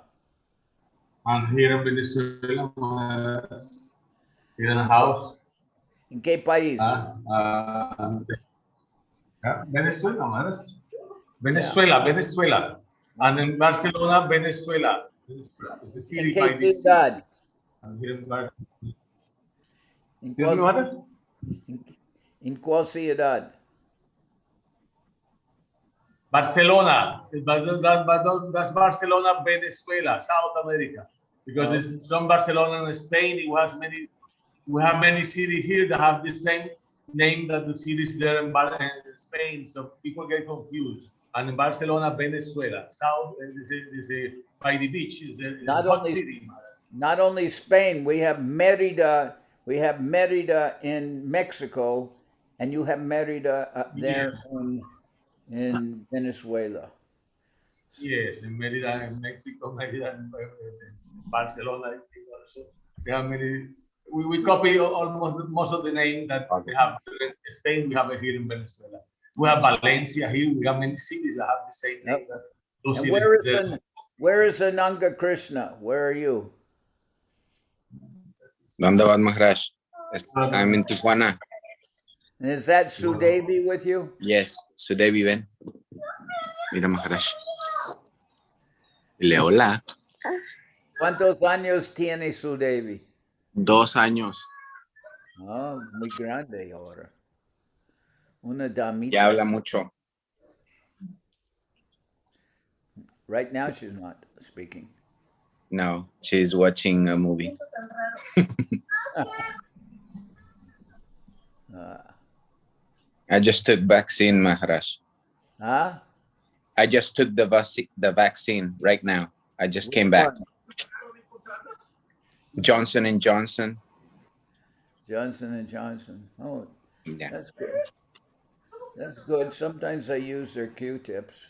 I'm here in Venezuela. Here in a house. ¿En qué país? Venezuela. Venezuela. And in Barcelona, Venezuela. It's a ¿En city qué by the sea. ciudad? I'm here in Bar- ¿En Excuse me, cuál, what? en cuál ciudad? Barcelona. That's Barcelona, Venezuela, South America. Because Oh. it's from Barcelona in Spain. We have many cities here that have the same name that the cities there in Spain. So people get confused. And in Barcelona, Venezuela, South is by the beach. It's a Not hot only, city. not only Spain, we have Merida. We have Merida in Mexico, and you have Merida up there in Venezuela. Yes, in Merida, in Mexico, Merida, in Barcelona. They have many. We copy almost most of the name that they have in Spain. We have it here in Venezuela. We have Valencia here. We have many cities that have the same name. Those And cities where is Ananga Krishna? Where are you? Dandavad Maharaj. I'm in Tijuana. And is that Sudevi with you? Yes, Sudevi, ven. Mira, Maharaj. Dile hola. ¿Cuántos años tiene Sudevi? 2 años. Oh, muy grande ahora. Una damita. Ya habla mucho. Right now she's not speaking. No, she's watching a movie. I just took vaccine, Maharaj. Huh? I just took the vaccine right now. I just came back. Johnson and Johnson. Johnson and Johnson. Oh, yeah. That's good. That's good. Sometimes I use their Q-tips.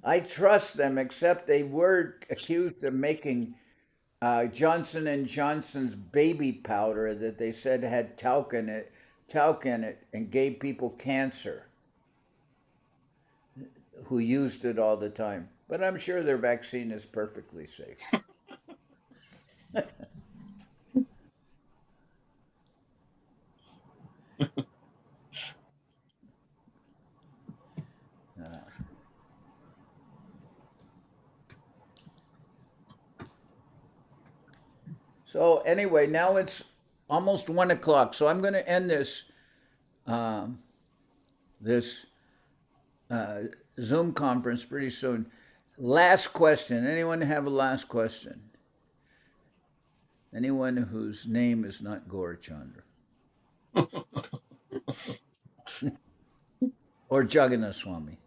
I trust them, except they were accused of making Johnson and Johnson's baby powder that they said had talc in it, and gave people cancer who used it all the time. But I'm sure their vaccine is perfectly safe. So anyway, now it's almost 1 o'clock. So I'm going to end this Zoom conference pretty soon. Last question. Anyone have a last question? Anyone whose name is not Gaurachandra? Or Jagannath Swami?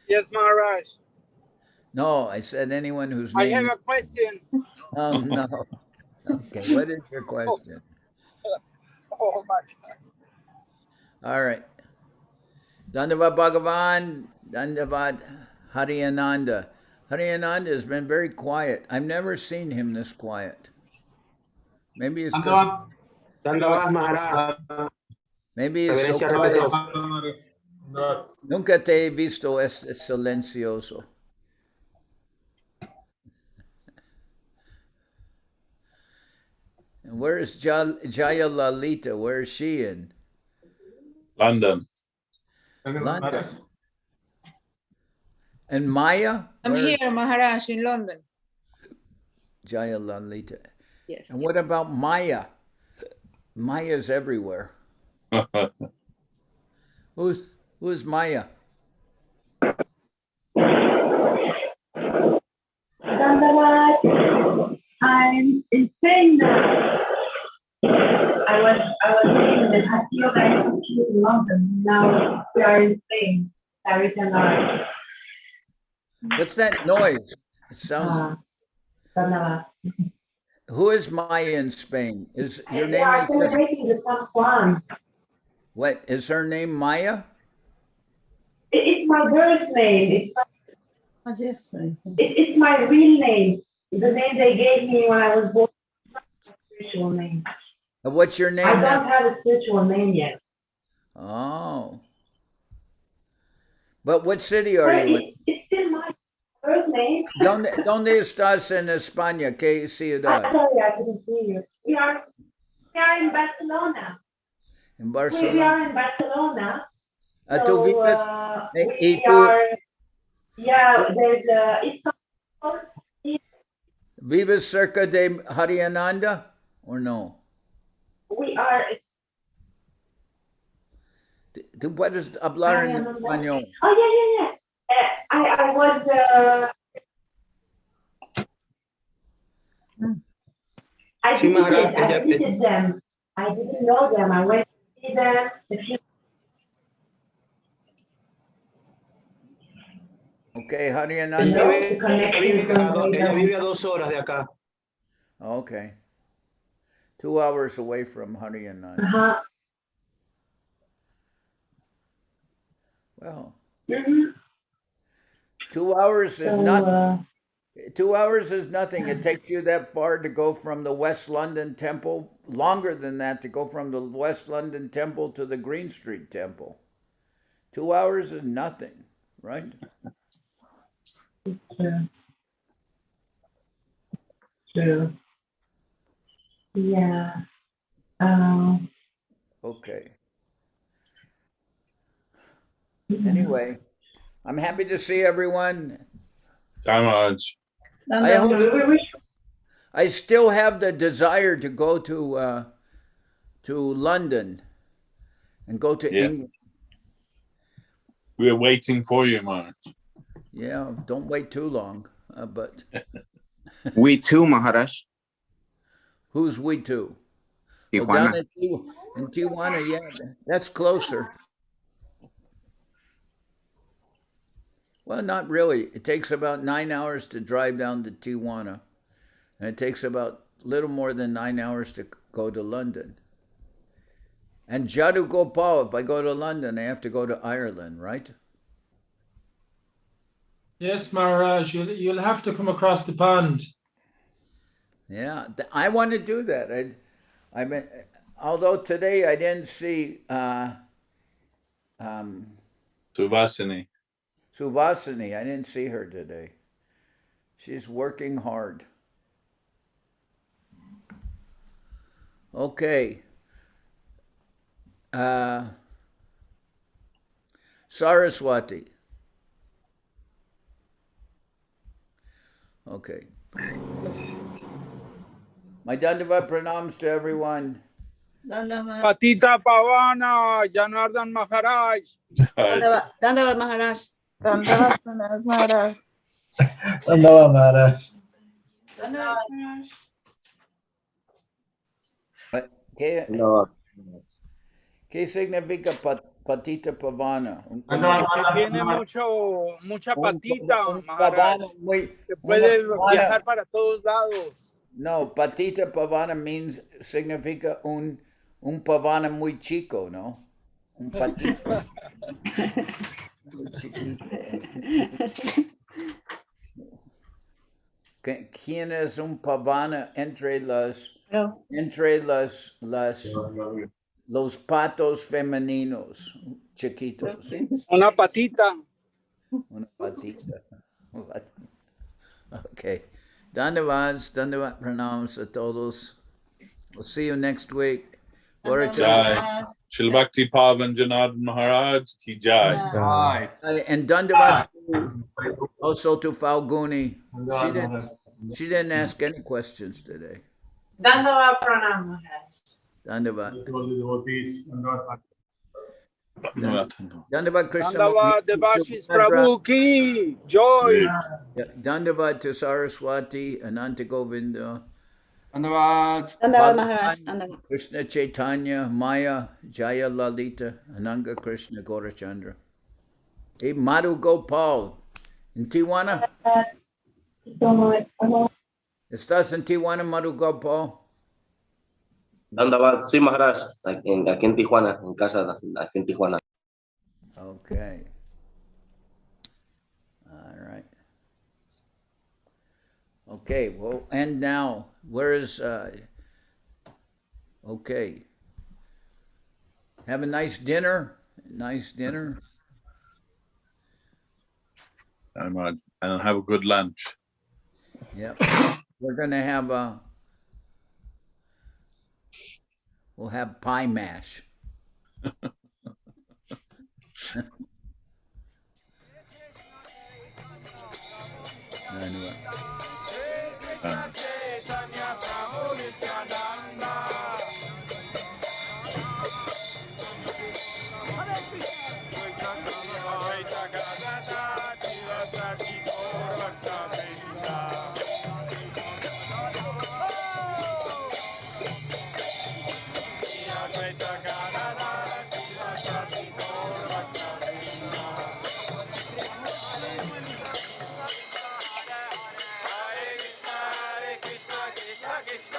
Yes, Maharaj. No, I said anyone whose I name. have a question. Oh, no. Okay, what is your question? Oh my God. All right. Dandavad Bhagavan, Dandavad Hariyananda. Hariyananda has been very quiet. I've never seen him this quiet. Maybe it's because. Dandavad Maharaj. Maybe it's so quiet. Nunca te he visto es silencioso. And where is Jaya Lalita? Where is she in? London. London. And Maya? I'm here, Maharaj, in London. Jaya Lalita. Yes. And what about Maya? Maya's everywhere. Who's Maya? I'm in Spain now. I was in the Castillo in London. Now we are in Spain. Paris and I. What's that noise? It sounds. Who is Maya in Spain? Is your name? Yeah, celebrating the San Juan. What is her name? Maya? It's my birth name. It's my real name. The name they gave me when I was born. Spiritual name. What's your name? I don't have a spiritual name yet. Oh. But what city are you in? It's still my birth name? ¿Dónde estás en España? ¿Qué ciudad? Sorry, I couldn't see you. We are in Barcelona. En We Barcelona. are in Barcelona. ¿Tú So, vives? ¿Y we tú are, yeah, there's vives cerca de Harinanda or no? we are. ¿Tú puedes hablar en español? Oh, yeah. I was. I Sí, Maharaj, visited them. I didn't know them. I went to see them. Okay, Ella Harinanda. vive a 2 horas de acá. Okay. 2 hours away from Harinanda. Well, 2 hours is nothing. 2 hours is nothing. It takes you that far to go from the West London Temple, longer than that to go from the West London Temple to the Green Street Temple. 2 hours is nothing, right? True. Yeah. Okay. Anyway, I'm happy to see everyone. Maharaj. I still have the desire to go to London and go to England. We're waiting for you, Maharaj. Yeah, don't wait too long. But we too, Maharaj. Who's we too? Tijuana. Oh, down in Tijuana, yeah, that's closer. Well, not really. It takes about 9 hours to drive down to Tijuana, and it takes about little more than 9 hours to go to London. And Jadu Gopal, if I go to London, I have to go to Ireland, right? Yes, Maharaj, you'll have to come across the pond. Yeah, I want to do that. I mean, although today I didn't see Suvasini. Suvasini, I didn't see her today. She's working hard. Okay. Saraswati. Okay. My Dandavat pranams to everyone. Patita Pavana, Janardan Maharaj. Dandavat Maharaj. Dandavat Maharaj. Ananga Maharaj. ¿Qué significa patita pavana? Tiene mucha patita, Maharaj. Se puede viajar para todos lados. No, patita pavana significa un pavana muy chico, ¿no? Un patito. Muy chiquito. ¿Quién es un pavana entre los patos femeninos chiquitos? Una patita. Una patita. Okay. Dandavat pranams a todos. We'll see you next week. Jai. Srila Bhakti Pavan Janardan Maharaj ki jai. And Dandavat also to Falguni. She didn't ask any questions today. Dandavat pranam Maharaj. Dandavat. Dandavat. Dandavat Krishna Srila Devashis Prabhu ki joy. Dandavat to Saraswati, Ananta Govinda. Dandavat. Dandavat Maharaj. Krishna Chaitanya, Maya, Jaya Lalita, Ananga Krishna Gaurachandra. Hey, Madhu Gopal, in Tijuana? ¿Estás en Tijuana, Madhu Gopal? Dandavat, sí, Maharaj, aquí en Tijuana, en casa, aquí en Tijuana. Okay. All right. Okay, well, and now, where is, okay. Have a nice dinner. Nice dinner. And have a good lunch. Yep. We're gonna have we'll have pie mash. Anyway. Krishna, Krishna